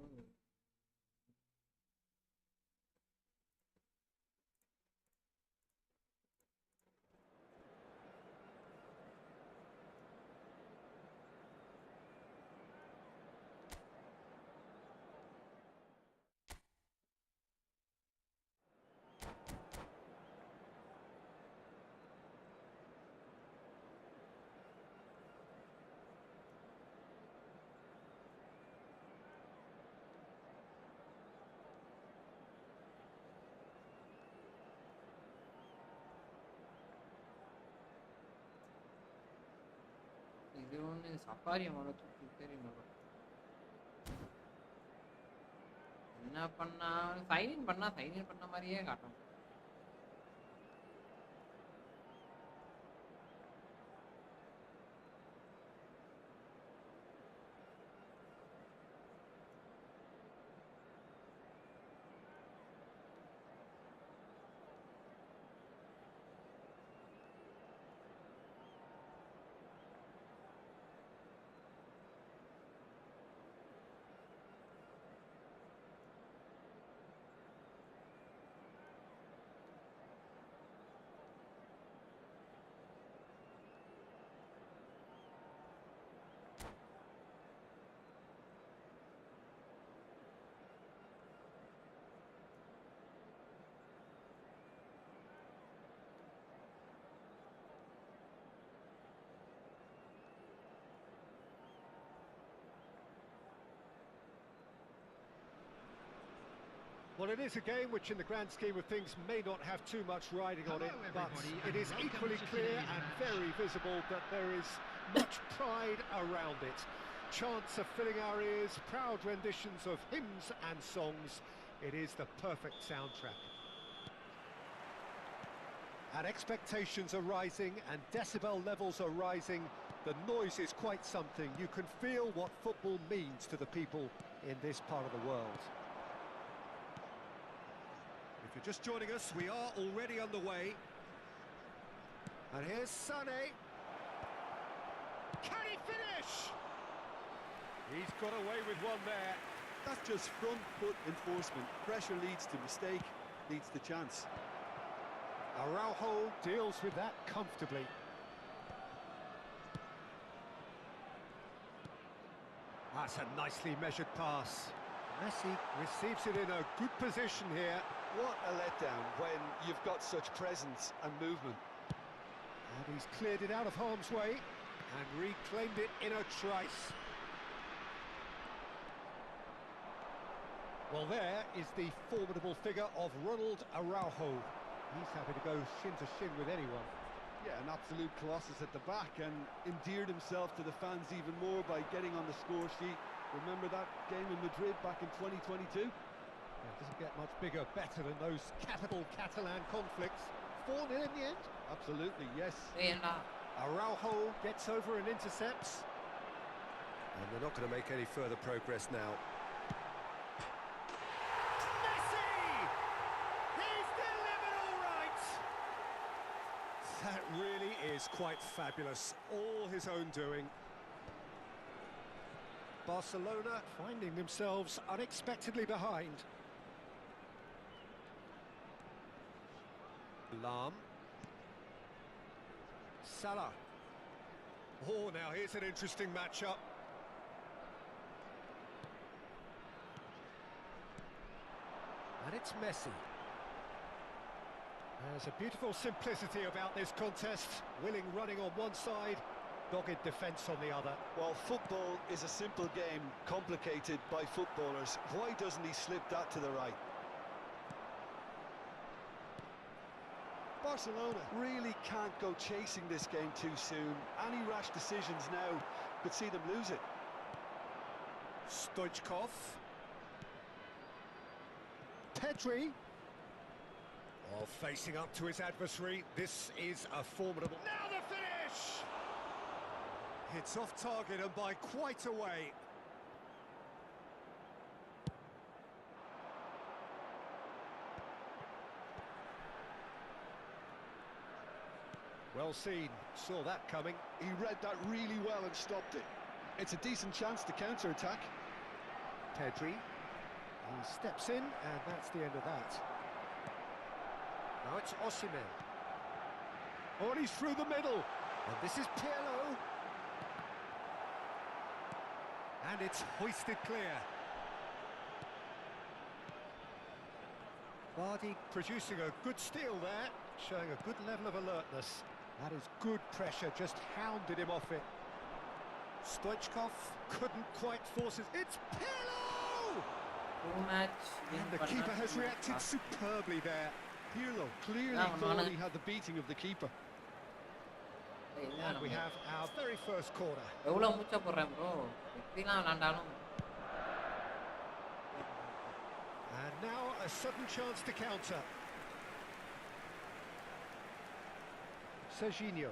இது ஒன்று சஃபாரி மலை தூக்கி தெரியணும். என்ன பண்ணா சைன் பண்ண மாதிரியே காட்டும். Well, it is a game which in the grand scheme of things may not have too much riding on it, but it is equally clear and very visible that there is much pride around it. Chants are filling our ears, proud renditions of hymns and songs. It is the perfect soundtrack. And expectations are rising and decibel levels are rising. The noise is quite something. You can feel what football means to the people in this part of the world. If you're just joining us, we are already underway. And here's Sané. Can he finish? He's got away with one there. That's just front foot enforcement. Pressure leads to mistake, leads to chance. Araujo deals with that comfortably. That's a nicely measured pass. Messi receives it in a good position here. What a letdown when you've got such presence and movement. And he's cleared it out of harm's way and reclaimed it in a trice. Well, there is the formidable figure of Ronald Araujo. He's happy to go shin to shin with anyone. Yeah, an absolute colossus at the back, and endeared himself to the fans even more by getting on the score sheet. Remember that game in Madrid back in 2022? It doesn't get much bigger, better than those capital Catalan conflicts. 4-0 in the end? Absolutely, yes. Araujo gets over and intercepts. And they're not going to make any further progress now. Messi! He's delivered all right! That really is quite fabulous. All his own doing. Barcelona finding themselves unexpectedly behind. Lam. Salah. Oh, now here's an interesting matchup. And it's Messi. There's a beautiful simplicity about this contest. Willing running on one side, dogged defence on the other. Well, football is a simple game, complicated by footballers. Why doesn't he slip that to the right? Barcelona really can't go chasing this game too soon. Any rash decisions now could see them lose it. Stoichkov. Pedri. Oh, facing up to his adversary. This is a formidable... Now the finish! It's off target and by quite a way. Well seen, saw that coming. He read that really well and stopped it. It's a decent chance to counter-attack. Pedri. He steps in, and that's the end of that. Now it's Osimhen. Oh, and he's through the middle. And this is Pirlo. And it's hoisted clear. Vardy producing a good steal there, showing a good level of alertness. That is good pressure, just hounded him off it. Stoichkov couldn't quite force it. It's Pirlo! And the keeper has reacted superbly there. Pirlo clearly thought he had the beating of the keeper. And we have our very first corner. எவ்வளவு மூச்ச போறேன் bro. இப்படிலாம் விளையாண்டாலும். And now a sudden chance to counter. Serginho.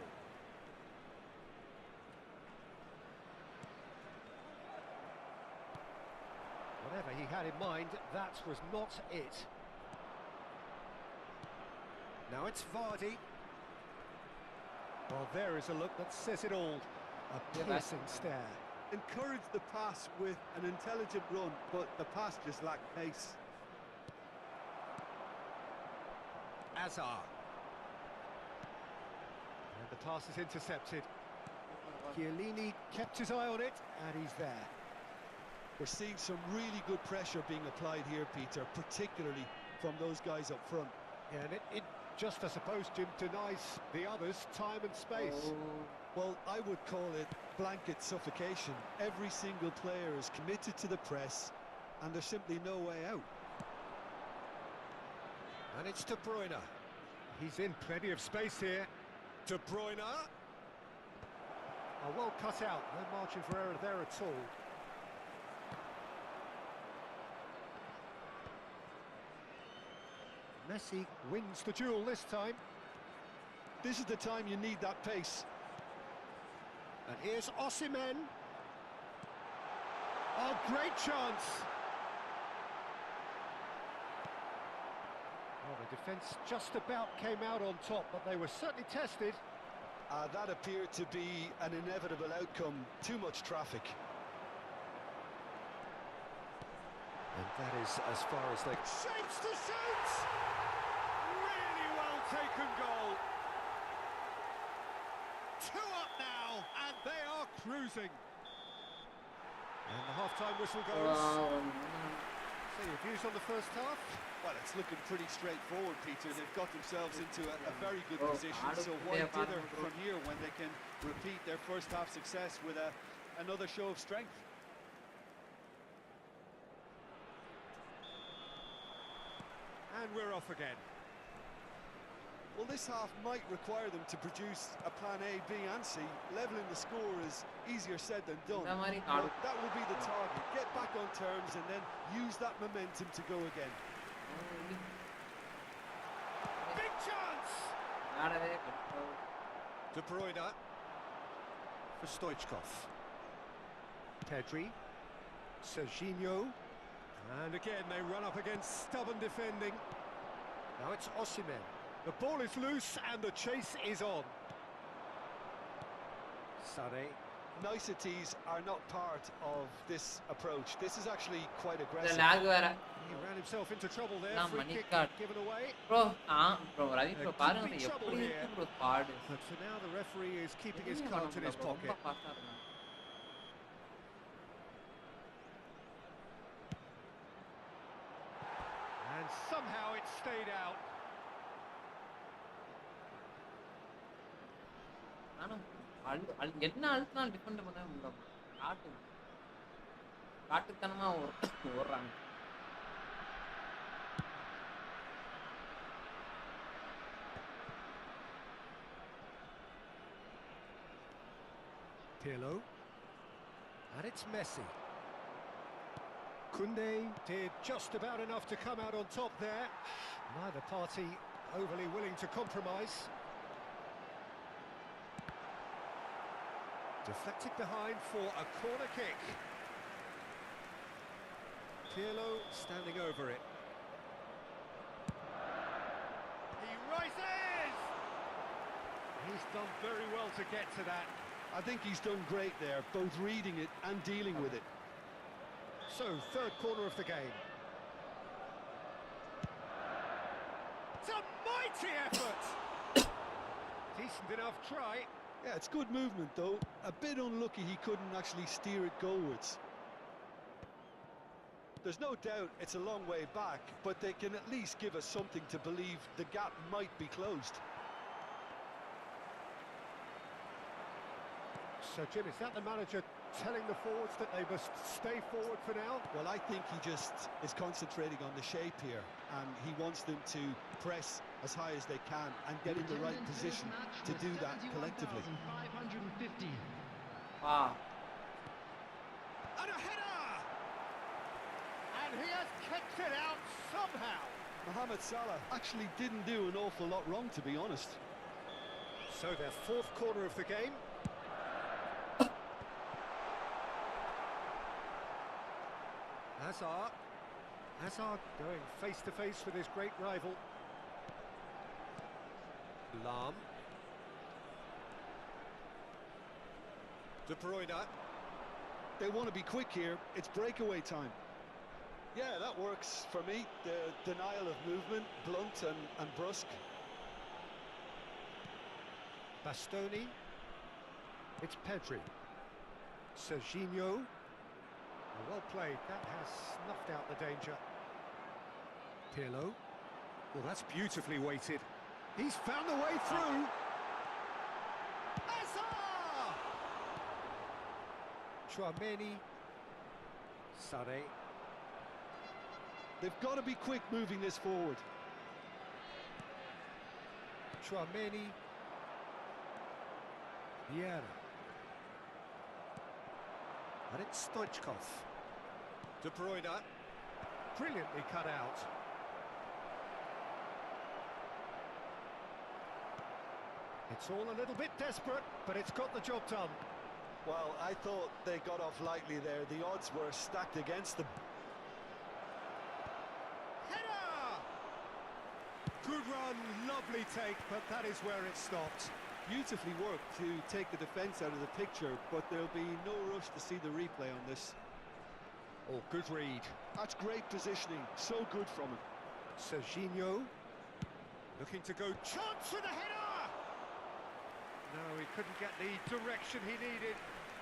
Whatever he had in mind, that was not it. Now it's Vardy. Well, there is a look that says it all. A piercing stare. Encouraged the pass with an intelligent run, but the pass just lacked pace. Azar. And the pass is intercepted. Chiellini kept his eye on it, and he's there. We're seeing some really good pressure being applied here, Peter, particularly from those guys up front. Yeah, and it just, I suppose, Jim, denies the others time and space. Well, I would call it blanket suffocation. Every single player is committed to the press, and there's simply no way out. And it's De Bruyne. He's in plenty of space here. De Bruyne. Oh, well cut out. No margin for error there at all. Messi wins the duel this time. This is the time you need that pace. And here's Osimhen. Oh, great chance. Well, the defence just about came out on top, but they were certainly tested. That appeared to be an inevitable outcome. Too much traffic. That is as far as they... Shapes to shoot! Really well taken goal. 2 up now, and they are cruising. And the half-time whistle goes. So your views on the first half? Well, it's looking pretty straightforward, Peter. They've got themselves into a very good position, so why dither from here when they can repeat their first half success with another show of strength? And we're off again. Well, this half might require them to produce a plan A, B and C. Leveling the score is easier said than done. But that will be the target. Get back on terms and then use that momentum to go again. Big chance! De Bruyne for Stoichkov. Pedri. Serginho. And again they run up against stubborn defending. Now it's Osimhen. The ball is loose and the chase is on. Sane. Niceties are not part of this approach. This is actually quite aggressive. He ran himself into trouble there. Free kick given away. Bro, Ravi bro, பாருங்க எப்படி இருக்கு bro பாடு. But for now the referee is keeping his cards in his pocket. And somehow it stayed out. என்ன அழுத்தினாலும் defend பண்ணவே முடியல. காட்டுத்தனமா ஓடுறாங்க. Pirlo. And it's Messi. Koundé did just about enough to come out on top there. Neither party overly willing to compromise. Deflected behind for a corner kick. Pirlo standing over it. He rises! He's done very well to get to that. I think he's done great there, both reading it and dealing with it. So, third corner of the game. It's a mighty effort! Decent enough try. Yeah, it's good movement though. A bit unlucky he couldn't actually steer it goalwards. There's no doubt it's a long way back, but they can at least give us something to believe the gap might be closed. So, Jim, is that the manager telling the forwards that they must stay forward for now? Well, I think he just is concentrating on the shape here, and he wants them to press as high as they can and get in the right position to do that collectively. Wow. And a header! And he has kicked it out somehow. Mohamed Salah actually didn't do an awful lot wrong, to be honest. So their fourth corner of the game. Hazard going face to face with his great rival. Lahm. De Bruyne. They want to be quick here. It's breakaway time. Yeah, that works for me. The denial of movement, blunt and brusque. Bastoni. It's Pedri. Serginho. Well played. That has snuffed out the danger. Pirlo. Well, that's beautifully weighted. He's found the way through. Hazard! Chouameni. Sane. They've got to be quick moving this forward. Chouameni. Vieira. And it's Stoichkov. De Bruyne. Brilliantly cut out. It's all a little bit desperate, but it's got the job done. Well, I thought they got off lightly there. The odds were stacked against them. Header! Good run, lovely take, but that is where it stopped. Beautifully worked to take the defence out of the picture, but there'll be no rush to see the replay on this. Oh, good read. That's great positioning, so good from him. Serginho. Looking to go. Chance for the header! No, he couldn't get the direction he needed.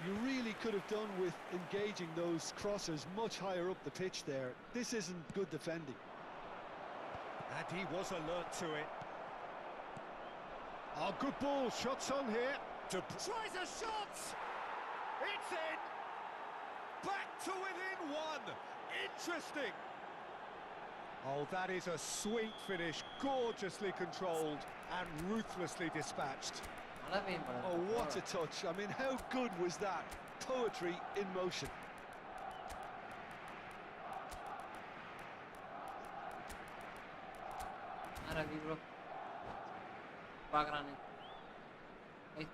You really could have done with engaging those crossers much higher up the pitch there. This isn't good defending. And he was alert to it. Oh, good ball. Shots on here. Tries a shot! It's in! Back to within one! Interesting! Oh, that is a sweet finish. Gorgeously controlled and ruthlessly dispatched. Oh, what a touch. I mean, how good was that? Poetry in motion.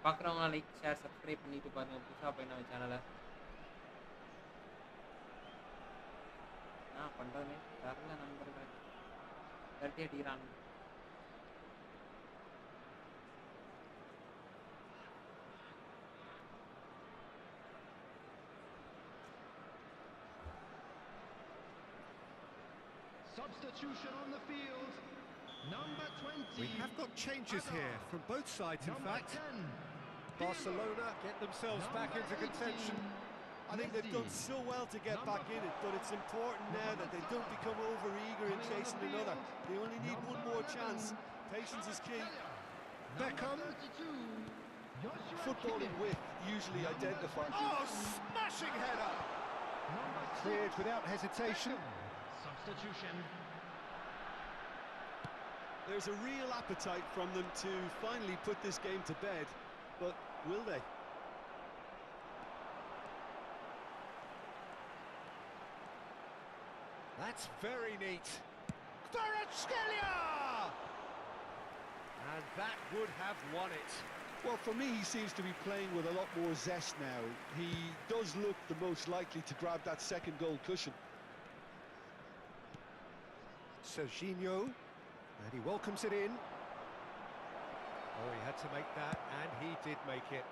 பார்க்குறவங்க like share subscribe பண்ணிட்டு பாருங்க புதுசாக போய் நம்ம சேனலை என்ன பண்ணுறதுனே தெரில நண்பர்கள் தட்டி அடிக்கிறாங்க Substitution on the field. Number 20. We have got changes here from both sides, in fact. 10. Barcelona get themselves back into contention. I think they've done so well to get back in it, but it's important now that they don't become over-eager in chasing another. They only need one more chance. Patience is key. Beckham. Football and width usually identify. Oh, smashing header! Cleared without hesitation. Substitution. There's a real appetite from them to finally put this game to bed, but will they? That's very neat. Kvaratskhelia! And that would have won it. Well, for me, he seems to be playing with a lot more zest now. He does look the most likely to grab that second goal cushion. Serginho, and he welcomes it in. Oh, he had to make that, and he did make it.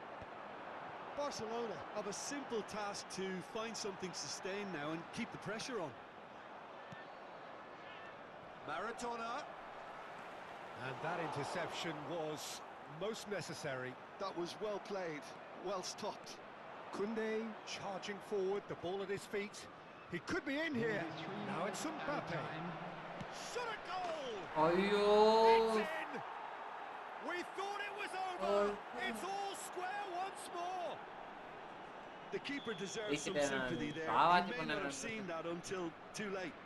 Barcelona have a simple task to find something sustained now and keep the pressure on. Maradona. And that interception was most necessary. That was well played, well stopped. Koundé charging forward, the ball at his feet. He could be in here. Now it's Mbappe. Shot a goal! ஐயோ It's in! We thought it was over! It's all square once more! The keeper deserves some Wicket sympathy there. பாவாச்சு He may not பண்ணாரு have seen that until too late.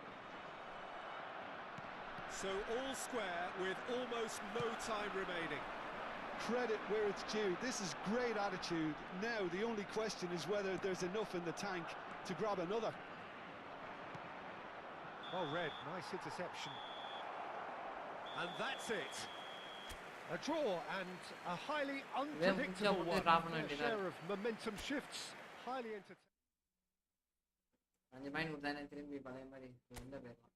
So all square with almost no time remaining. Credit where it's due. This is great attitude. Now the only question is whether there's enough in the tank to grab another. Well read, nice interception. And that's it. A draw and a highly unpredictable one. A share of momentum shifts. Highly entertaining. 5 point கொடுத்தானே திரும்பி பழைய மாதிரி உள்ள போயிடலாம்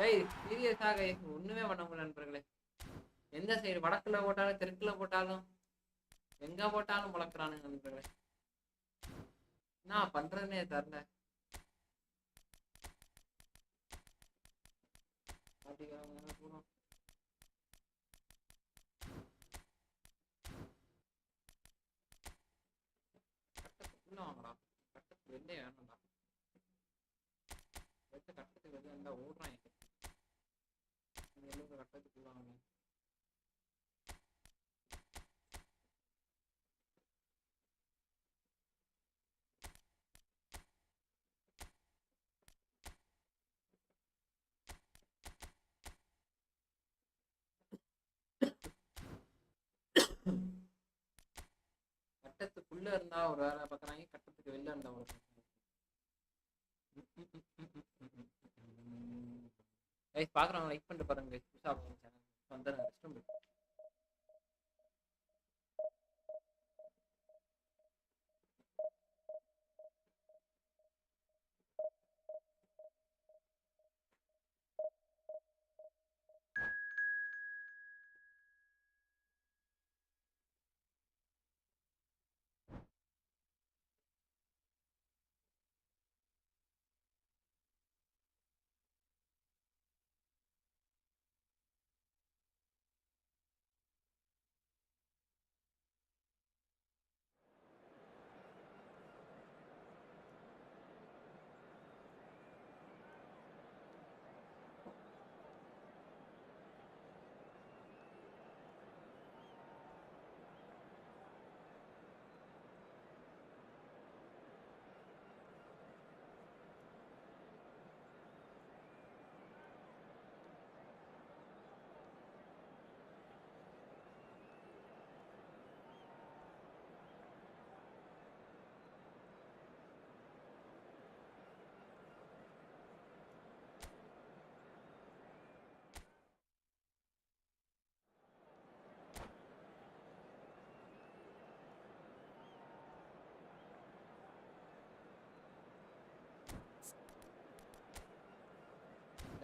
ஏய் சீரியஸாக ஒண்ணுமே பண்ண முடியல நண்பர்களே எந்த சைடு வடக்குல போட்டாலும் தெற்குல போட்டாலும் எங்க போட்டாலும் முளக்குறானுங்க நண்பர்களே என்ன பண்றதுன்னே தெரியல கட்டத்துக்குள்ள வாங்கடா கட்டத்துக்கு வெளியே வேணும்டா கட்டத்துக்கு வெளியே இருந்தா ஓடுறான் கட்டத்துக்குள்ள வாங்க கட்டத்துக்குள்ள இருந்தா ஒரு வேலை பார்க்கறாங்க கட்டத்துக்கு வெளில இருந்தா ஒரு கைஸ் பாக்குறவங்க லைக் பண்ணிட்டு பாருங்க கைஸ் புதுசா சேனல் வந்துடுங்க ரெஸ்ட் ரூம்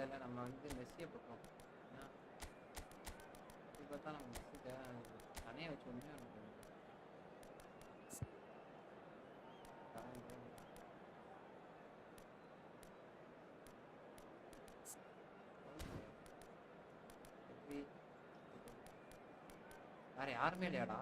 தெரியல நம்ம வந்து மெஸ்ஸியை போட்டோம். ஏன்னா இப்படி பார்த்தா நம்ம மெஸ்ஸி தனியாக வச்சு ஒன்றுமே ஒன்று வேற யாருமே இல்லையாடா?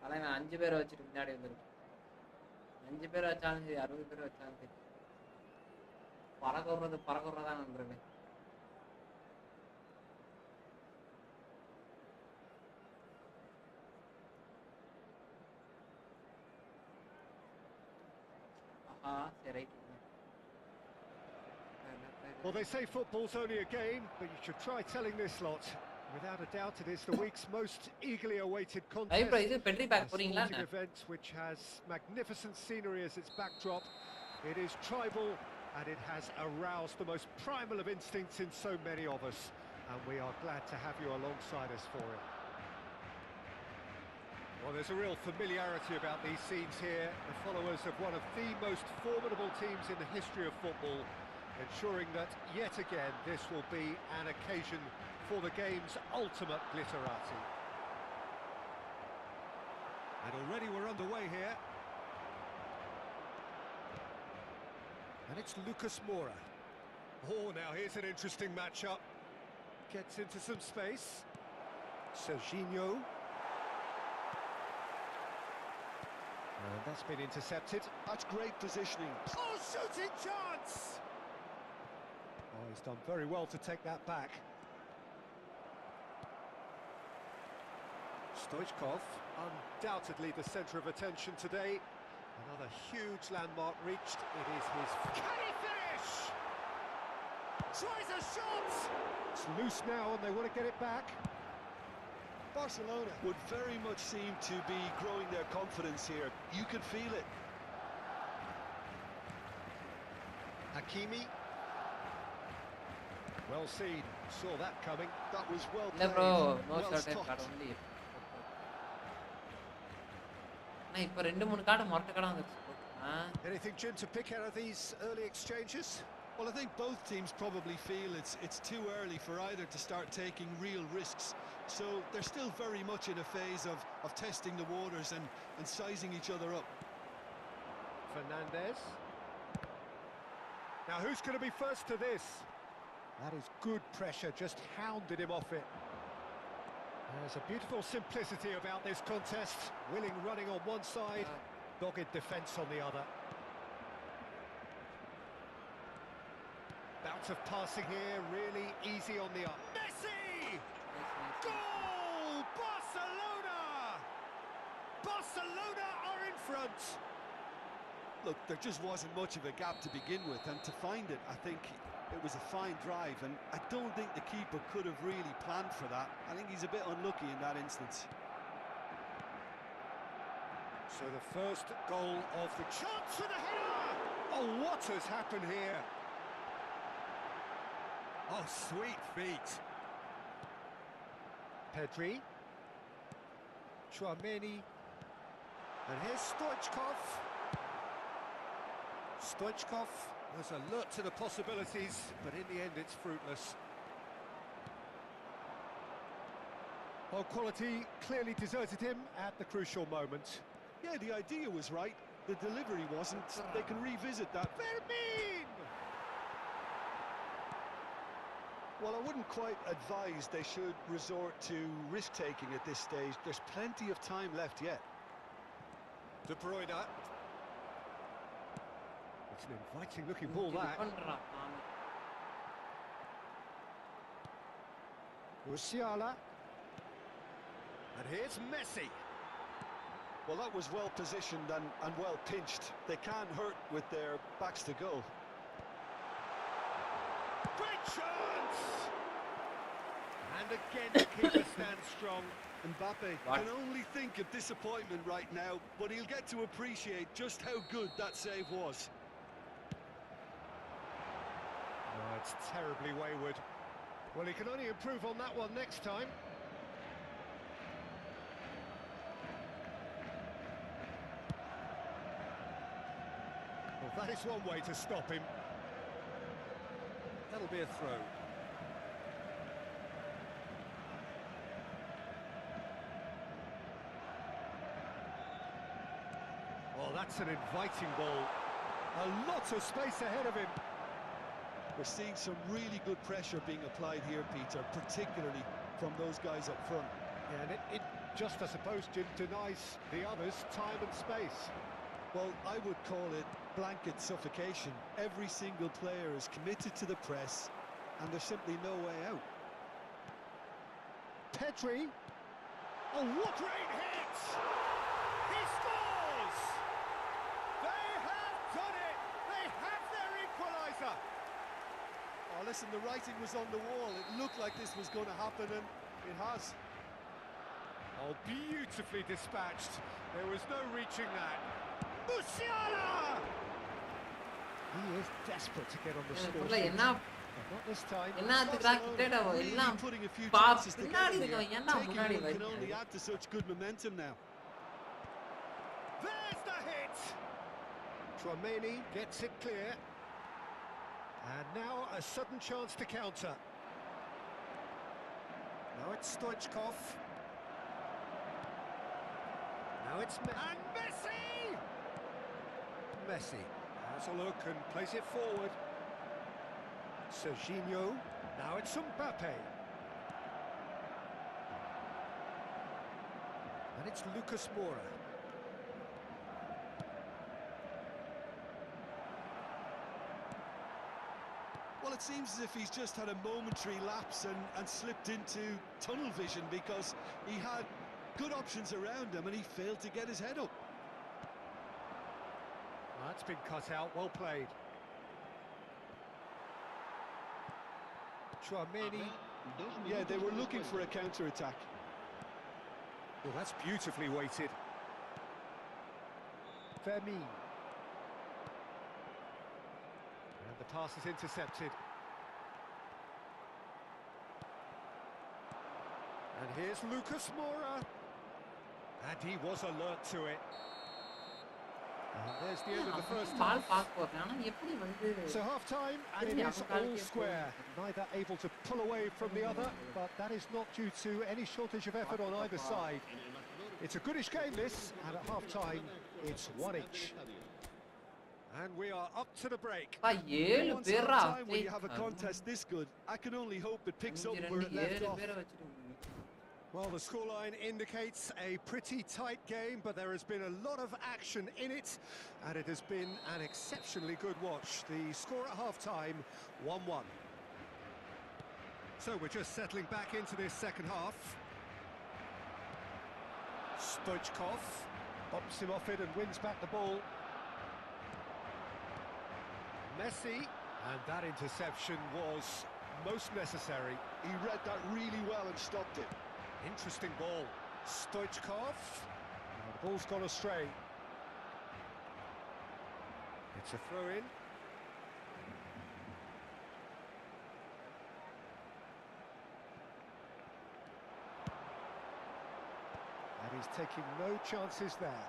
அதான் நான் 5 பேரை வச்சுட்டு முன்னாடி வந்துருக்கேன். 5 பேர் வச்சாலும் சரி 60 பேர் வச்சாலும் சரி பறக்குறதான் நண்பர்களே. சரி right. Well, they say football's only a game, but you should try telling this lot. Without a doubt, it is the week's most eagerly awaited contest. இது பெட்ரி பேக் போறீங்களா? A sporting event which has magnificent scenery as its backdrop. It is tribal and it has aroused the most primal of instincts in so many of us, and we are glad to have you alongside us for it. Well, there's a real familiarity about these scenes here. The followers of one of the most formidable teams in the history of football, ensuring that yet again this will be an occasion for the game's ultimate glitterati. And already we're underway here. And it's Lucas Moura. Oh, now here's an interesting matchup. Gets into some space. Serginho. And that's been intercepted. That's great positioning. Oh, shooting chance! Oh, he's done very well to take that back. Stoichkov, undoubtedly the centre of attention today. Another huge landmark reached. It is his... Can he finish? Tries a shot! It's loose now and they want to get it back. Barcelona would very much seem to be growing their confidence here. You can feel it. Hakimi. Well seen. Saw that coming. That was well இல்ல played. Bro no Well shot stopped. Card only. நான் இப்ப 2-3 card மொரட்ட கார்டா வந்துச்சு. Anything, Jim, to pick out of these early exchanges? Well, I think both teams probably feel it's too early for either to start taking real risks. So they're still very much in a phase of testing the waters and sizing each other up. Fernandez. Now who's going to be first to this? That is good pressure, just hounded him off it. There's a beautiful simplicity about this contest. Willing running on one side, dogged defence on the other. Bout of passing here, really easy on the up. Messi! Goal! Barcelona! Barcelona are in front! Look, there just wasn't much of a gap to begin with, and to find it, I think it was a fine drive, and I don't think the keeper could have really planned for that. I think he's a bit unlucky in that instance. So the first goal of the chance for the header! Oh, what has happened here? Oh, sweet feet. Pedri. Chouameni. And here's Stoichkov. Stoichkov was alert to the possibilities, but in the end it's fruitless. Well, quality clearly deserted him at the crucial moment. Yeah, the idea was right, the delivery wasn't. They can revisit that. Fermin! Well, I wouldn't quite advise they should resort to risk-taking at this stage. There's plenty of time left yet. De Bruyne. It's an inviting-looking ball, that. Musiala. And here's Messi. Well, that was well positioned and well pinched. They can't hurt with their backs to goal. Great chance! And again the keeper stands strong. Mbappe can only think of disappointment right now, but he'll get to appreciate just how good that save was. Oh, it's terribly wayward. Well, he can only improve on that one next time. Well, that is one way to stop him. That'll be a throw. Well, that's an inviting ball. A lot of space ahead of him. We're seeing some really good pressure being applied here, Peter, particularly from those guys up front. Yeah, and it just, I suppose, denies the others time and space. Well, I would call it blanket suffocation. Every single player is committed to the press, and there's simply no way out. Pedri. Oh, what great hit! He scores! They have done it! They have their equaliser! Oh, listen, the writing was on the wall. It looked like this was going to happen, and it has. Oh, beautifully dispatched. There was no reaching that. Musiala! He is desperate to get on the score sheet. Not this time. Putting a few chances together here. Taking one can only add to such good momentum now. There's the hit! Tchouaméni gets it clear. And now a sudden chance to counter. Now it's Stoichkov. Now it's and Messi! Messi has a look and plays it forward. Serginho. Now it's Mbappe. And it's Lucas Moura. Well, it seems as if he's just had a momentary lapse and slipped into tunnel vision, because he had good options around him and he failed to get his head up. That's been cut out, well played. Tchouaméni. Yeah, they were looking for a counter-attack. Well, that's beautifully weighted. Fermin. And the pass is intercepted. And here's Lucas Moura. And he was alert to it. And there's the end of the first half. So half-time, and it is all square. Neither able to pull away from the other, but that is not due to any shortage of effort on either side. It's a goodish game, this, and at half-time, it's one each. And we are up to the break. Once at a time when you have a contest this good, I can only hope it picks up where it left off. Well, the scoreline indicates a pretty tight game, but there has been a lot of action in it, and it has been an exceptionally good watch. The score at half-time, 1-1. So we're just settling back into this second half. Stoichkov bumps him off it and wins back the ball. Messi, and that interception was most necessary. He read that really well and stopped it. Interesting ball. Stoichkov. The ball's gone astray. It's a throw-in. And he's taking no chances there.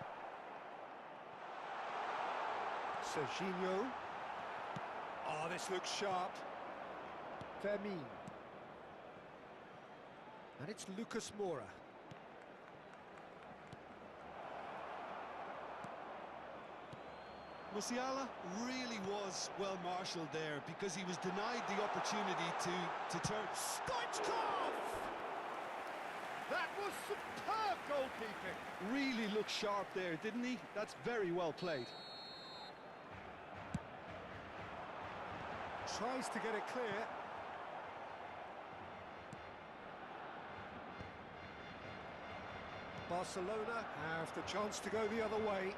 Serginho. Oh, this looks sharp. Fermin. And it's Lucas Moura. Musiala really was well marshalled there, because he was denied the opportunity to turn. Stoichkov! That was superb goalkeeping. Really looked sharp there, didn't he? That's very well played. Tries to get it clear. Barcelona have the chance to go the other way.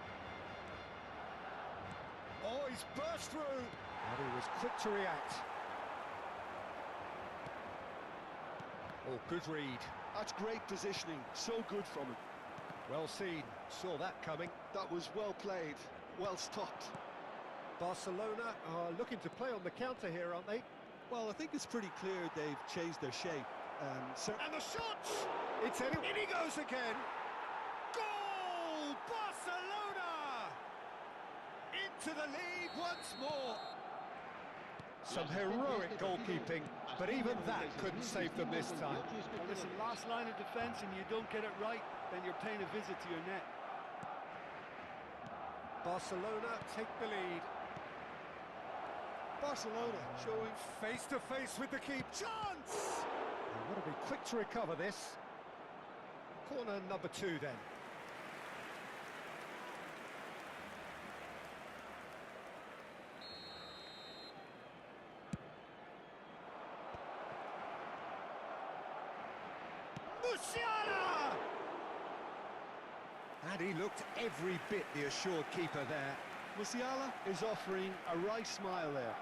Oh, he's burst through. And he was quick to react. Oh, good read. That's great positioning. So good from him. Well seen. Saw that coming. That was well played. Well stopped. Barcelona are looking to play on the counter here, aren't they? Well, I think it's pretty clear they've changed their shape. And the shot! It's in he goes again! Goal! Barcelona! Into the lead once more! Some heroic goalkeeping, but even that couldn't save them this time. Well, listen, last line of defence and you don't get it right, then you're paying a visit to your net. Barcelona take the lead. Barcelona showing Face to face with the keeper. Chance! They've got to be quick to recover this. Corner number 2 then. Musiala! And he looked every bit the assured keeper there. Musiala is offering a right smile there.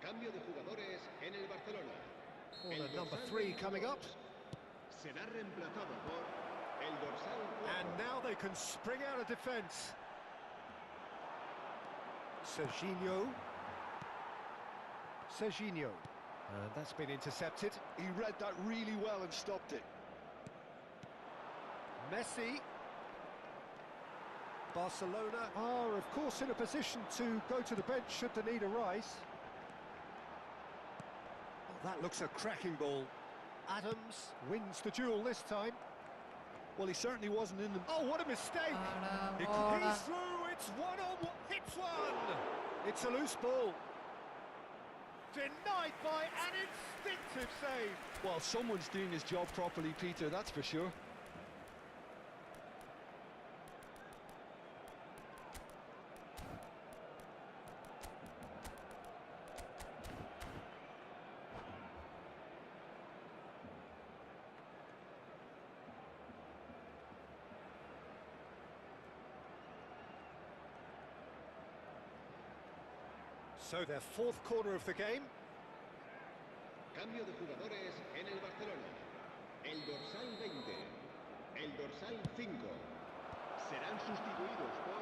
Cambio de jugadores en el Barcelona. Corner El number dorsal 3 coming up. será reemplazado por el dorsal 4. And now they can spring out of defence. Serginho. And that's been intercepted. He read that really well and stopped it. Messi. Barcelona are, of course, in a position to go to the bench should the need arise. Oh, that looks a cracking ball. Adams wins the duel this time. Well, he certainly wasn't in the... Oh, what a mistake! He's through, it's one-on-one, hits one! It's a loose ball. Denied by an instinctive save. Well, someone's doing his job properly, Peter, that's for sure. So their 4th corner of the game. Cambio de jugadores en el Barcelona. El dorsal 20, el dorsal 5 serán sustituidos por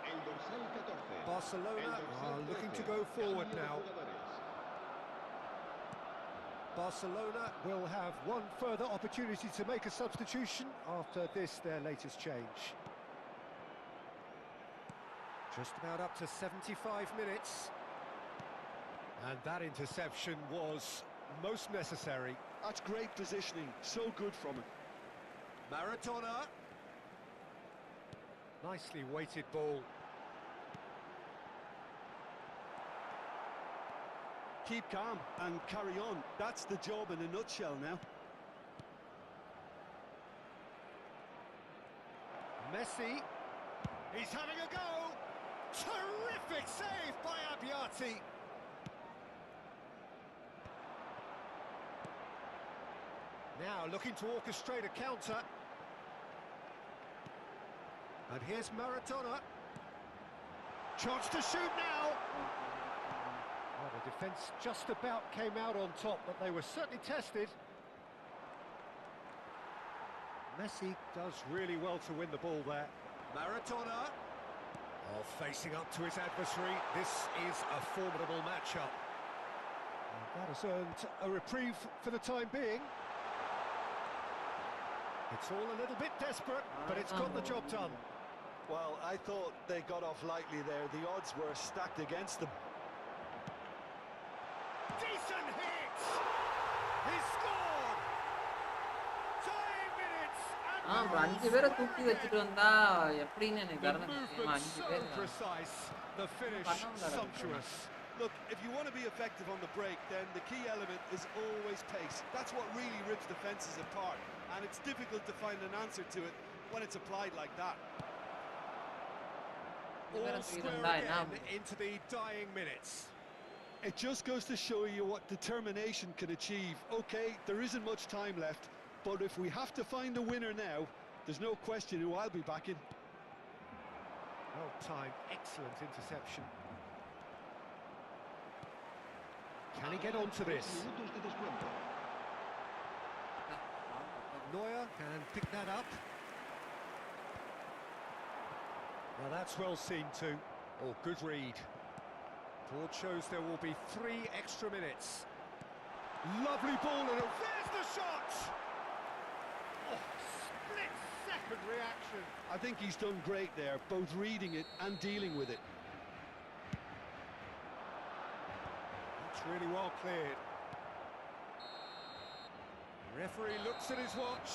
el dorsal 14. Barcelona are looking to go forward now. Barcelona will have one further opportunity to make a substitution after this, their latest change. Just about up to 75 minutes. And that interception was most necessary. That's great positioning, so good from him. Maradona. Nicely weighted ball. Keep calm and carry on. That's the job in a nutshell now. Messi. He's having a go. Terrific save by Abbiati. Now looking to orchestrate a counter. And here's Maradona. Chance to shoot now. Well, the defence just about came out on top, but they were certainly tested. Messi does really well to win the ball there. Maradona. Oh, facing up to his adversary. This is a formidable matchup. And that has earned a reprieve for the time being. It's all a little bit desperate, but it's got the job done. Well, I thought they got off lightly there. The odds were stacked against them. Decent hit! He scored! Time minutes and bro, 5 பேரை தூக்கி வச்சிட்டு வந்தா எப்படின்னு எனக்கு the தெரியல. movement 5 so பேர் precise, the finish sumptuous. Look, if you want to be effective on the break, then the key element is always pace. That's what really rips defences apart, and it's difficult to find an answer to it when it's applied like that. All square again into the dying minutes. It just goes to show you what determination can achieve. Okay, there isn't much time left, but if we have to find a winner now, there's no question who I'll be backing. Well timed, excellent interception. Can he get onto this? Minutos de descuento. Neuer can pick that up. Now that's well seen too. Oh, good read. Board shows there will be 3 extra minutes. Lovely ball and there's the shot! Oh, split-second reaction. I think he's done great there, both reading it and dealing with it. That's really well cleared. The referee looks at his watch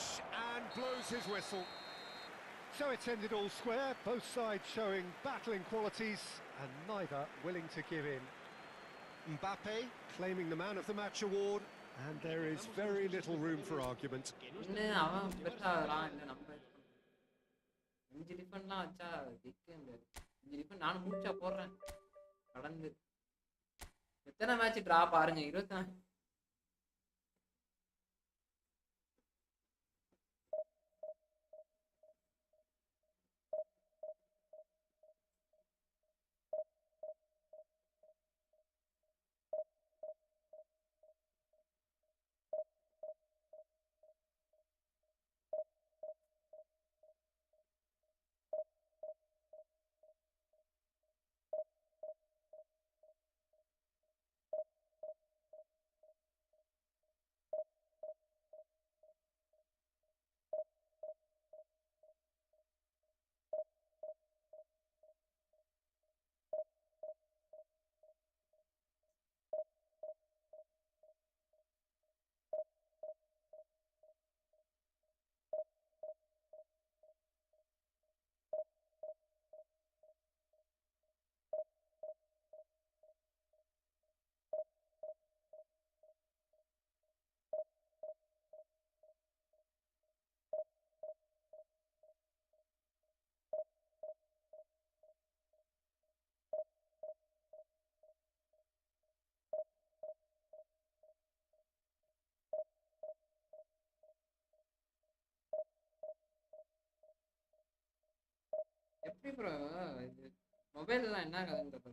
and blows his whistle. So it's ended all square, both sides showing battling qualities and neither willing to give in. Mbappe claiming the man of the match award, and there is very little room for argument. இன்னும் அவன் பெருசாகலாம் இல்லை நம்ம 5 டிஃபன்லாம் வச்சா ஜெயிக்கவே முடியாது. 5 tiffin நானும் மூச்சா போடுறேன் கடந்து. எத்தனை மேட்ச் டிரா பாருங்க, 24. எப்படி ப்ரோ இது மொபைல்லாம் என்ன கதைன்றது?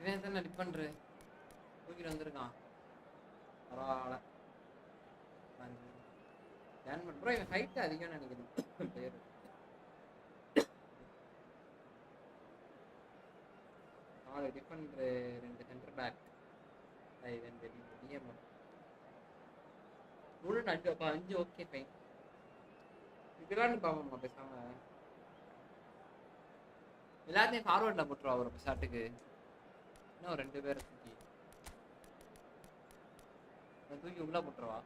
இவன் தானே டிஃபன்ரு தூக்கிட்டு வந்திருக்கான். பரவாயில்ல. ப்ரோ இவன் ஹைட் அதிகம்னு நினைக்கிறேன் பேர். நாலு டிஃபன்ரு, 2 centre back, 2 DM, 5 okay fine. இதுலான்னு பார்ப்போம்மா பேசாம. எல்லாத்தையும் ஃபார்வர்டில் போட்டுருவா ஒரு ஷாட்டுக்கு. இன்னும் 2 பேரை தூக்கி உள்ள போட்டுருவா.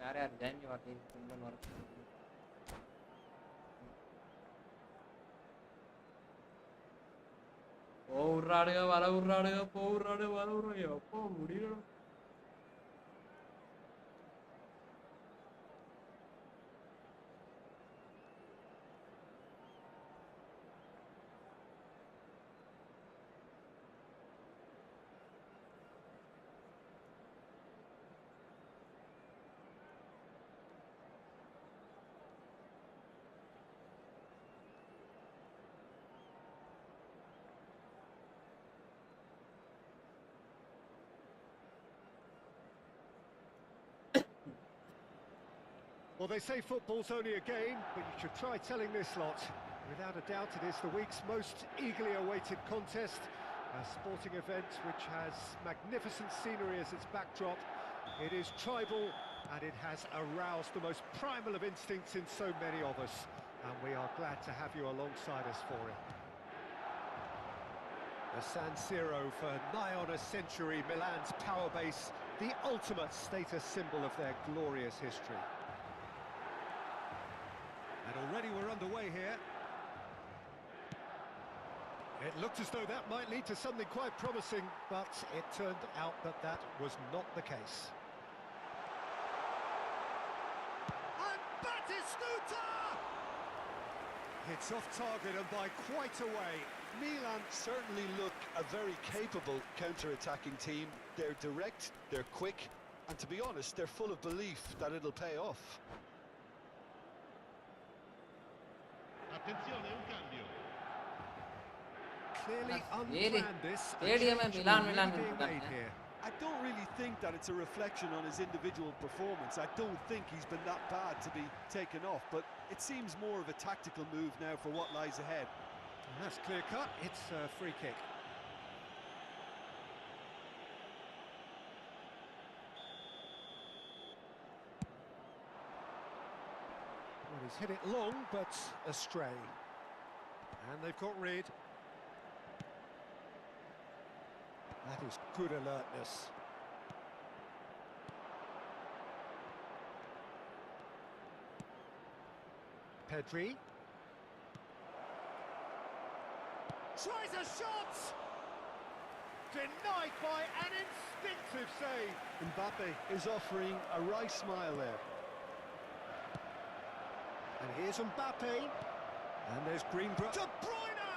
வேற யார் ஜாமி வார்த்தை போடுறாடுங்க, வர விடுறாடுங்க, போடுறாடு வர விடுறாங்க. எப்போ முடியணும்? Well, they say football's only a game, but you should try telling this lot. Without a doubt, it is the week's most eagerly awaited contest. A sporting event which has magnificent scenery as its backdrop. It is tribal, and it has aroused the most primal of instincts in so many of us. And we are glad to have you alongside us for it. The San Siro for nigh on a century, Milan's power base, the ultimate status symbol of their glorious history. And already we're underway here. It looked as though that might lead to something quite promising, but it turned out that that was not the case. And Batistuta! It's off target and by quite a way. Milan certainly look a very capable counter-attacking team. They're direct, they're quick, and to be honest, they're full of belief that it'll pay off. Attenzione, un cambio. Clearly Really? unplanned this. A Stadium change Milan really being கொடுத்துட்டாங்க. made here. I don't really think that it's a reflection on his individual performance. I don't think he's been that bad to be taken off, but it seems more of a tactical move now for what lies ahead. And that's clear cut. It's a free kick. Well, he's hit it long, but astray. And they've got rid. That is good alertness. Pedri. Tries a shot! Denied by an instinctive save. Mbappe is offering a wry smile there. And here's Mbappe. And there's Greenbrook. De Bruyne!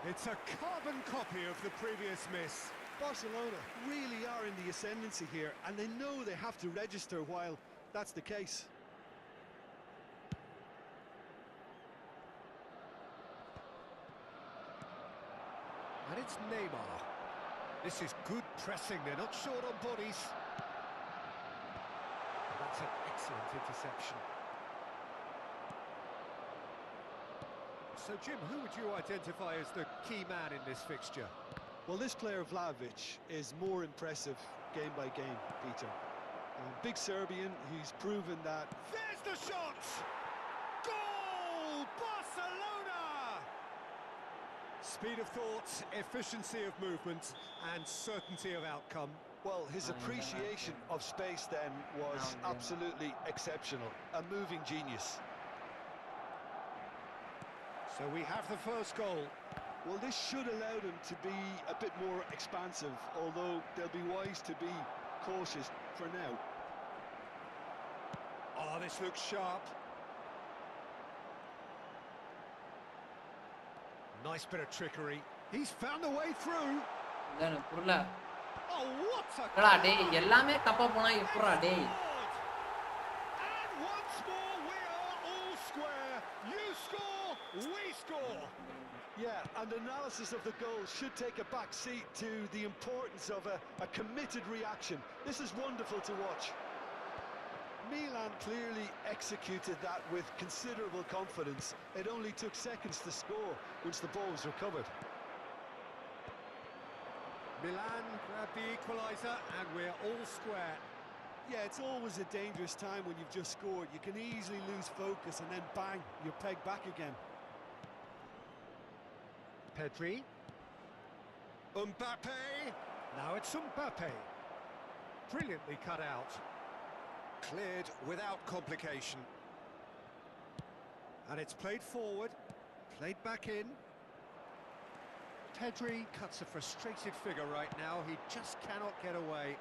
It's a carbon copy of the previous miss. Barcelona really are in the ascendancy here, and they know they have to register while that's the case. And it's Neymar. This is good pressing, they're not short on bodies. That's an excellent interception. So, Jim, who would you identify as the key man in this fixture? Well, this player, Vlahovic, is more impressive game by game, Peter. Big Serbian, he's proven that... There's the shot! Goal! Barcelona! Speed of thought, efficiency of movement, and certainty of outcome. Well, his appreciation of space then was absolutely exceptional. A moving genius. So we have the first goal. Well, this should allow them to be a bit more expansive, although they'll be wise to be cautious for now. Oh, this looks sharp. Nice bit of trickery. He's found a way through. இதானே புரியல. Oh, what a... டேய் டேய் எல்லாமே தப்பா போனா எப்பறா டேய். And once more we are all square. You score, we score. Yeah, and analysis of the goal should take a back seat to the importance of a committed reaction. This is wonderful to watch. Milan clearly executed that with considerable confidence. It only took seconds to score once the ball was recovered. Milan grabbed the equaliser and we're all square. Yeah, it's always a dangerous time when you've just scored. You can easily lose focus and then bang, you're pegged back again. Pedri. Mbappe. Now it's Mbappe. Brilliantly cut out. Cleared without complication. And it's played forward. Played back in. Pedri cuts a frustrated figure right now. He just cannot get away.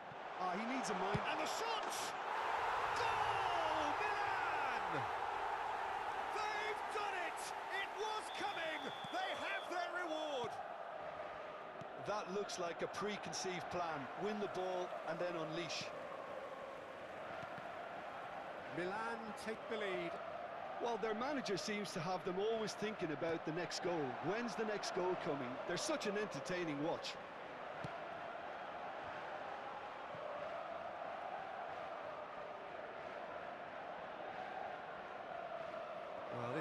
He needs a mind. And the shot! Goal! Milan! They've done it! It was coming! They have their reward! That looks like a preconceived plan. Win the ball and then unleash. Milan take the lead. Well, their manager seems to have them always thinking about the next goal. When's the next goal coming? They're such an entertaining watch.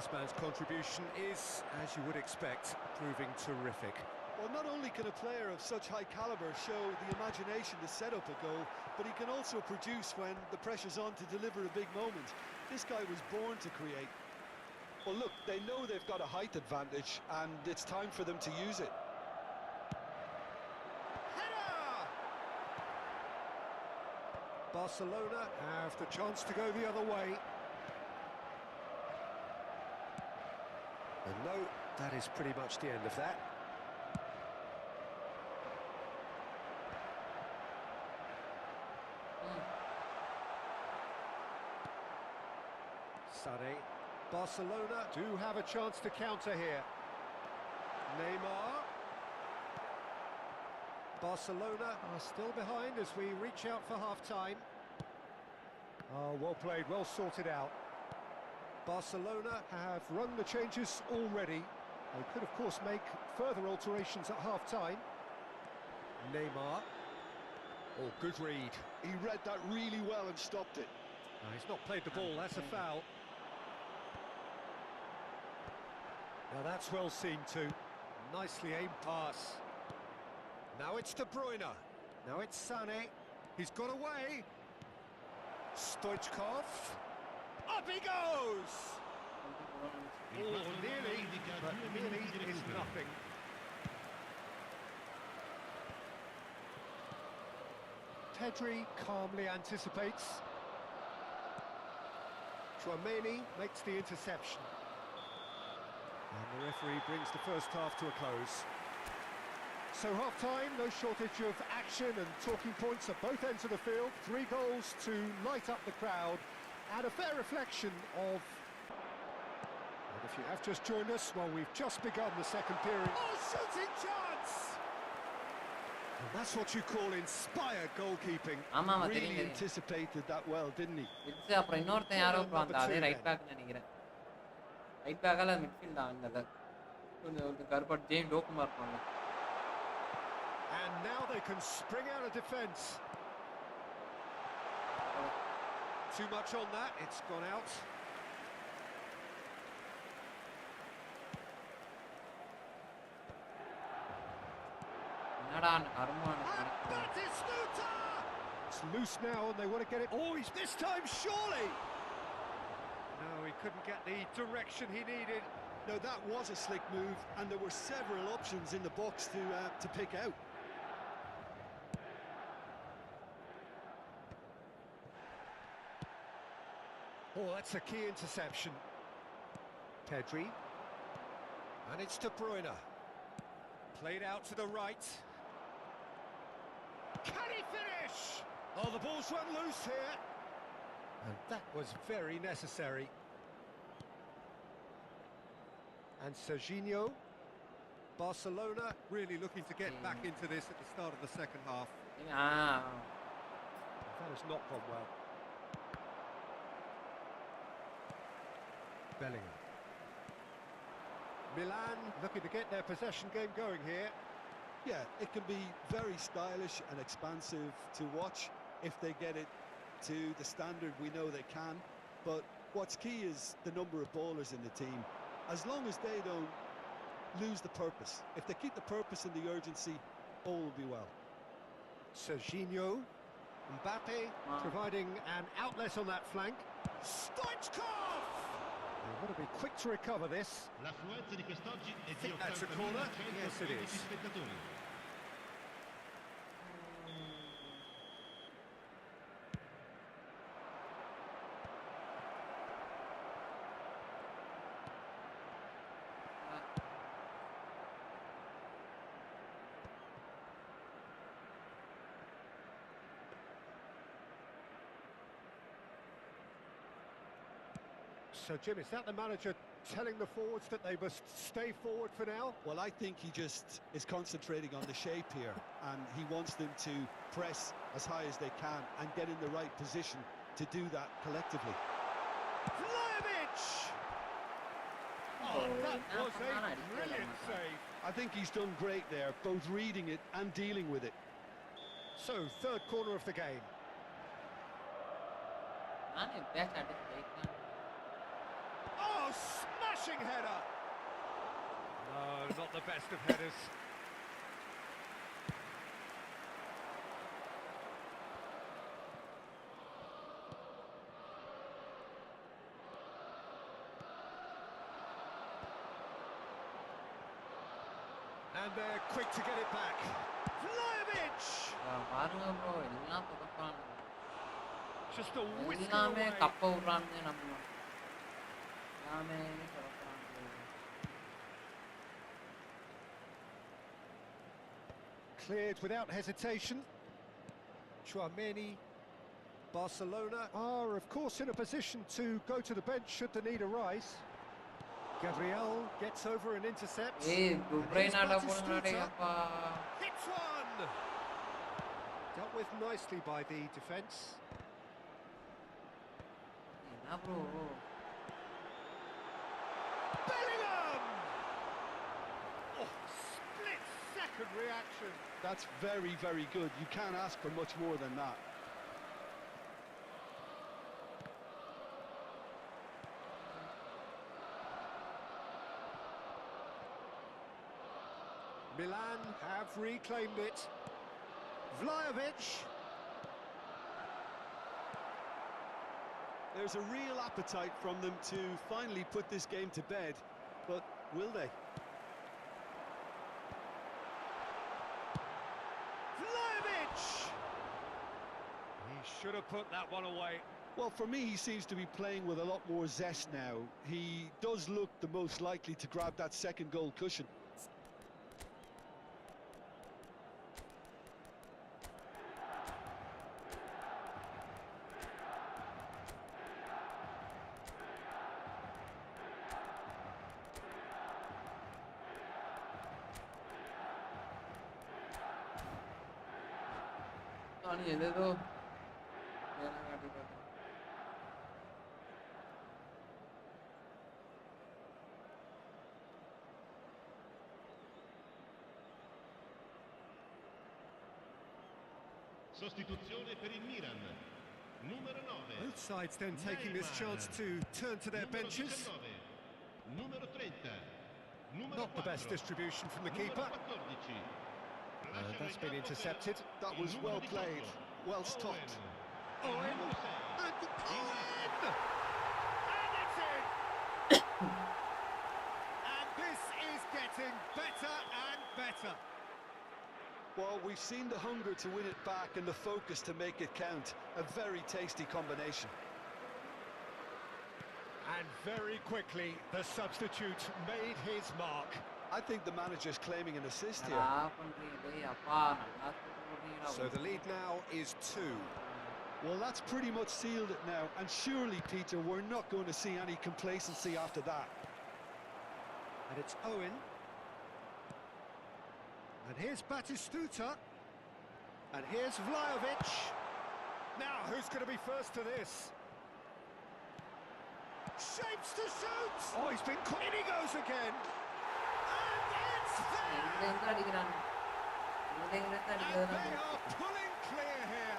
this man's contribution is, as you would expect, proving terrific. Well, not only can a player of such high caliber show the imagination to set up a goal, but he can also produce when the pressure's on to deliver a big moment. This guy was born to create. Well, look, they know they've got a height advantage, and it's time for them to use it. Header! Barcelona have the chance to go the other way. And no, that is pretty much the end of that. Sané. Barcelona do have a chance to counter here. Neymar. Barcelona are still behind as we reach out for half-time. Oh, well played, well sorted out. Barcelona have run the changes already. They could, of course, make further alterations at half-time. Neymar. Oh, good read. He read that really well and stopped it. He's not played the ball, that's a foul. Now that's well seen too. Nicely aimed pass. Now it's De Bruyne. Now it's Sané. He's got away. Stoichkov. Up he goes! Oh, nearly, but nearly is nothing. Pedri calmly anticipates. Tchouaméni makes the interception. And the referee brings the first half to a close. So half-time, no shortage of action and talking points at both ends of the field. 3 goals to light up the crowd, and a fair reflection of... And if you have just joined us, well, we've just begun the second period. Oh, shooting chance! And that's what you call inspired goalkeeping. Really anticipated that well, didn't he? அப்புறம் இன்னொருத்தன் யாரோ அந்த அதே right back நினைக்கிறேன். Right பேக்கால midfield தான் அந்த கொஞ்சம் கர்பட் ஜேம் டோக்குமா இருப்பாங்க. And now they can spring out of defence. Too much on that, it's gone out. It's loose now and they want to get it. Oh, he's this time, surely! No, he couldn't get the direction he needed. No, that was a slick move, and there were several options in the box to pick out. Oh, that's a key interception. Pedri. And it's De Bruyne. Played out to the right. Can he finish? Oh, the ball's run loose here. And that was very necessary. And Serginho. Barcelona really looking to get back into this at the start of the second half. That has not gone well. Bellingham. Milan looking to get their possession game going here. Yeah, it can be very stylish and expansive to watch if they get it to the standard we know they can. But what's key is the number of ballers in the team. As long as they don't lose the purpose, if they keep the purpose and the urgency, all will be well. Serginho. Mbappe providing an outlet on that flank. Stoichkov! They've got to be quick to recover this. I think that's a corner. Yes, it is. So, Jim, is that the manager telling the forwards that they must stay forward for now? Well, I think he just is concentrating on the shape here, and he wants them to press as high as they can and get in the right position to do that collectively. Vlahovic! Oh, that was a brilliant save. I think he's done great there, both reading it and dealing with it. So, third corner of the game. Oh, smash header. No, not the best of headers. And they're quick to get it back. Vlahovic! பாருங்க bro எல்லாம் தொடப்பாங்க Just a whisker எல்லாமே away. கப்ப விடுறானுங்க நம்ம எல்லாமே தொடப்பாங்க Cleared without hesitation. Tchouameni. Barcelona are, of course, in a position to go to the bench should the need arise. Gabriel gets over and intercepts. ஏய் And துப்ரை here's நாடா Batistuta. போடுங்கடா அப்பா Hits one! Dealt with nicely by the defence. என்ன bro Bellingham! Oh, split-second reaction. That's very, very good. You can't ask for much more than that. Milan have reclaimed it. Vlahovic. There's a real appetite from them to finally put this game to bed, but will they? Vlahovic! He should have put that one away. Well, for me, he seems to be playing with a lot more zest now. He does look the most likely to grab that second goal cushion. நான் ஏதேதோ வேலை காட்டி பார்த்தேன் Sostituzione per il Milan. Numero 9. Both sides then taking this chance to turn to their Numero benches. 19. Numero 30. Numero Not the best 4. distribution from the Numero keeper. 14. That's been intercepted. That was well played, well stopped. Owen! Numero 6. And Owen! And it's in! And this is getting better and better. Well, we've seen the hunger to win it back and the focus to make it count. A very tasty combination. And very quickly, the substitute made his mark. I think the manager's claiming an assist here. நல்லா பண்றீங்க டேய் அப்பா நல்லா போடுறீங்கடா So the lead now is 2. Well, that's pretty much sealed it now. And surely, Peter, we're not going to see any complacency after that. And it's Owen. And here's Batistuta. And here's Vlahovic. Now, who's going to be first to this? Shapes to shoot! Oh, he's been caught. In he goes again. And it's there! எங்க எங்க அடிக்கிறாங்க எங்க எங்க And அடிக்கிறாங்க they are pulling clear here.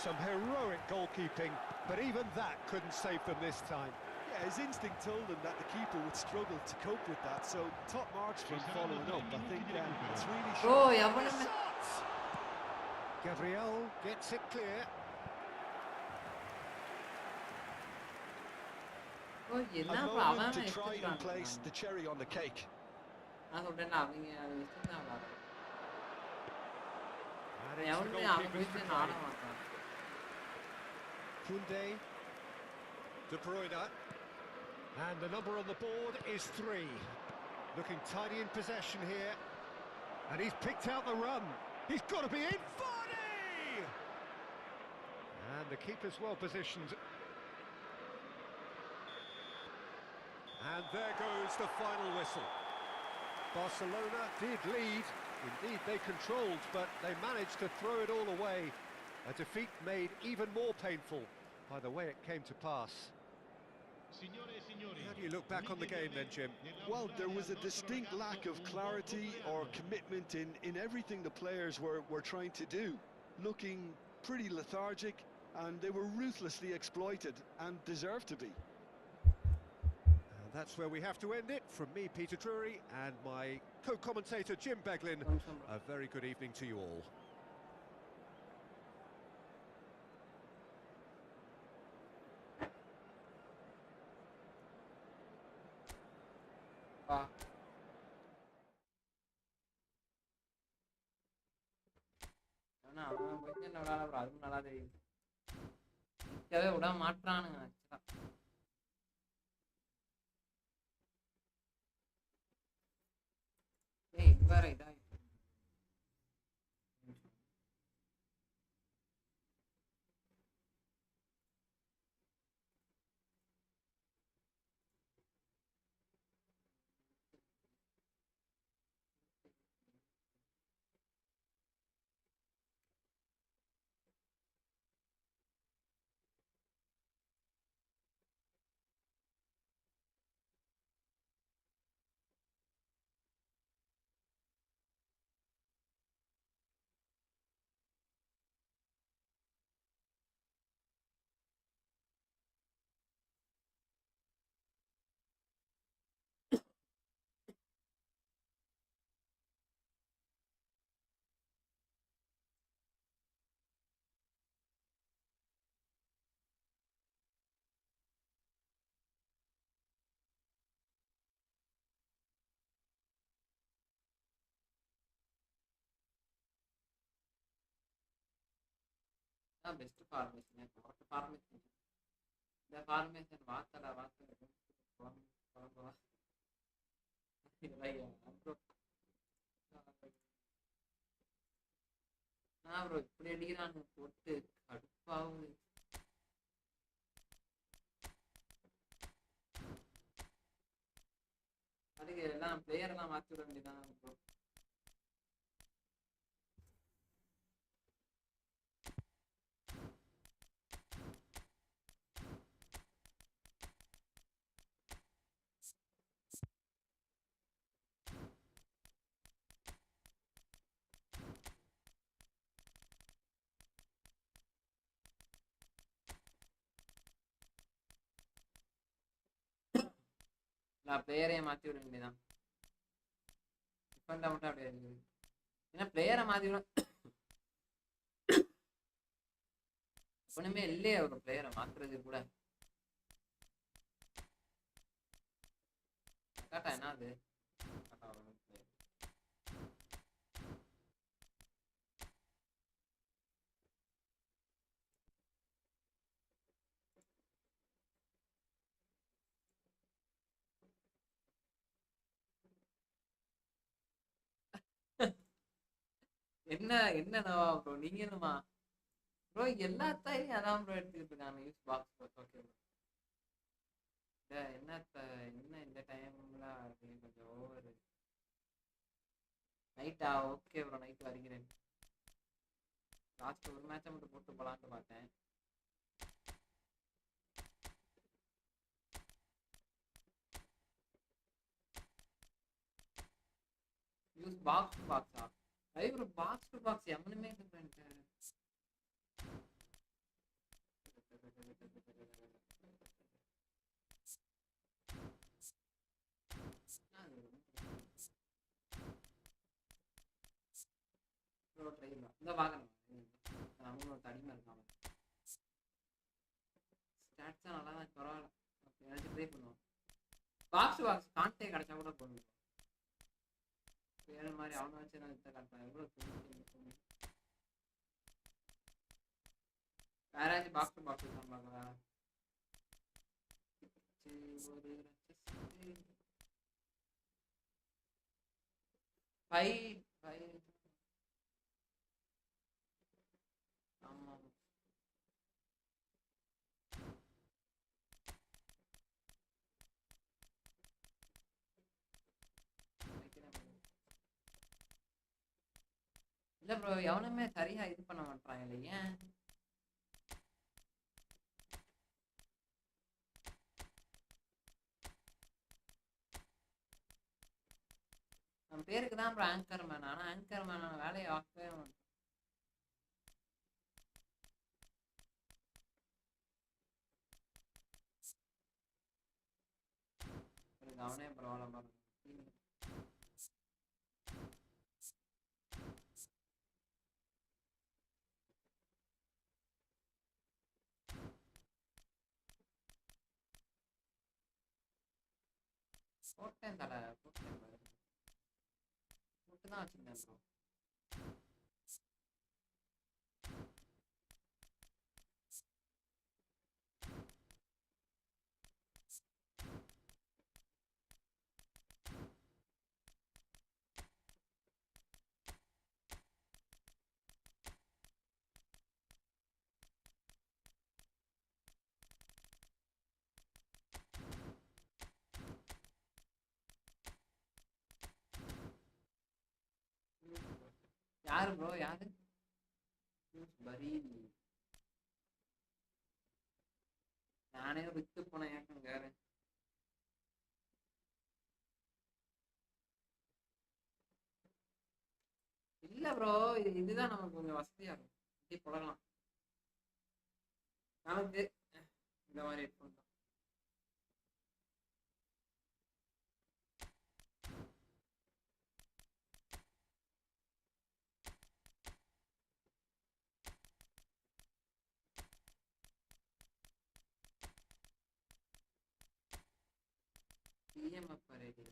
Some heroic goalkeeping, but even that couldn't save them this time. Yeah, his instinct told him that the keeper would struggle to cope with that. So, top marks for him following up. I think it's really bro short. எவனுமே Shot! Gabriel gets it clear. Bro A என்ன bro அவன் moment to try and எடுத்துறான் place the cherry on the cake. நான் சொல்றேன்னா அவங்க வச்சிருந்தாங்க And it's the எவனுமே அவன் goalkeeper's போயிட்டு try. ஆட மாட்டான் Koundé, De Bruyne, and the number on the board is 3. Looking tidy in possession here, and he's picked out the run. He's got to be in. Vardy! And the keeper's well positioned. And there goes the final whistle. Barcelona did lead. Indeed, they controlled, but they managed to throw it all away. A defeat made even more painful by the way it came to pass. How do you look back on the game then, Jim? Well, there was a distinct lack of clarity or commitment in everything the players were trying to do. Looking pretty lethargic, and they were ruthlessly exploited and deserved to be. that's where we have to end it. From me, Peter Drury, and my co-commentator, Jim Beglin, a very good evening to you all. அவன் கொஞ்சம் விளாட அதுவும் நல்லா தெரியுது. நிற்கவே விட மாட்டானுங்க. ஏய் வேற இதா பெஸ்ட் ஃபார்மேஷன். ஃபார்மேஷன் இந்த ஃபார்மேஷன் வாத்தடா ப்ரோ இப்படி அடிக்கிறாங்க போட்டு கடுப்பாகுது. அதுக்கு எல்லாம் பிளேயர் எல்லாம் மாற்றி விட வேண்டியதான் ப்ரோ. பிளேயரையே மாற்றி விட வேண்டியதான். டிஃபெண்டா மட்டும் அப்படியே இருக்குது. ஏன்னா பிளேயரை மாற்றி விட ஒண்ணுமே இல்லையே ஒரு பிளேயரை மாத்துறது கூட. காட்டா என்ன அது என்ன என்னவா ப்ரோ நீங்க என்னமா ப்ரோ எல்லாத்தையும் அதான் ப்ரோ எடுத்துக்கிட்டு இருக்காங்க யூஸ் பாக்ஸ். ஓகே ப்ரோ என்ன இந்த டைம்ல கொஞ்சம் ஓவர் நைட்டா. ஓகே ப்ரோ நைட் வருகிறேன். லாஸ்ட் ஒரு மேட்சை மட்டும் போட்டு போலான்னு பார்த்தேன். Use box to box? ஐ ப்ரோ பாக்ஸ் டு பாக்ஸ் எவனுமே டிஃபரெண்ட். இந்த வாங்கணும் அவங்களோட தடிமை இருக்காங்க. ஸ்டாட்ஸா நல்லா தான் பரவாயில்ல. ஏதாச்சும் ட்ரை பண்ணுவோம். பாக்ஸ் டு பாக்ஸ் கான்டே கிடைச்சா கூட போடுவோம். வேற மாதிரி அவனை வச்சு நான் இதை காட்டுறேன். எவ்வளோ வேற ஏதாச்சும் பாக்ஸ் டு பாக்ஸ் இருக்காங்களா? ஆமா இல்ல ப்ரோ எவனுமே சரியா இது பண்ண மாட்டான் இல்லையா? நம்ம பேருக்கு தான் ப்ரோ ஆங்கர் மேன். ஆனா ஆங்கர் மேனான வேலையை ஆக்கவே மாட்டேன். அவனே பரவாயில்ல பாருங்க. போட்டேன் தலை போட்டேன் பாரு. போட்டு தான் வச்சிருந்தேன் ப்ரோ. யாரு ப்ரோ யாரு பரீதி நானே வித்து போன ஏக்கங்க இல்ல ப்ரோ இதுதான் நமக்கு கொஞ்சம் வசதியா இருக்கும் இப்படி போடலாம் நமக்கு இந்த மாதிரி ஹெட்ஃபோன் தான் EMF ரெடி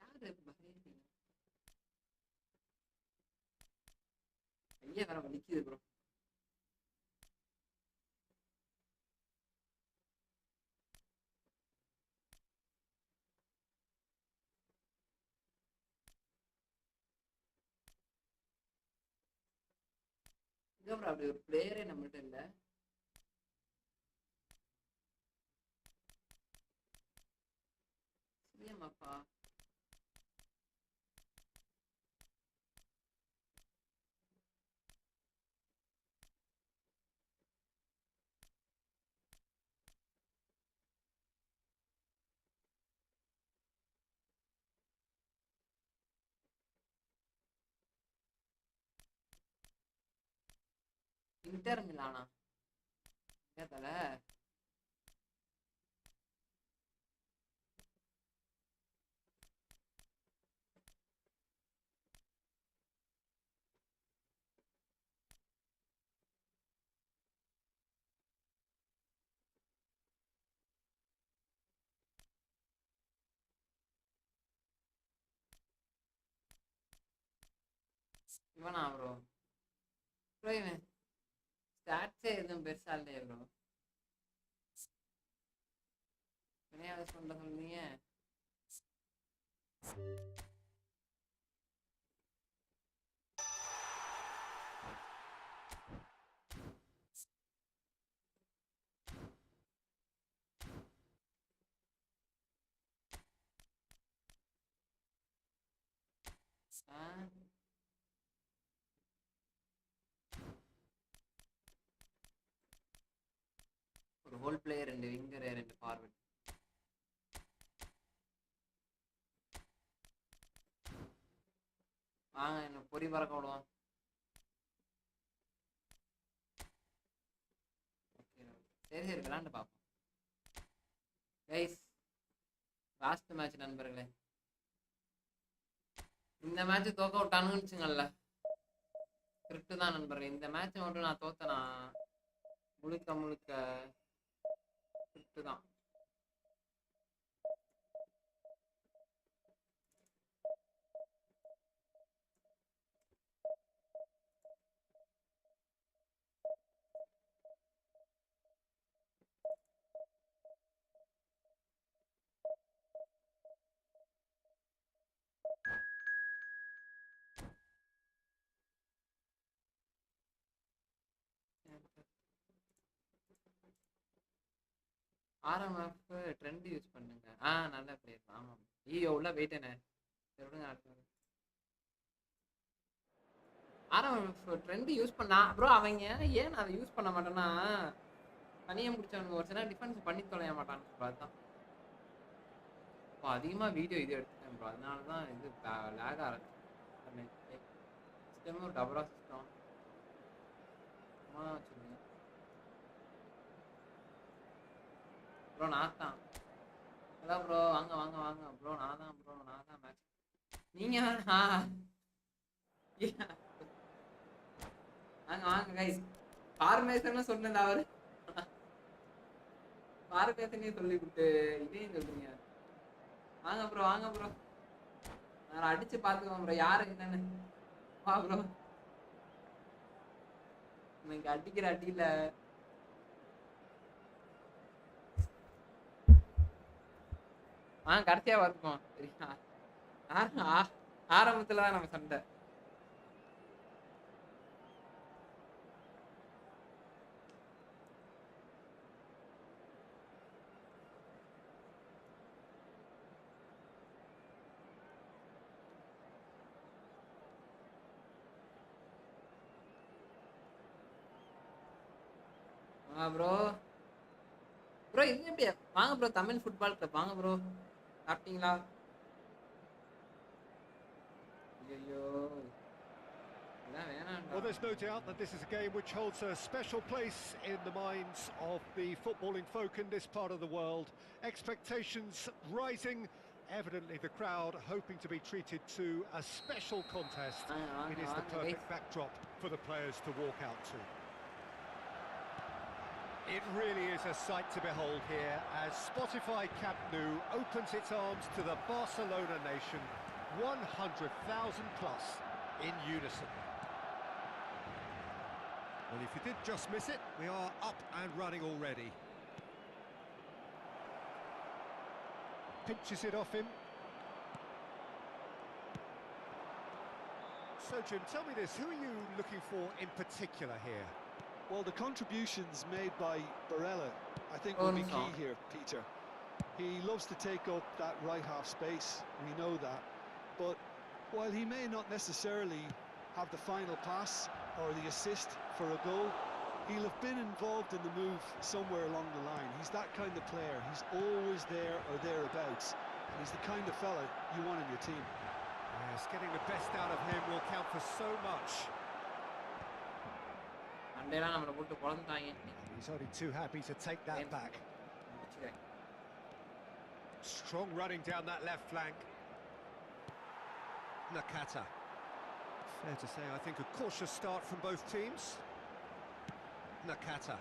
யாரு பரீதி ஐயா வேற வலிக்குது ப்ரோ இதுக்கப்புறம் அப்படி ஒரு பிளேயரே நம்மகிட்ட இல்ல சிஎம்எஃப்பா இன்டர் மிலானா என்ன தல இவனா ப்ரோ ப்ரோ இவன் ஸ்டாட்ஸே எதுவும் பெருசா இல்லையே ப்ரோ வினையாவது சொல்ல சொல்றீங்க ஒரு ஹோல் பிளேயர் 2 விங்கர் 2 ஃபார்வர்ட் வாங்க என்ன பொறி பறக்க விடுவோம் சரி சரி விளாண்டு பார்ப்போம் கைஸ் லாஸ்ட் மேட்ச் நண்பர்களே இந்த மேட்ச் தோக்க விட்டானுன்னு வச்சுங்கல்ல ஸ்கிரிப்ட் தான் நண்பர்களே இந்த மேட்ச் மட்டும் நான் தோத்தனா முழுக்க முழுக்க ஸ்கிரிப்ட் தான் RMF ட்ரெண்ட் யூஸ் பண்ணுங்க நல்ல பிளேயர் ஆமாம் ஐயோ உள்ள போயிட்டேனே விடுங்க RMF ட்ரெண்ட் யூஸ் பண்ணா ப்ரோ அவங்க ஏன் அதை யூஸ் பண்ண மாட்டேன்னா தனியாக முடிச்சவனுங்க ஒரு சில டிஃபென்ஸ் பண்ணி தொலைய மாட்டான்னு ப்ரோ அதுதான் இப்போ அதிகமாக வீடியோ இது எடுத்துட்டேன் ப்ரோ அதனால தான் இது லேக் ஆரம்பிச்சு சிஸ்டமும் ஒரு டபரா சிஸ்டம் வச்சிருக்கீங்க ப்ரோ? நான் தான். அதான் ப்ரோ, வாங்க வாங்க வாங்க ப்ரோ. நான் தான் ப்ரோ, நான் தான் மேட்ச். நீங்க தானா? வாங்க வாங்க கைஸ். ஃபார்மேஷன் சொன்னது அவரு. ஃபார்மேஷனே சொல்லி கொடுத்து இதையும் சொல்றீங்க. வாங்க ப்ரோ, வாங்க ப்ரோ. நான் அடிச்சு பாத்துக்கோங்க ப்ரோ, யாரு என்னன்னு. வா ப்ரோ. இன்னைக்கு அடிக்கிற அடியில கடைசியா பார்த்துப்போம். சரியா? ஆரம்பத்துல தான் நம்ம சண்டை. ப்ரோ ப்ரோ இது எப்படி? வாங்க ப்ரோ, தமிழ் ஃபுட்பால் கிளப் வாங்க ப்ரோ. சாப்பிட்டீங்களா? ஐயோ, இதெல்லாம் வேணாம்டா. Well, there's no doubt that this is a game which holds a special place in the minds of the footballing folk in this part of the world. Expectations rising, evidently the crowd hoping to be treated to a special contest. It is the perfect backdrop for the players to walk out to. It really is a sight to behold here as Spotify Camp Nou opens its arms to the Barcelona nation, 100,000 plus in unison. Well, if you did just miss it, we are up and running already. Pinches it off him. So, Jim, tell me this, who are you looking for in particular here? Well, the contributions made by Barella, I think, will be key here, Peter. He loves to take up that right half space, we know that. But while he may not necessarily have the final pass or the assist for a goal, he'll have been involved in the move somewhere along the line. He's that kind of player. He's always there or thereabouts. And he's the kind of fella you want in your team. Yes, getting the best out of him will count for so much. He's only too happy to take that back. Strong running down that left flank. Nakata. Fair to say, I think a cautious start from both teams. Nakata.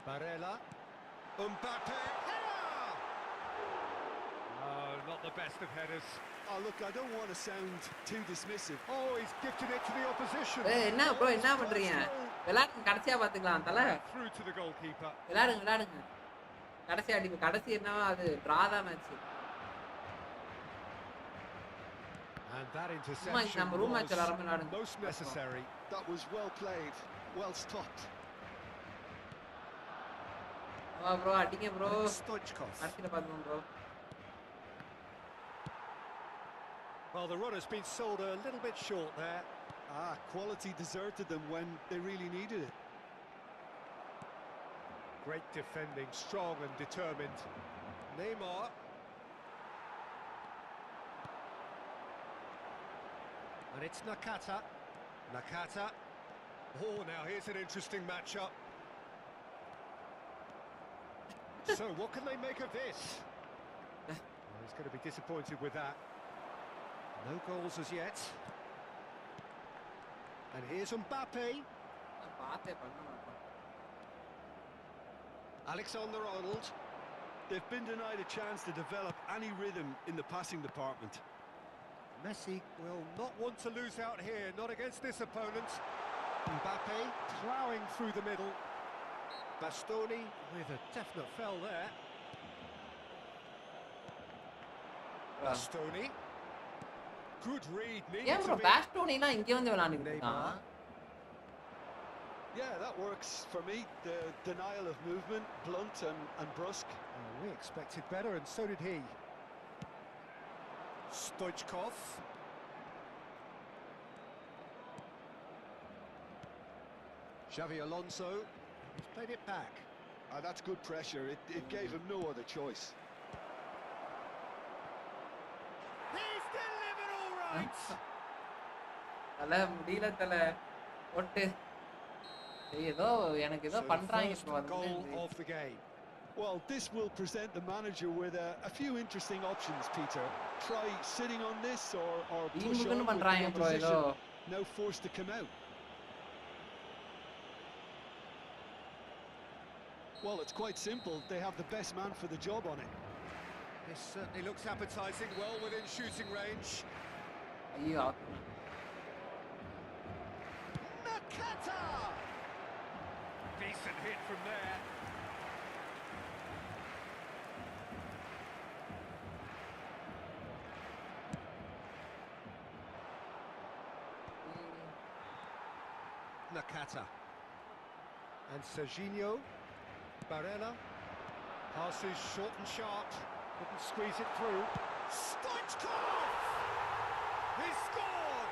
Barella. Mbappe. Header! Oh, not the best of headers. Oh, look, I don't want to sound too dismissive. Oh, he's gifted it to the opposition. என்ன bro, என்ன பண்றீங்க? விளையாடுங்க, கடைசியா பாத்துக்கலாம். தல Through to the goalkeeper. விளையாடுங்க. கடைசி அடி, கடைசி என்னவோ அது டிரா தான் match. And that interception was most necessary. That was well played, well stopped. Bro அடிங்க ப்ரோ. Stoichkov. கடைசில பாத்துக்கலாம் bro. Well, the run has been sold a little bit short there. Quality deserted them when they really needed it. Great defending, strong and determined. Neymar. And it's Nakata. Oh, now here's an interesting matchup. So, what can they make of this? Well, he's going to be disappointed with that. No goals as yet. And here's Mbappe. Alexander-Arnold. They've been denied a chance to develop any rhythm in the passing department. Messi will not want to lose out here, not against this opponent. Mbappe ploughing through the middle. Bastoni with a definite fell there. Bastoni. Good read. ஏன் bro பாஸ்டோனினா இங்க வந்து விளையாடிட்டு இருக்கான்? Yeah, that works for me. The denial of movement, blunt and brusque. We expected better, and so did he. Stoichkov. Xavi Alonso. He's played it back. That's good pressure. It gave him no other choice. He's delivered all right. தல முடியல தல போட்டு ஏதோ எனக்கு ஏதோ So the பண்றாங்க first bro அது goal வந்து of the game. Well, this will present the manager with a few interesting options, Peter. Try sitting on this or push on டீமுக்குன்னு with the பண்றாங்க ப்ரோ ஏதோ opposition now forced to come out. Well, it's quite simple. They have the best man for the job on it. This certainly looks appetising, well within shooting range. ஐயோ Nakata! Decent hit from there. Nakata. And Serginho. Barella. Passes short and sharp. Couldn't squeeze it through. Stoichkov! He scored!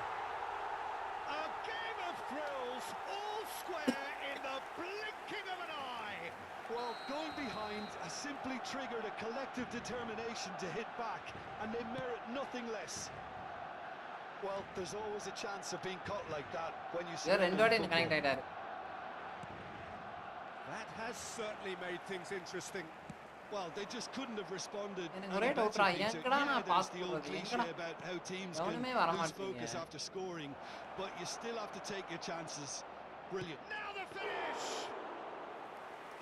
A game of thrills, all square in the blinking of an eye. Well, going behind has simply triggered a collective determination to hit back, and they merit nothing less. Well, there's always a chance of being caught like that when you see ரெண்டு வாட்டி எனக்கு connect ஆயிட்டாரு That has certainly made things interesting. Well, they just couldn't have responded எனக்கு any ஒரே better, டவுட்ரா Peter. எங்கடா Yeah, நான் there's pass the old போறது cliche எங்கடா about how teams can கவனமே வர lose மாட்டீங்க focus after scoring, but you still have to take your chances. Brilliant. Now the finish!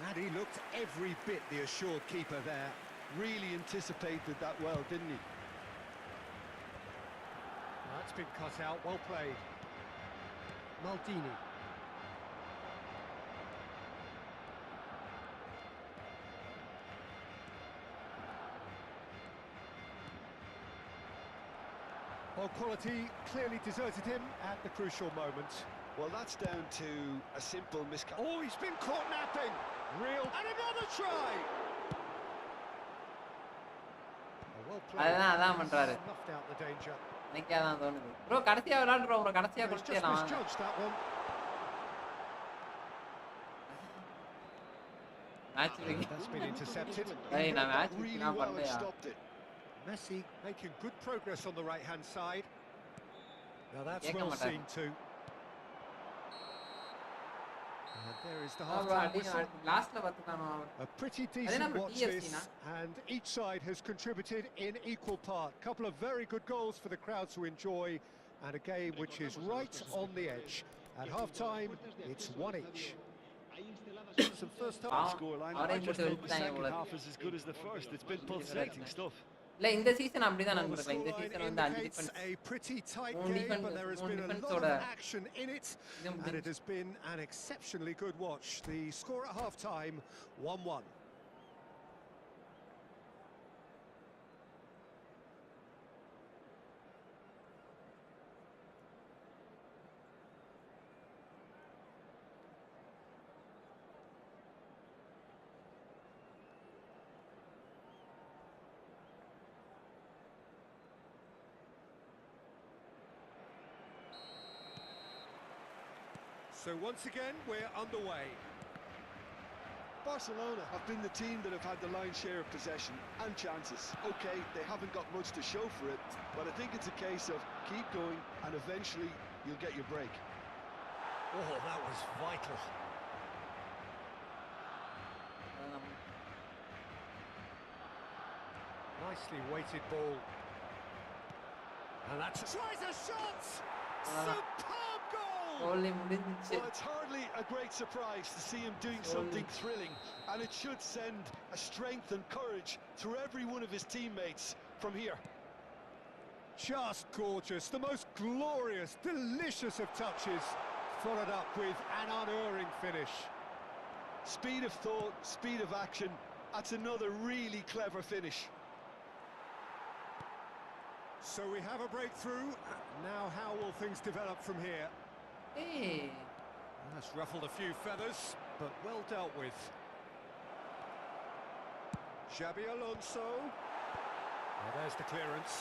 And he looked every bit the assured keeper there. Really anticipated that well, didn't he? That's been cut out, well played. Maldini. Well, quality clearly deserted him at the crucial moment. Well, that's down to a simple miscalculation. Oh, he's been caught napping. Real. And another try. Well played. அதான் பண்றாரு Snuffed out the danger. எனக்கே அதான் தோணுது bro கடைசியா விளையாடுறோம் bro கடைசியா He's just கொடுத்துடலாம் misjudged that one. Match That's been intercepted. ஏய் நான் மேட்ச் Really நான் well and பண்ணலையா stopped it. Messi making good progress on the right-hand side. Now that's கேட்க well மாட்டாரு seen too. And there is the bro half-time அடி whistle. லாஸ்ட்ல பார்த்துட்டானோ A pretty Adena decent bro, watch TFC this, na? and each side has contributed in equal part. Couple of very good goals for the crowd to enjoy, and a game which is right on the edge. At half-time, it's one each. Some first half பாவம் Scoreline. அவரே I just போட்டு think the விட்டாங்க second போல half is as good as the first. It's been pulsating stuff. இல்ல இந்த season அப்படிதான் Well, the நடந்துருக்கு இந்த scoreline சீசன் வந்து 5 indicates defence a pretty tight Moon game, defense- but there has Moon been a defense lot order. of action in it, Moon and defense. it has been an exceptionally good watch. The score at half-time, 1-1. So once again, we're underway. Barcelona have been the team that have had the lion's share of possession and chances. Okay, they haven't got much to show for it, but I think it's a case of keep going and eventually you'll get your break. Oh, that was vital. Nicely weighted ball. And that's... Tries a shot! Superb goal! கோலி முடிஞ்சிச்சு Well, it's hardly a great surprise to see him doing something thrilling, and it should send a strength and courage through every one of his teammates from here. Just gorgeous, the most glorious, delicious of touches, followed up with an unerring finish. Speed of thought, speed of action, that's another really clever finish. So we have a breakthrough. Now how will things develop from here? ஏய் That's ruffled a few feathers, but well dealt with. Xabi Alonso. Well, there's the clearance.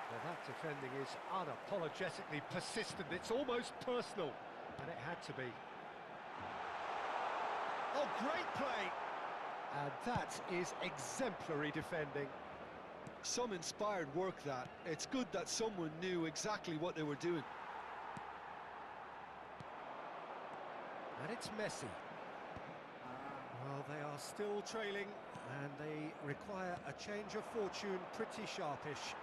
Well, that defending is unapologetically persistent. It's almost personal, and it had to be. Oh, great play! And that is exemplary defending. Some inspired work that. It's good that someone knew exactly what they were doing. And it's Messi. Well, they are still trailing, and they require a change of fortune pretty sharpish.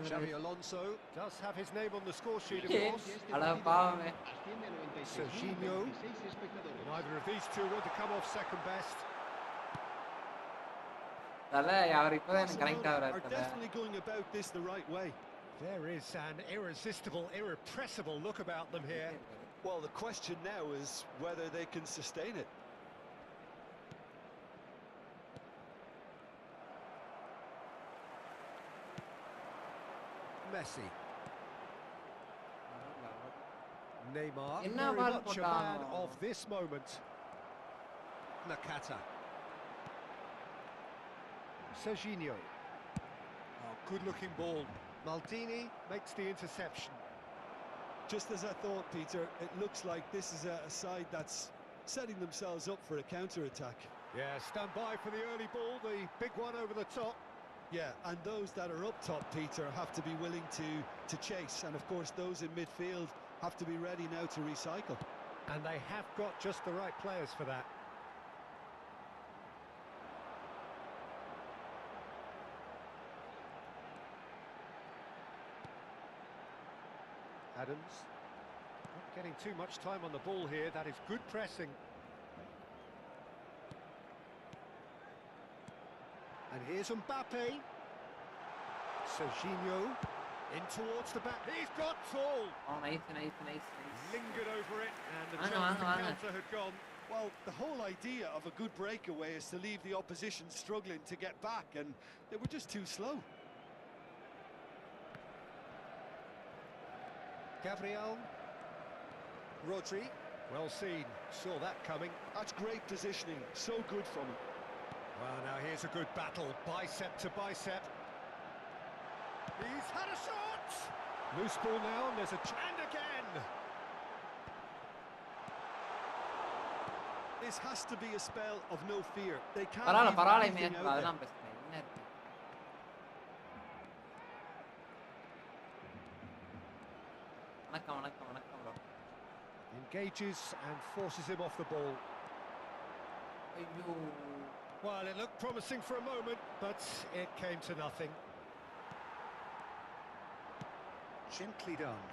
Xavi Alonso does have his name on the score sheet, of course. Serginho. Neither of these two want to come off second best. Barcelona are definitely going about this the right way. There is an irresistible, irrepressible look about them here. Well, the question now is whether they can sustain it. Messi. Neymar, Enna very ball much a potan. man of this moment. Nakata. Serginho. Oh, good-looking ball. Maldini makes the interception. Just as I thought, Peter, it looks like this is a side that's setting themselves up for a counter-attack. Yeah, stand by for the early ball, the big one over the top. Yeah, and those that are up top, Peter, have to be willing to chase. And of course, those in midfield have to be ready now to recycle. And they have got just the right players for that. Adams. Not getting too much time on the ball here. That is good pressing. And here's Mbappe. Serginho in towards the back. He's got tall. Oh, nice. Lingered over it, and the Hang on, chance to hang on. counter had gone. Well, the whole idea of a good breakaway is to leave the opposition struggling to get back, and they were just too slow. Gabriel. Rodri. Well seen. Saw that coming. That's great positioning, so good from him. Well, now here's a good battle. Bicep to bicep. He's had a shot! Loose ball now, and there's a... And again! This has to be a spell of no fear. They can't பரவாயில்ல leave anything out there. அதெல்லாம் பிரச்சனை என்ன இருக்கு வணக்கம் bro. Engages and forces him off the ball. ஐயோ Well, it looked promising for a moment, but it came to nothing. Gently done.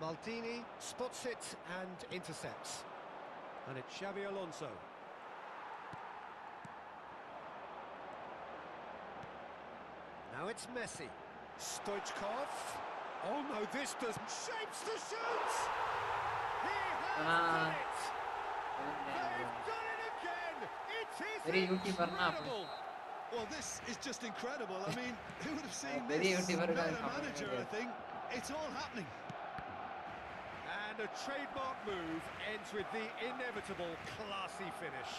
Maldini spots it and intercepts. And it's Xavi Alonso. Now it's Messi. Stoichkov. Oh no, this doesn't... Shapes the shoot! He has done it! They've done it again! It is Very YouTuber na incredible! Well, this is just incredible. I mean, who would have seen Very this? YouTuber Not guy a manager, I think. It's all happening. And a trademark move ends with the inevitable classy finish.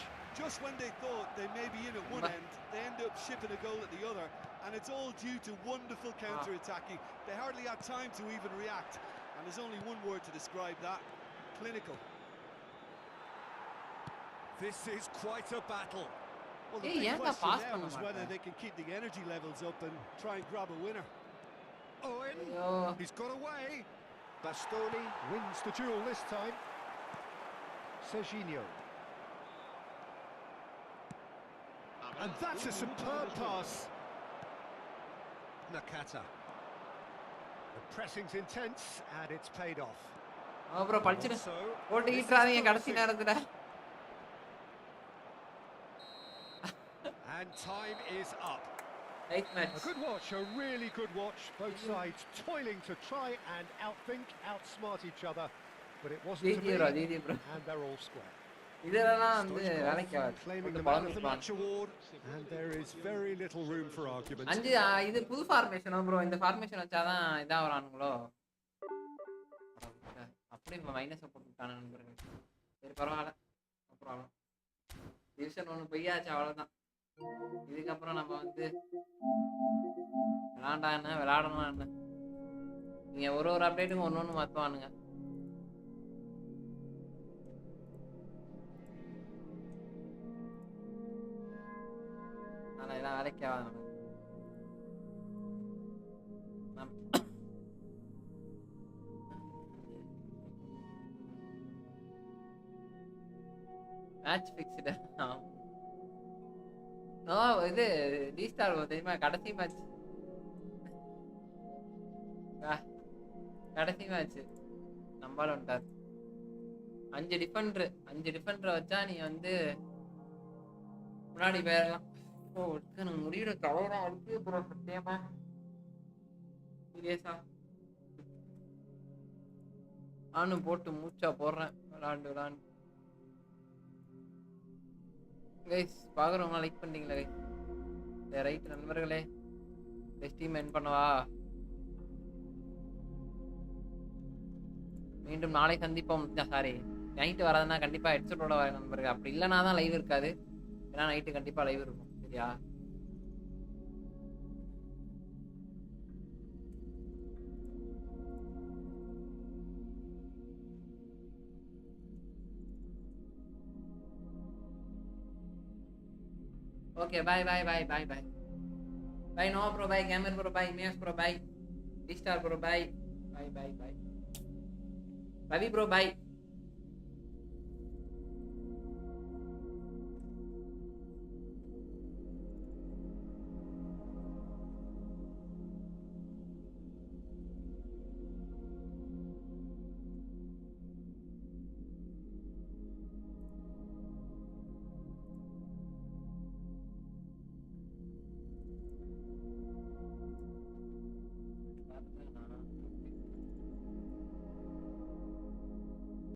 Just when they thought they may be in at one end, they end up shipping a goal at the other, and it's all due to wonderful counter-attacking. They hardly had time to even react, and there's only one word to describe that: clinical. This is quite a battle. Well, the Hey, big yeah, question pass now பண்ண is whether மாட்டேன். they can keep the energy levels up and try and grab a winner. Owen, ஐயோ he's got away. Bastoni wins the duel this time. Serginho. And that's a superb pass. Nakata. The pressing's intense and it's paid off. bro படிச்சிடு Also, போட்டு this is ஈட்றாதீங்க கடைசி promising. நேரத்துல And time is up. Nice A match good watch, a really good watch. Both sides toiling to try and outthink, outsmart each other. But it wasn't to be, GG bro and they're all square. இதெல்லாம் வந்து Stoichkov வேலைக்கு ஆகாது claiming வந்து the man of the பழந்துருப்பான் match award, and there is very little room for argument. அஞ்சு இது புது ஃபார்மேஷனா bro இந்த formation வச்சாதான் இதா வரானுங்களோ அப்படி மைனஸை போட்டுட்டானு நண்பர்கள் சரி பரவாயில்ல அப்புறம் டிவிஷன் ஒன்று பொய்யாச்சு அவ்வளோதான் இதுக்கப்புறம் நம்ம வந்து விளாண்டா என்ன விளாடணும் என்ன நீங்க ஒரு அப்டேட்டுக்கும் ஒன்று மாற்றுவானுங்க ஆனா இதெல்லாம் வேலைக்கு ஆகாது மேட்ச் ஃபிக்ஸ்டு. நோ இது ரீஸ்டார் தெரியுமா கடைசி மேட்ச். கடைசி மேட்ச் நம்பால வந்துட்டார். 5 டிஃபெண்டரை வச்சா நீ வந்து முன்னாடி போயிடலாம். ஓ எனக்கு முடியல தவறா அழுத்திய ப்ரோ சத்தியமா சீரியஸா நானும் போட்டு மூச்சா போடுறேன் விளாண்டு கைஸ். பார்க்குறவங்க லைக் பண்ணிட்டீங்களா கைஸ்? ரைட் நண்பர்களே, டீம் என் பண்ணவா? மீண்டும் நாளை சந்திப்போம். சாரி நைட்டு வரதுன்னா கண்டிப்பாக ஹெட்செட்டோட வர நண்பர்கள். அப்படி இல்லைனா தான் லைவ் இருக்காது. ஏன்னா நைட்டு கண்டிப்பாக லைவ் இருக்கும். சரியா? Okay, bye. Bye, Noah bro, bye, Gamer bro, bye, Meas bro, bye, D-Star bro, bye. Bye. Ravi bro, bye.